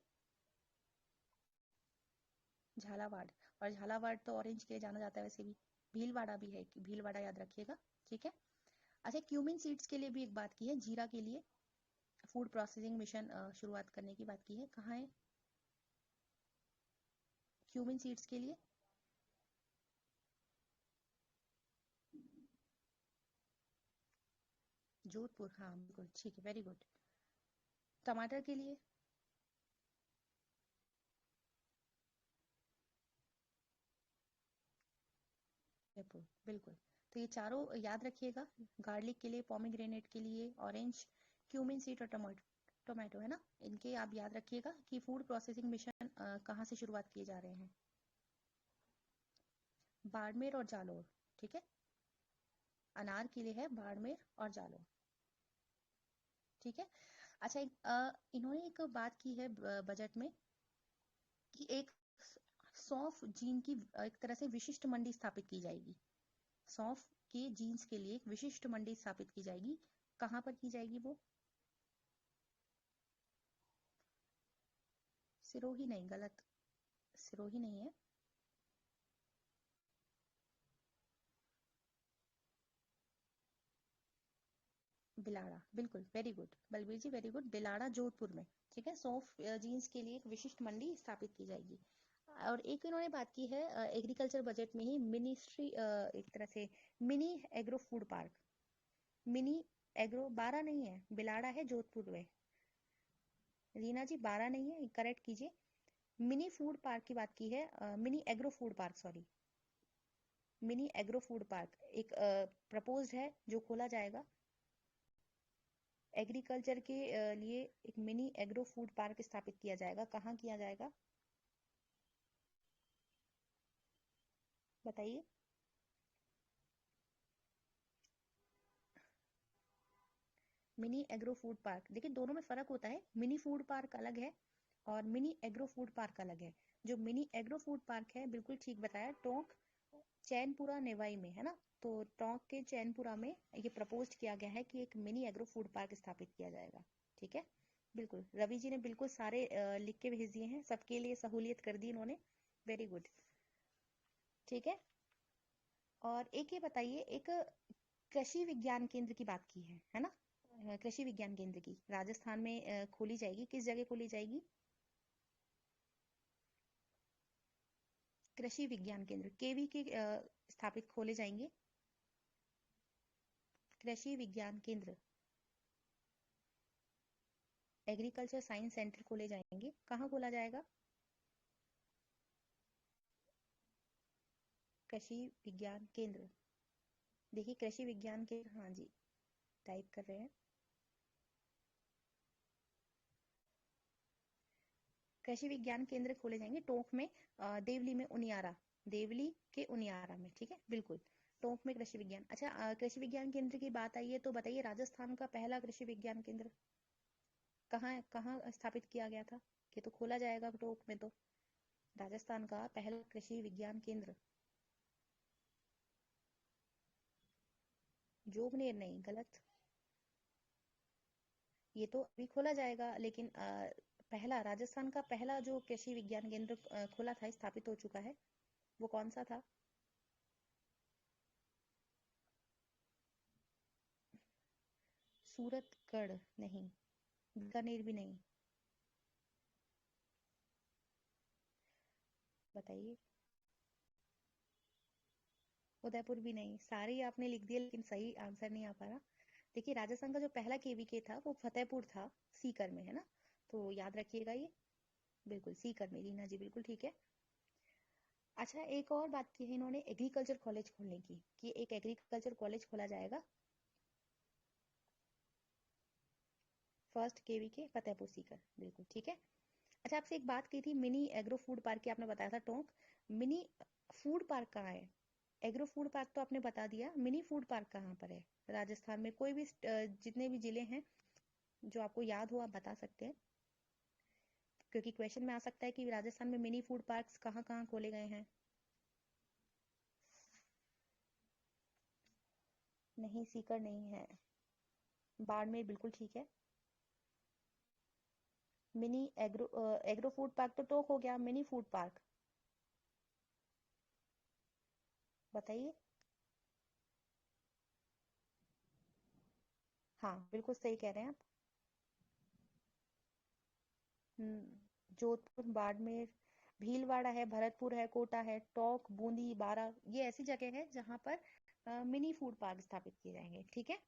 झालावाड़, और झालावाड़ तो ऑरेंज के लिए जाना जाता है वैसे भी। भीलवाड़ा भी है, कि भीलवाड़ा याद रखिएगा, ठीक है। अच्छा, क्यूमिन सीड्स के लिए भी एक बात की है, जीरा के लिए फूड प्रोसेसिंग मिशन शुरुआत करने की बात की है, कहाँ है क्यूमिन सीड्स के लिए? जोधपुर, हाँ बिल्कुल ठीक है, वेरी गुड। टमाटर के लिए जयपुर, बिल्कुल। तो ये चारों याद रखिएगा। गार्लिक के लिए, पोमीग्रेनेट के लिए ऑरेंज, क्यूमिन सीड और टमाटो, टोमेटो है ना, इनके आप याद रखिएगा कि फूड प्रोसेसिंग मिशन कहाँ से शुरुआत किए जा रहे हैं। बाड़मेर और जालोर, ठीक है। अनार के लिए है बाड़मेर और जालोर, ठीक है। अच्छा, इन्होंने एक बात की है बजट में, कि एक सौंफ जीन की एक तरह से विशिष्ट मंडी स्थापित की जाएगी। सौंफ के जीन्स के लिए एक विशिष्ट मंडी स्थापित की जाएगी। कहाँ पर की जाएगी वो? सिरोही नहीं, गलत, सिरोही नहीं है। बिलाड़ा, बिल्कुल, वेरी गुड बलबीर जी, वेरी गुड। बिलाड़ा जोधपुर में, ठीक है। सौंफ जीन्स के लिए एक विशिष्ट मंडी स्थापित की जाएगी। और एक इन्होंने बात की है एग्रीकल्चर बजट में ही, मिनिस्ट्री एक तरह से mini agro food park. Mini agro, 12 नहीं है, बिलाड़ा है जोधपुर में। रीना जी 12 नहीं है, करेक्ट कीजिए। मिनी फूड पार्क की बात की है, mini agro food park, sorry, mini agro food park एक प्रपोज्ड है, जो खोला जाएगा। एग्रीकल्चर के लिए एक मिनी एग्रो फूड पार्क स्थापित किया जाएगा। कहाँ किया जाएगा, बताइए। मिनी एग्रो फूड पार्क, देखिए दोनों में फर्क होता है। मिनी फूड पार्क अलग है और मिनी एग्रो फूड पार्क अलग है। जो मिनी एग्रो फूड पार्क है, बिल्कुल ठीक बताया, टोंक चैनपुरा नेवाई में है ना। तो टोंक के चैनपुरा में ये प्रपोज किया गया है कि एक मिनी एग्रो फूड पार्क स्थापित किया जाएगा, ठीक है। बिल्कुल, रवि जी ने बिल्कुल सारे लिख के भेज दिए हैं, सबके लिए सहूलियत कर दी इन्होंने, वेरी गुड, ठीक है। और एक ये बताइए, एक कृषि विज्ञान केंद्र की बात की है ना। कृषि विज्ञान केंद्र की राजस्थान में खोली जाएगी, किस जगह खोली जाएगी? कृषि विज्ञान केंद्र केवी के स्थापित खोले जाएंगे। कृषि विज्ञान केंद्र, एग्रीकल्चर साइंस सेंटर खोले जाएंगे। कहाँ खोला जाएगा? कृषि विज्ञान केंद्र, देखिए कृषि विज्ञान केंद्र, हाँ जी, टाइप कर रहे हैं। कृषि विज्ञान केंद्र खोले जाएंगे टोंक में, देवली में, उनियारा, देवली के उनियारा में, ठीक है, बिल्कुल। टोंक में कृषि विज्ञान, अच्छा, कृषि विज्ञान केंद्र की बात आई है तो बताइए, राजस्थान का पहला कृषि विज्ञान केंद्र कहाँ कहाँ स्थापित किया गया था? ये तो खोला जाएगा टोंक में, तो राजस्थान का पहला कृषि विज्ञान केंद्र, जोबनेर नहीं, गलत। ये तो अभी खोला जाएगा, लेकिन पहला, राजस्थान का पहला जो कृषि विज्ञान केंद्र खोला था, स्थापित हो चुका है, वो कौन सा था? सूरतगढ़ नहीं, बीकानेर भी नहीं, बताइए। उदयपुर भी नहीं, सारे ही आपने लिख दिए, लेकिन सही आंसर नहीं आ पा रहा। देखिए राजस्थान का जो पहला केवीके था वो फतेहपुर था, सीकर में, है ना, तो याद रखिएगा ये। बिल्कुल सीकर में, रीना जी बिल्कुल ठीक है। अच्छा, एक और बात की है इन्होंने एग्रीकल्चर कॉलेज खोलने की, कि एक एग्रीकल्चर कॉलेज खोला जाएगा, फर्स्ट केवीके फतेहपुर सीकर, बिल्कुल ठीक है। अच्छा, आपसे एक बात की थी मिनी एग्रो फूड पार्क की, आपने बताया था टोंक। मिनी फूड पार्क कहाँ है? एग्रो फूड पार्क तो आपने बता दिया, मिनी फूड पार्क कहाँ पर है? राजस्थान में कोई भी जितने भी जिले हैं जो आपको याद हो आप बता सकते हैं, क्योंकि क्वेश्चन में आ सकता है कि राजस्थान में मिनी फूड पार्क्स कहाँ कहाँ खोले गए हैं। नहीं, सीकर नहीं है। बाड़मेर बिल्कुल ठीक है। मिनी एग्रो फूड पार्क तो टोक हो गया, मिनी फूड पार्क बताइए। हाँ बिल्कुल सही कह रहे हैं आप। जोधपुर, बाड़मेर, भीलवाड़ा है, भरतपुर है, कोटा है, टोंक, बूंदी, बारा, ये ऐसी जगह है जहाँ पर मिनी फूड पार्क स्थापित किए जाएंगे, ठीक है।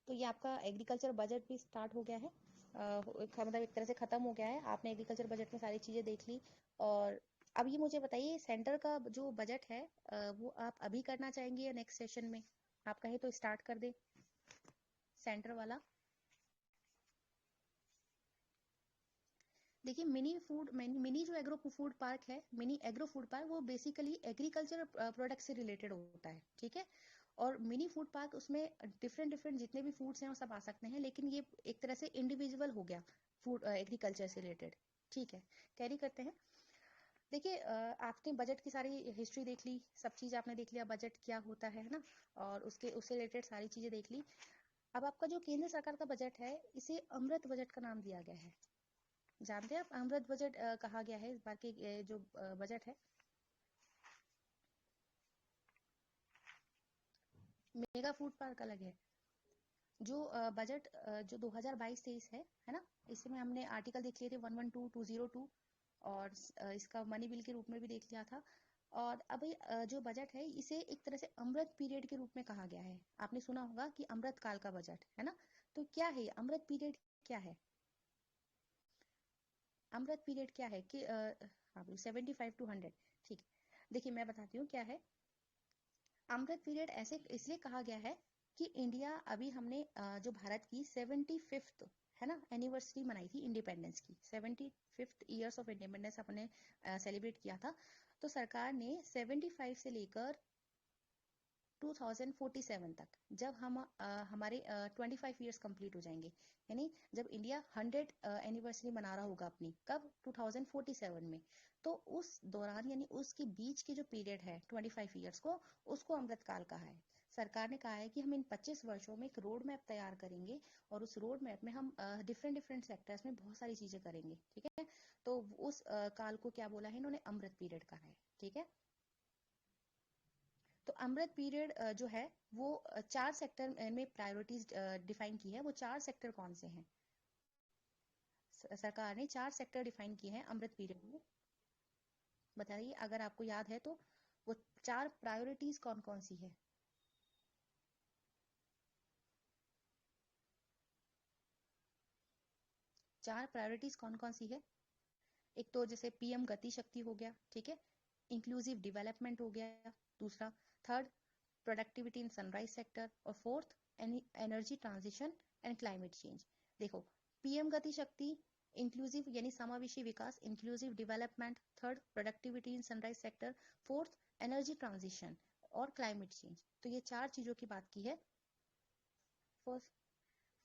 तो ये आपका एग्रीकल्चर बजट भी स्टार्ट हो गया है, मतलब एक तरह से खत्म हो गया है। आपने एग्रीकल्चर बजट में सारी चीजें देख ली। और अब ये मुझे बताइए, सेंटर का जो बजट है वो आप अभी करना चाहेंगे या नेक्स्ट सेशन में? आप कहें तो स्टार्ट कर दे सेंटर वाला। देखिए मिनी जो एग्रो फूड पार्क है, मिनी एग्रो फूड पार्क, वो बेसिकली एग्रीकल्चर प्रोडक्ट से रिलेटेड होता है, ठीक है। और मिनी फूड पार्क उसमें डिफरेंट डिफरेंट जितने भी फूड्स हैं वो सब आ सकते हैं, लेकिन ये एक तरह से इंडिविजुअल हो गया, फूड एग्रीकल्चर से रिलेटेड, ठीक है। कैरी करते हैं। देखिए आपने बजट की सारी हिस्ट्री देख ली, सब चीज आपने देख लिया, बजट क्या होता है ना, और उससे रिलेटेड सारी चीजें देख ली। अब आपका जो केंद्र सरकार का बजट है, इसे अमृत बजट का नाम दिया गया है। जानते हैं आप अमृत बजट कहा गया है इस बार के जो बजट है? मेगा फूड पार्क अलग है। जो बजट जो 2022-23 है ना, इसमें हमने आर्टिकल देख लिए थे 112-202, और इसका मनी बिल के रूप में भी देख लिया था। और अभी जो बजट है इसे एक तरह से अमृत पीरियड के रूप में कहा गया है। आपने सुना होगा कि अमृत काल का बजट है ना, तो क्या है अमृत पीरियड, क्या है अमृत पीरियड, क्या है कि हाँ 75 to 100, ठीक है। देखिए मैं बताती हूँ क्या है अमृत पीरियड। ऐसे इसलिए कहा गया है कि इंडिया, अभी हमने जो भारत की 75th है ना एनिवर्सरी मनाई थी इंडिपेंडेंस की, 75th ईयर्स ऑफ इंडिपेंडेंस अपने सेलिब्रेट किया था। तो सरकार ने 75 से लेकर 2047 तक, जब हम हमारे 25 ईयर्स कंप्लीट हो जाएंगे, यानी जब इंडिया 100 एनिवर्सरी मना रहा होगा अपनी, कब? 2047 में। तो उस दौरान यानी उसके बीच के जो पीरियड है 25 ईयर्स को, उसको अमृतकाल कहा है। सरकार ने कहा है कि हम इन 25 वर्षों में एक रोड मैप तैयार करेंगे, और उस रोड मैप में हम डिफरेंट डिफरेंट सेक्टर्स में बहुत सारी चीजें करेंगे, ठीक है। तो उस काल को क्या बोला है इन्होंने? अमृत पीरियड कहा है, ठीक है। तो अमृत पीरियड जो है वो 4 सेक्टर में प्रायोरिटीज डिफाइन की है। वो 4 सेक्टर कौन से हैं? सरकार ने 4 सेक्टर डिफाइन किए हैं अमृत पीरियड में, बताइए अगर आपको याद है तो। वो 4 प्रायोरिटीज कौन कौन सी है? 4 प्रायोरिटीज कौन कौन सी है? एक तो जैसे पीएम गति शक्ति हो गया, ठीक है। इंक्लूसिव डेवलपमेंट हो गया, दूसरा। Third, productivity in sunrise sector, और fourth, energy transition and climate change. देखो, पीएम गति शक्ति, इंक्लूसिव यानी समावेशी विकास, inclusive development, third productivity in sunrise sector, fourth energy transition, और क्लाइमेट चेंज। तो ये 4 चीजों की बात की है। First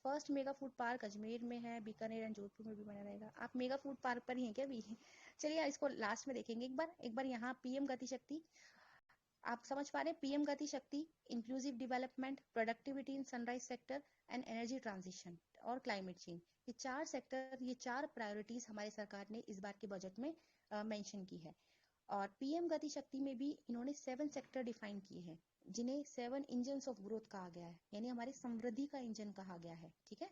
first mega food park Ajmer में है, बीकानेर एंड जोधपुर में भी बना रहेगा। आप मेगा फूड पार्क पर ही हैं क्या अभी? चलिए इसको लास्ट में देखेंगे एक बार यहाँ पीएम गति शक्ति, आप समझ पा रहे हैं? PM Gati Shakti, inclusive development, productivity in sunrise sector, and energy transition, और क्लाइमेट चेंज। ये 4 सेक्टर, ये 4 प्रायोरिटीज हमारी सरकार ने इस बार के बजट में मेंशन की है। और पीएम गति शक्ति में भी इन्होंने 7 सेक्टर डिफाइन किए हैं, जिन्हें 7 इंजन्स ऑफ ग्रोथ कहा गया है, यानी हमारी समृद्धि का इंजन कहा गया है, ठीक है।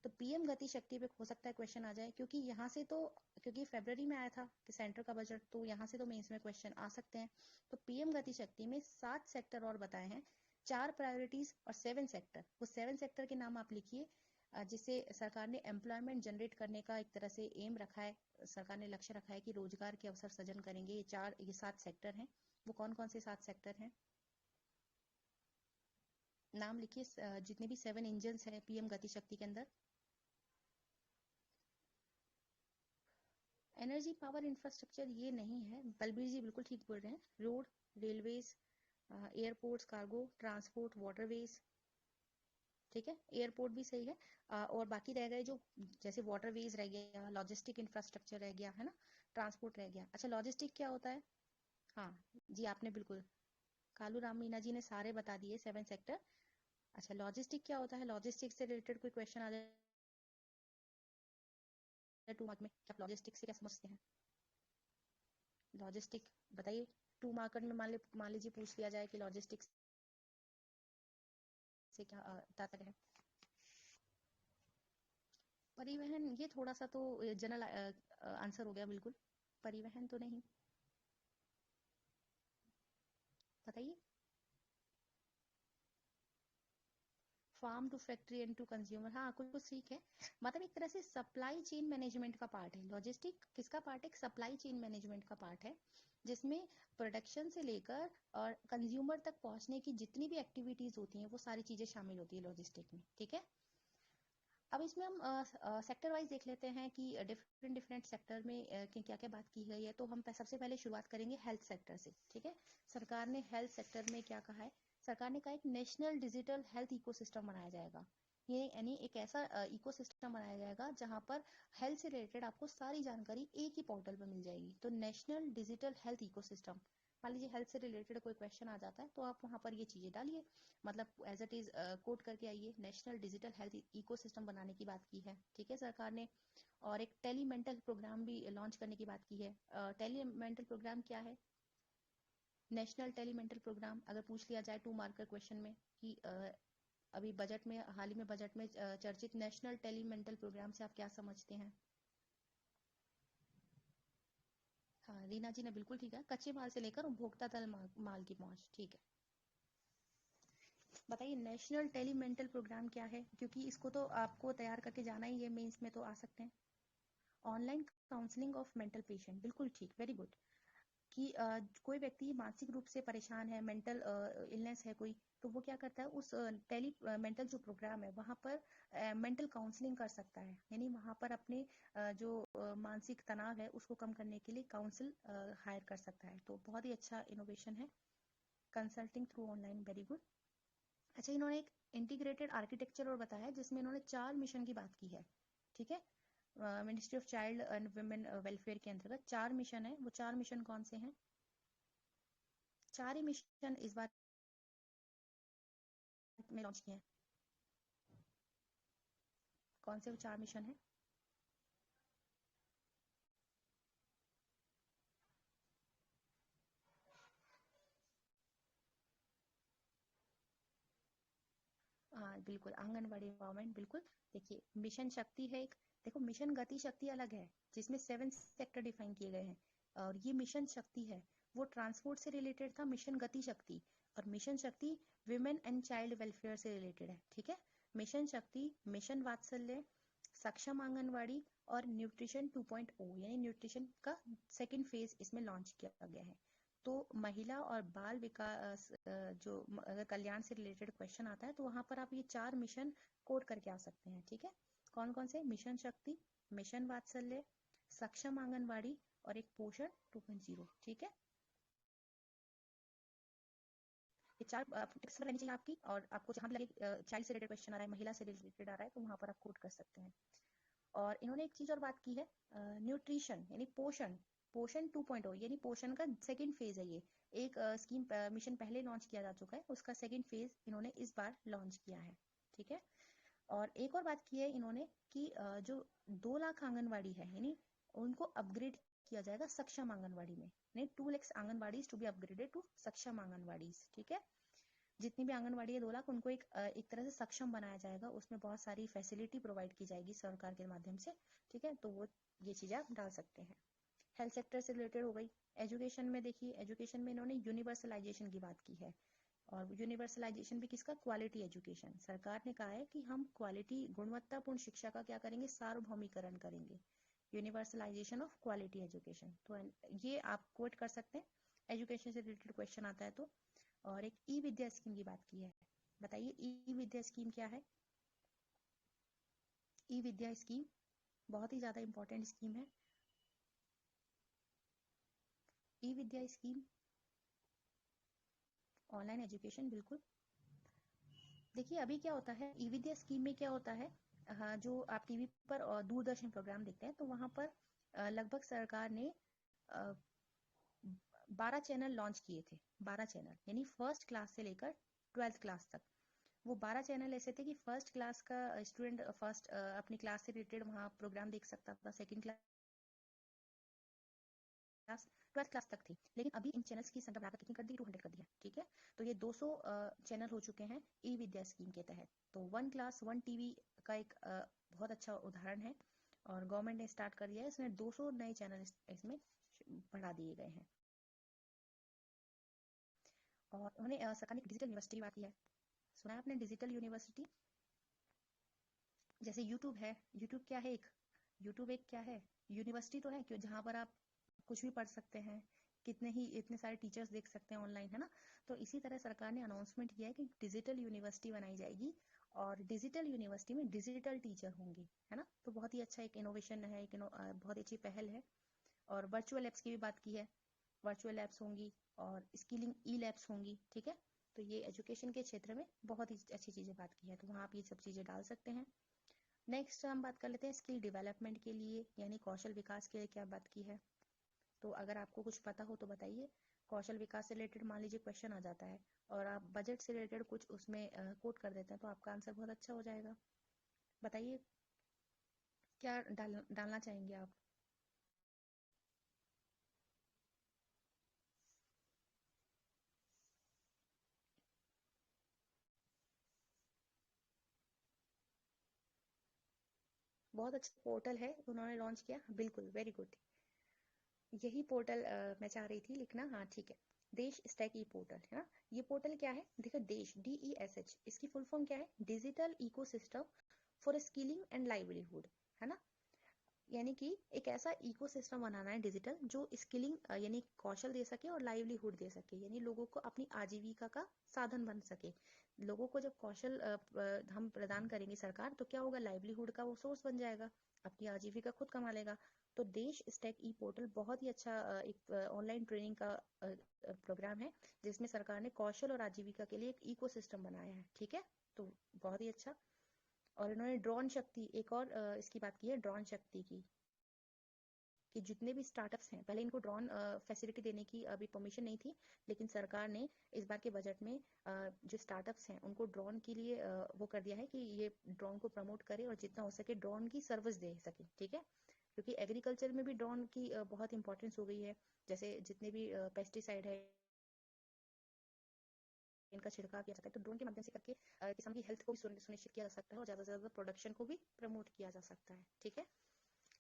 तो पीएम गति शक्ति पे हो सकता है क्वेश्चन आ जाए, क्योंकि यहाँ से तो, क्योंकि फरवरी में आया था कि सेंटर का बजट, तो यहाँ से तो मेंस में क्वेश्चन आ सकते हैं। तो पीएम गति शक्ति में 7 सेक्टर और बताए हैं, 4 प्रायोरिटीज और 7 सेक्टर, वो 7 सेक्टर के नाम आप लिखिए जिसे सरकार ने एम्प्लॉयमेंट जनरेट करने का एक तरह से एम रखा है, सरकार ने लक्ष्य रखा है कि रोजगार के अवसर सृजन करेंगे। ये 7 सेक्टर हैं। वो कौन कौन से 7 सेक्टर हैं, नाम लिखिए जितने भी 7 इंजन है पीएम गति शक्ति के अंदर। एनर्जी पावर इंफ्रास्ट्रक्चर ये नहीं है, बलबीर जी बिल्कुल ठीक बोल रहे हैं। Road, railways, airports, cargo, transport, waterways, ठीक है, एयरपोर्ट भी सही है। और बाकी रह गए जो, जैसे वाटरवेज रह गया, लॉजिस्टिक इंफ्रास्ट्रक्चर रह गया, है ना, ट्रांसपोर्ट रह गया। अच्छा, लॉजिस्टिक क्या होता है? हाँ जी, आपने बिल्कुल, कालू राम मीना जी ने सारे बता दिए 7 सेक्टर। अच्छा, लॉजिस्टिक क्या होता है? लॉजिस्टिक से रिलेटेड कोई क्वेश्चन आ जाए 2 मार्क में, आप लॉजिस्टिक से क्या समझते हैं? लॉजिस्टिक बताइए। 2 मार्क में मान लीजिए पूछ लिया जाए कि लॉजिस्टिक्स से क्या तात्पर्य है? परिवहन, ये थोड़ा सा तो जनरल आंसर हो गया बिल्कुल, परिवहन तो नहीं। बताइए। Farm to factory and to consumer, हाँ कुछ कुछ ठीक है। मतलब एक तरह से सप्लाई चेन मैनेजमेंट का पार्ट है लॉजिस्टिक। किसका पार्ट है? सप्लाई चेन मैनेजमेंट का पार्ट है, जिसमें प्रोडक्शन से लेकर और कंज्यूमर तक पहुंचने की जितनी भी एक्टिविटीज होती हैं वो सारी चीजें शामिल होती है लॉजिस्टिक में, ठीक है। अब इसमें हम सेक्टर वाइज देख लेते हैं कि डिफरेंट डिफरेंट सेक्टर में क्या क्या बात की गई है। तो हम सबसे पहले शुरुआत करेंगे हेल्थ सेक्टर से, ठीक है। सरकार ने हेल्थ सेक्टर में क्या कहा है? सरकार ने कहा एक नेशनल डिजिटल हेल्थ इकोसिस्टम बनाया जाएगा। ये यानी एक ऐसा इकोसिस्टम बनाया जाएगा जहां पर हेल्थ से रिलेटेड आपको सारी जानकारी एक ही पोर्टल पर मिल जाएगी। तो नेशनल डिजिटल हेल्थ इकोसिस्टम, मान लीजिए हेल्थ से रिलेटेड कोई क्वेश्चन आ जाता है तो आप वहां पर ये चीजें डालिए, मतलब एज इट इज कोट करके आइए। नेशनल डिजिटल हेल्थ इकोसिस्टम बनाने की बात की है, ठीक है, सरकार ने। और एक टेलीमेंटल प्रोग्राम भी लॉन्च करने की बात की है। टेलीमेंटल प्रोग्राम क्या है? नेशनल टेलीमेंटल प्रोग्राम अगर पूछ लिया जाए 2 मार्क का क्वेश्चन में कि अभी बजट में, हाल ही में बजट में चर्चित नेशनल टेलीमेंटल प्रोग्राम से आप क्या समझते हैं? हाँ, रीना जी ने बिल्कुल ठीक है, कच्चे माल से लेकर उपभोक्ता तक माल की पहुंच, ठीक है। बताइए नेशनल टेलीमेंटल प्रोग्राम क्या है, क्योंकि इसको तो आपको तैयार करके जाना ही है, मेंस में तो आ सकते हैं। Online counselling of mental patient, बिल्कुल ठीक, वेरी गुड। कि कोई व्यक्ति मानसिक रूप से परेशान है, मेंटल इलनेस है कोई, तो वो क्या करता है, उस टेली मेंटल जो प्रोग्राम है वहाँ पर मेंटल काउंसलिंग कर सकता है। यानी वहाँ पर अपने जो मानसिक तनाव है उसको कम करने के लिए काउंसिल हायर कर सकता है। तो बहुत ही अच्छा इनोवेशन है consulting through online, very good. अच्छा, इन्होंने एक इंटीग्रेटेड आर्किटेक्चर और बताया जिसमें इन्होंने 4 मिशन की बात की है, ठीक है। Ministry of child and women welfare के अंतर्गत 4 मिशन है। वो 4 मिशन कौन से हैं? 4 ही मिशन इस बार में लॉन्च किए हैं। कौन से वो 4 मिशन है? हाँ बिल्कुल, आंगनवाड़ी एम्पावरमेंट, बिल्कुल। देखिए मिशन शक्ति है एक, देखो मिशन गति शक्ति अलग है जिसमें 7 सेक्टर डिफाइन किए गए हैं, और ये मिशन शक्ति है वो ट्रांसपोर्ट से रिलेटेड था, मिशन गति शक्ति। और मिशन शक्ति विमेन एंड चाइल्ड वेलफेयर से रिलेटेड है, ठीक है। मिशन शक्ति, मिशन वात्सल्य, सक्षम आंगनवाड़ी और न्यूट्रिशन 2.0 यानी न्यूट्रिशन का सेकंड फेज इसमें लॉन्च किया गया है। तो महिला और बाल विकास जो अगर कल्याण से रिलेटेड क्वेश्चन आता है तो वहां पर आप ये 4 मिशन कोड करके आ सकते हैं, ठीक है। कौन कौन से? मिशन शक्ति, मिशन वात्सल्य, सक्षम आंगनवाड़ी और एक पोषण 2.0, ठीक है। ये 4 टिप्स रहनी चाहिए आपकी, और आपको जहां भी लगे चाइल्ड से रिलेटेड क्वेश्चन आ रहा है, महिला से रिलेटेड आ रहा है, तो वहां पर आप कोड कर सकते हैं। और इन्होंने एक चीज और बात की है, न्यूट्रिशन यानी पोषण, पोषण 2.0 यानी पोषण का सेकंड फेज है ये। एक स्कीम मिशन पहले लॉन्च किया जा चुका है, उसका सेकंड फेज इन्होंने इस बार लॉन्च किया है, ठीक है। और एक और बात की है इन्होंने कि जो 2 लाख आंगनवाड़ी है यानी उनको अपग्रेड किया जाएगा सक्षम आंगनवाड़ी में, यानी 2 lakhs anganwadi to be upgraded to Saksham anganwadi, ठीक है। जितनी भी आंगनवाड़ी है 2 लाख, उनको एक तरह से सक्षम बनाया जाएगा, उसमें बहुत सारी फैसिलिटी प्रोवाइड की जाएगी सरकार के माध्यम से, ठीक है। तो वो ये चीजें आप डाल सकते हैं। हेल्थ सेक्टर से रिलेटेड हो गई। एजुकेशन में देखिए, एजुकेशन में इन्होंने यूनिवर्सलाइजेशन की बात की है। और यूनिवर्सलाइजेशन भी किसका, क्वालिटी एजुकेशन। सरकार ने कहा है कि हम क्वालिटी गुणवत्तापूर्ण शिक्षा का क्या करेंगे, सार्वभौमिकरण करेंगे, यूनिवर्सलाइजेशन ऑफ क्वालिटी एजुकेशन। तो ये आप कोट कर सकते हैं, एजुकेशन से रिलेटेड क्वेश्चन आता है तो। और एक ई विद्या स्कीम की बात की है, बताइए ई विद्या स्कीम क्या है। ई विद्या स्कीम बहुत ही ज्यादा इंपॉर्टेंट स्कीम है। ई विद्या स्कीम ऑनलाइन एजुकेशन, बिल्कुल। देखिए अभी क्या होता है ई विद्या स्कीम में, क्या होता है, जो आप टीवी पर दूरदर्शन प्रोग्राम देखते हैं तो वहां पर लगभग सरकार ने 12 चैनल लॉन्च किए थे। 12 चैनल यानी फर्स्ट क्लास से लेकर 12th क्लास तक। वो 12 चैनल ऐसे थे कि फर्स्ट क्लास का स्टूडेंट फर्स्ट अपनी क्लास से रिलेटेड वहाँ प्रोग्राम देख सकता था, सेकंड क्लास 12th क्लास तक थी। लेकिन अभी इन चैनल्स की संख्या बढ़ाकर कितनी कर दी, 200 कर दिया, ठीक है। तो ये 200 चैनल हो चुके हैं ई विद्या स्कीम के तहत। तो 1 क्लास 1 टीवी का एक बहुत अच्छा उदाहरण है और गवर्नमेंट ने स्टार्ट कर दिया है, इसमें 200 नए चैनल इसमें बढ़ा दिए गए हैं। और उन्होंने सरकार ने डिजिटल यूनिवर्सिटी बात की है, सुना है आपने डिजिटल यूनिवर्सिटी। जैसे यूट्यूब है, यूट्यूब क्या है, यूट्यूब एक क्या है, यूनिवर्सिटी तो है क्यों, जहाँ पर आप कुछ भी पढ़ सकते हैं, इतने सारे टीचर्स देख सकते हैं ऑनलाइन, है ना। तो इसी तरह सरकार ने अनाउंसमेंट किया है कि डिजिटल यूनिवर्सिटी बनाई जाएगी और डिजिटल यूनिवर्सिटी में डिजिटल टीचर होंगे, है ना। तो बहुत ही अच्छा एक इनोवेशन है, बहुत अच्छी पहल है। और वर्चुअल एप्स की भी बात की है, वर्चुअल एप्स होंगी और स्किलिंग ई लैब्स होंगी, ठीक है। तो ये एजुकेशन के क्षेत्र में बहुत ही अच्छी चीजें बात की है, तो वहाँ आप ये सब चीजें डाल सकते हैं। नेक्स्ट हम बात कर लेते हैं स्किल डेवलपमेंट के लिए, यानी कौशल विकास के लिए क्या बात की है। तो अगर आपको कुछ पता हो तो बताइए। कौशल विकास से रिलेटेड मान लीजिए क्वेश्चन आ जाता है और आप बजट से रिलेटेड कुछ उसमें कोट कर देते हैं तो आपका आंसर बहुत अच्छा हो जाएगा। बताइए क्या डालना चाहेंगे आप। बहुत अच्छा पोर्टल है उन्होंने लॉन्च किया, बिल्कुल, वेरी गुड। यही पोर्टल मैं चाह रही थी लिखना, हाँ ठीक है। देश स्टैक ई पोर्टल है ना। ये पोर्टल क्या है, देखो देश DESH, इसकी फुल फॉर्म क्या है, digital ecosystem for skilling and livelihood, है ना। यानी कि एक ऐसा इकोसिस्टम बनाना है डिजिटल जो स्किलिंग यानी कौशल दे सके और लाइवलीहुड दे सके, यानी लोगों को अपनी आजीविका का साधन बन सके। लोगों को जब कौशल हम प्रदान करेंगे सरकार, तो क्या होगा, लाइवलीहुड का वो सोर्स बन जाएगा, अपनी आजीविका खुद कमा लेगा। तो देश स्टैक ई पोर्टल बहुत ही अच्छा एक ऑनलाइन ट्रेनिंग का प्रोग्राम है जिसमें सरकार ने कौशल और आजीविका के लिए एक इकोसिस्टम बनाया है, ठीक है। तो बहुत ही अच्छा। और इन्होंने ड्रोन शक्ति, एक और इसकी बात की है, ड्रोन शक्ति की, कि जितने भी स्टार्टअप्स हैं, पहले इनको ड्रोन फैसिलिटी देने की अभी परमिशन नहीं थी, लेकिन सरकार ने इस बार के बजट में जो स्टार्टअप्स हैं उनको ड्रोन के लिए वो कर दिया है कि ये ड्रोन को प्रमोट करे और जितना हो सके ड्रोन की सर्विस दे सके, ठीक है। क्योंकि एग्रीकल्चर में भी ड्रोन की बहुत इंपॉर्टेंस हो गई है। जैसे जितने भी पेस्टिसाइड है इनका छिड़काव किया जाता है, तो ड्रोन के माध्यम से करके किसान की हेल्थ को भी सुनिश्चित किया जा सकता है और ज्यादा से ज्यादा प्रोडक्शन को भी प्रमोट किया जा सकता है, ठीक है।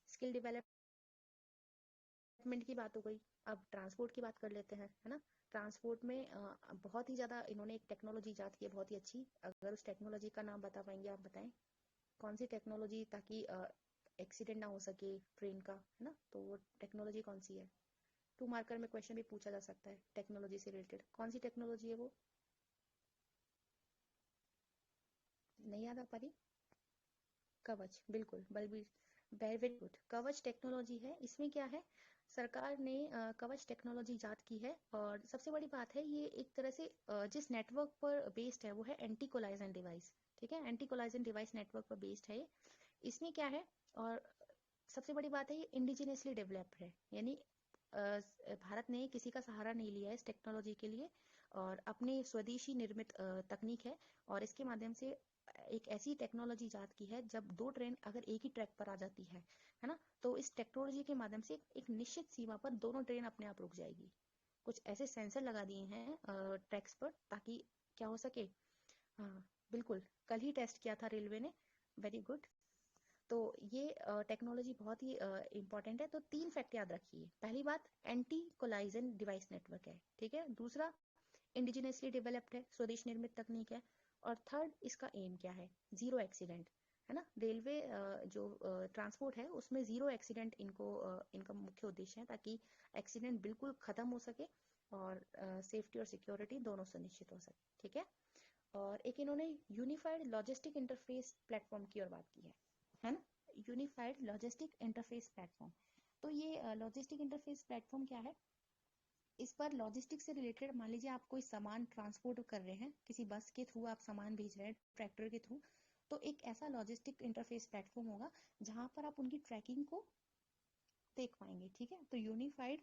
स्किल डेवलपमेंट की बात हो गई, अब ट्रांसपोर्ट की बात कर लेते हैं, है ना। ट्रांसपोर्ट में बहुत ही ज्यादा इन्होंने एक टेक्नोलॉजी इजाद की है, बहुत ही अच्छी। अगर उस टेक्नोलॉजी का नाम बता पाएंगे आप, बताएं कौन सी टेक्नोलॉजी, ताकि एक्सीडेंट ना हो सके ट्रेन का, है ना। तो वो टेक्नोलॉजी कौन सी है। 2 मार्कर में क्वेश्चन भी पूछा जा सकता है टेक्नोलॉजी से रिलेटेड, कौन सी टेक्नोलॉजी है वो, नहीं याद आ पा रही। कवच, बिल्कुल, बलबीर, वेरी गुड, कवच टेक्नोलॉजी है। इसमें क्या है, सरकार ने कवच टेक्नोलॉजी इजाद की है और सबसे बड़ी बात है ये एक तरह से जिस नेटवर्क पर बेस्ड है वो है एंटी कोलाइजन डिवाइस, ठीक है। एंटी कोलाइजन डिवाइस नेटवर्क पर बेस्ड है ये। इसमें क्या है, और सबसे बड़ी बात है ये इंडिजिनियसली डेवलप्ड है, यानी भारत ने किसी का सहारा नहीं लिया है इस टेक्नोलॉजी के लिए और अपने स्वदेशी निर्मित तकनीक है। और इसके माध्यम से एक ऐसी टेक्नोलॉजी इजाद की है, जब 2 ट्रेन अगर एक ही ट्रैक पर आ जाती है ना, तो इस टेक्नोलॉजी के माध्यम से एक निश्चित सीमा पर दोनों ट्रेन अपने आप रुक जाएगी। कुछ ऐसे सेंसर लगा दिए हैं ट्रैक्स पर ताकि क्या हो सके। हाँ बिल्कुल, कल ही टेस्ट किया था रेलवे ने, वेरी गुड। तो ये टेक्नोलॉजी बहुत ही इंपॉर्टेंट है। तो 3 फैक्ट याद रखिए, पहली बात एंटी कोलाइजन डिवाइस नेटवर्क है, ठीक है। दूसरा इंडिजिनियसली डेवलप्ड है, स्वदेश निर्मित तकनीक है। और थर्ड, इसका एम क्या है, जीरो एक्सीडेंट, है ना। रेलवे जो ट्रांसपोर्ट है उसमें जीरो एक्सीडेंट इनका मुख्य उद्देश्य है, ताकि एक्सीडेंट बिल्कुल खत्म हो सके और सेफ्टी और सिक्योरिटी दोनों सुनिश्चित हो सके, ठीक है। और एक इन्होंने यूनिफाइड लॉजिस्टिक इंटरफेस प्लेटफॉर्म की ओर बात की है ना। यूनिफाइड लॉजिस्टिक इंटरफेस प्लेटफॉर्म, तो ये लॉजिस्टिक इंटरफेस प्लेटफॉर्म क्या है, इस पर लॉजिस्टिक से रिलेटेड, मान लीजिए आप कोई सामान ट्रांसपोर्ट कर रहे हैं, किसी बस के थ्रू आप सामान भेज रहे हैं, ट्रैक्टर के थ्रू, तो एक ऐसा लॉजिस्टिक इंटरफेस प्लेटफॉर्म होगा जहां पर आप उनकी ट्रैकिंग को देख पाएंगे, ठीक है। तो यूनिफाइड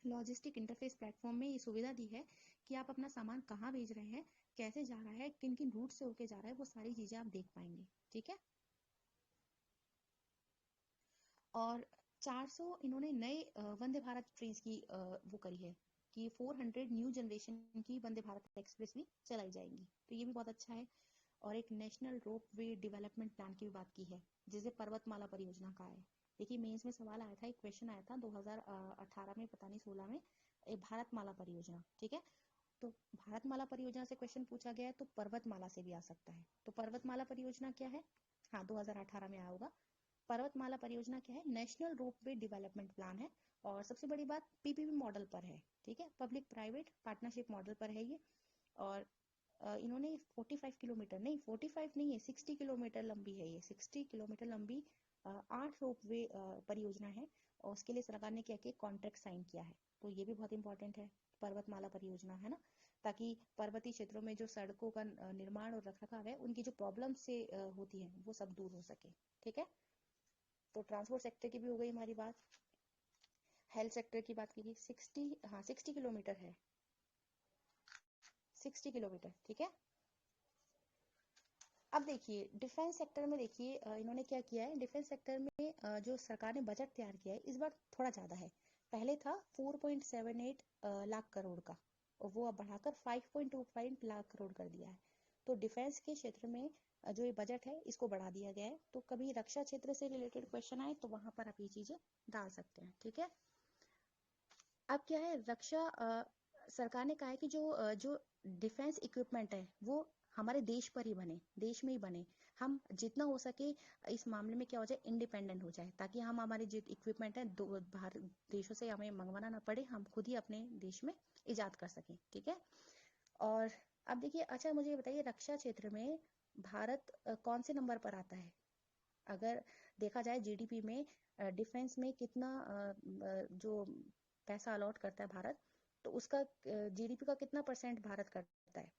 लॉजिस्टिक इंटरफेस प्लेटफॉर्म में ये सुविधा दी है कि आप अपना सामान कहाँ भेज रहे हैं, कैसे जा रहा है, किन किन रूट से होके जा रहा है, वो सारी चीजें आप देख पाएंगे, ठीक है। और 400 इन्होंने नए वंदे भारत ट्रेन की वो करी है कि 400 न्यू जनरेशन की वंदे भारत एक्सप्रेस भी चलाई जाएंगी, तो ये भी बहुत अच्छा है। और एक नेशनल रोप वे डेवलपमेंट प्लान की भी बात की है, जिसे पर्वतमाला परियोजना कहा है। देखिए मेंस में सवाल आया था, एक क्वेश्चन आया था 2018 में, पता नहीं 16 में, भारतमाला परियोजना, ठीक है। तो भारतमाला परियोजना से क्वेश्चन पूछा गया है, तो पर्वतमाला से भी आ सकता है। तो पर्वतमाला परियोजना क्या है, हाँ 2018 में आया होगा। पर्वतमाला परियोजना क्या है, नेशनल रोपवे डेवलपमेंट प्लान है। और सबसे बड़ी बात, पीपीपी मॉडल पर है, ठीक है, पब्लिक प्राइवेट पार्टनरशिप मॉडल पर है ये। और इन्होंने 45 किलोमीटर नहीं, 45 नहीं है, 60 किलोमीटर लंबी है ये, 60 किलोमीटर लंबी 8 रोपवे परियोजना है। और उसके लिए सरकार ने क्या किया, कॉन्ट्रैक्ट साइन किया है, तो ये भी बहुत इंपॉर्टेंट है, पर्वतमाला परियोजना, है ना। ताकि पर्वतीय क्षेत्रों में जो सड़कों का निर्माण और रखरखाव है, उनकी जो प्रॉब्लम से होती है वो सब दूर हो सके, ठीक है। तो ट्रांसपोर्ट सेक्टर की भी हो गई हमारी बात। हेल्थ सेक्टर की बात कीजिए, 60, हाँ 60 किलोमीटर है, 60 किलोमीटर, ठीक है। अब देखिए डिफेंस सेक्टर में, देखिए इन्होंने क्या किया है, डिफेंस सेक्टर में जो सरकार ने बजट तैयार किया है इस बार थोड़ा ज्यादा है। पहले था 4.78 लाख करोड़ का, और वो अब बढ़ाकर 5.25 लाख करोड़ कर दिया है। तो डिफेंस के क्षेत्र में जो ये बजट है इसको बढ़ा दिया गया है। तो कभी रक्षा क्षेत्र से रिलेटेड क्वेश्चन आए तो वहां पर आप ये चीजें डाल सकते हैं, ठीक है। अब क्या है, रक्षा सरकार ने कहा है कि जो डिफेंस इक्विपमेंट है वो हमारे देश पर ही बने, देश में ही बने। हम जितना हो सके इस मामले में क्या हो जाए, इंडिपेंडेंट हो जाए, ताकि हम हमारे जो इक्विपमेंट है बाहर देशों से हमें मंगवाना ना पड़े, हम खुद ही अपने देश में इजाद कर सकें, ठीक है। और अब देखिए, अच्छा मुझे बताइए, रक्षा क्षेत्र में भारत कौन से नंबर पर आता है, अगर देखा जाए जीडीपी में, डिफेंस में कितना जो पैसा अलॉट करता है भारत, तो उसका जीडीपी का कितना परसेंट भारत करता है,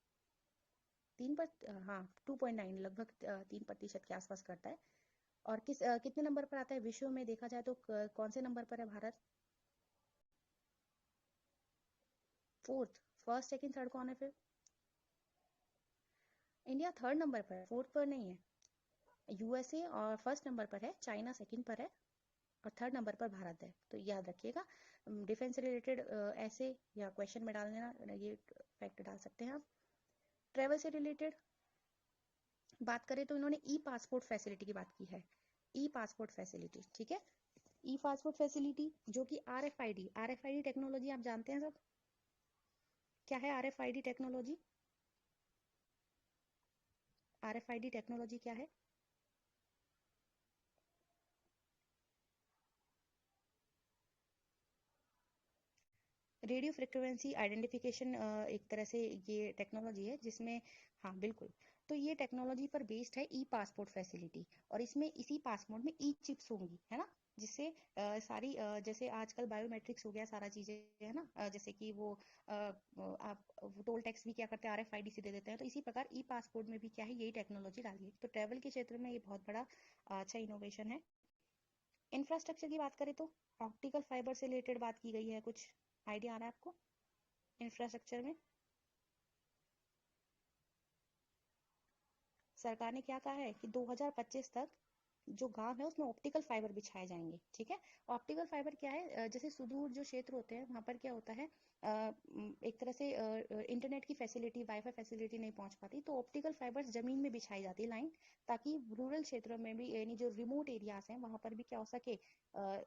2.9, लगभग 3% के आसपास करता है। और कितने नंबर पर आता है विश्व में, देखा जाए तो कौन से नंबर पर है Bharat, fourth. First second third कौन है फिर, इंडिया थर्ड नंबर पर है, फोर्थ पर नहीं है। यूएसए और फर्स्ट नंबर पर है, चाइना सेकंड पर है, और थर्ड नंबर पर भारत है। तो याद रखिएगा, डिफेंस से रिलेटेड ऐसे या क्वेश्चन में डाल देना, ये फैक्ट डाल सकते हैं आप। ट्रेवल से रिलेटेड बात करें तो इन्होंने ई पासपोर्ट फैसिलिटी की बात की है, ई पासपोर्ट फैसिलिटी, ठीक है। ई पासपोर्ट फैसिलिटी जो कि आरएफआईडी टेक्नोलॉजी आप जानते हैं सब, क्या है आरएफआईडी टेक्नोलॉजी, आरएफआईडी टेक्नोलॉजी क्या है, रेडियो फ्रिक्वेंसी आइडेंटिफिकेशन, एक तरह से ये टेक्नोलॉजी है जिसमें, हाँ बिल्कुल, तो ये टेक्नोलॉजी पर बेस्ड है ई पासपोर्ट फैसिलिटी। और इसमें इसी पासपोर्ट में ई चिप्स होंगी, है ना, जिससे सारी जैसे आजकल बायोमेट्रिक्स हो गया सारा चीजें, है ना, जैसे कि वो आप टोल टैक्स भी क्या करते हैं, आरएफआईडी से दे देते हैं, तो इसी प्रकार ई पासपोर्ट में भी क्या है, यही टेक्नोलॉजी डाली है। तो ट्रेवल के क्षेत्र में ये बहुत बड़ा अच्छा इनोवेशन है। इंफ्रास्ट्रक्चर की बात करें तो ऑप्टिकल फाइबर से रिलेटेड बात की गई है, कुछ आइडिया आ रहा है आपको इंफ्रास्ट्रक्चर में, सरकार ने क्या कहा है कि 2025 तक जो गांव है उसमें ऑप्टिकल फाइबर बिछाए जाएंगे, ठीक है। ऑप्टिकल फाइबर क्या है, जैसे सुदूर जो क्षेत्र होते हैं वहां पर क्या होता है, एक तरह से इंटरनेट की फैसिलिटी, वाईफाई फैसिलिटी नहीं पहुंच पाती, तो ऑप्टिकल फाइबर जमीन में बिछाई जाती है लाइन, ताकि रूरल क्षेत्रों में भी, यानी जो रिमोट एरियाज हैं वहां पर भी क्या हो सके,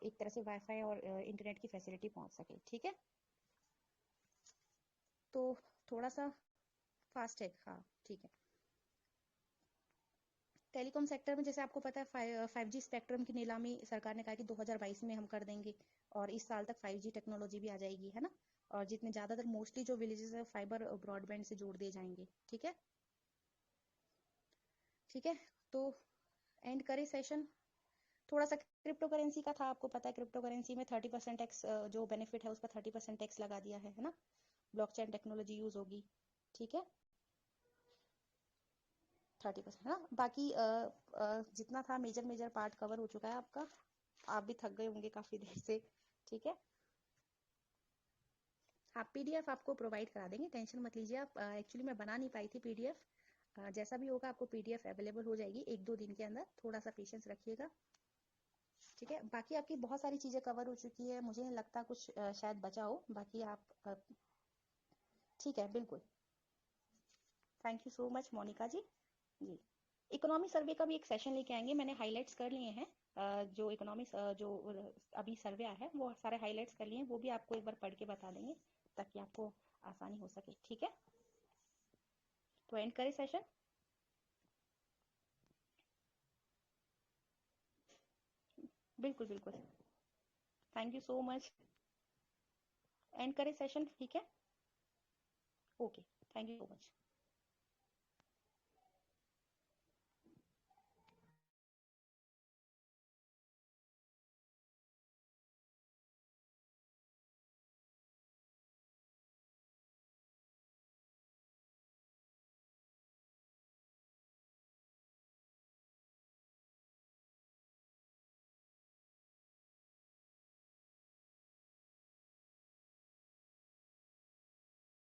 एक तरह से वाईफाई और इंटरनेट की फैसिलिटी पहुंच सके, ठीक है। तो थोड़ा सा फास्ट है, हाँ ठीक है। टेलीकॉम सेक्टर में जैसे आपको पता है 5G स्पेक्ट्रम की नीलामी सरकार ने कहा कि 2022 में हम कर देंगे, और इस साल तक 5G टेक्नोलॉजी भी आ जाएगी, है ना। और जितने ज्यादातर मोस्टली जो विलेजेस है फाइबर ब्रॉडबैंड से जोड़ दिए जाएंगे, ठीक है। ठीक है, तो एंड करें सेशन। थोड़ा सा क्रिप्टो करेंसी का था, आपको पता है क्रिप्टो करेंसी में 30% टैक्स जो बेनिफिट है उसका 30% टैक्स लगा दिया है ना। ब्लॉकचेन टेक्नोलॉजी यूज होगी, ठीक है। 30%, हाँ। बाकी जितना था मेजर मेजर पार्ट कवर हो चुका है आपका। आप भी थक गए होंगे काफी देर से, ठीक है। हाँ, पीडीएफ आपको प्रोवाइड करा देंगे, टेंशन मत लीजिए आप। एक्चुअली मैं बना नहीं पाई थी पीडीएफ। जैसा भी होगा आपको पीडीएफ अवेलेबल हो जाएगी 1-2 दिन के अंदर, थोड़ा सा पेशेंस रखिएगा, ठीक है। बाकी आपकी बहुत सारी चीजें कवर हो चुकी है, मुझे नहीं लगता कुछ शायद बचा हो। बाकी आप ठीक है, बिल्कुल। Thank you so much Monika ji. जी, इकोनॉमी सर्वे का भी एक सेशन लेके आएंगे, मैंने हाइलाइट्स कर लिए हैं। जो इकोनॉमिक्स जो अभी सर्वे आया है वो सारे हाइलाइट्स कर लिए हैं, वो भी आपको एक बार पढ़ के बता देंगे ताकि आपको आसानी हो सके, ठीक है। तो एंड करें सेशन। बिल्कुल बिल्कुल, thank you so much. And करें सेशन, ठीक है। Okay, thank you so much.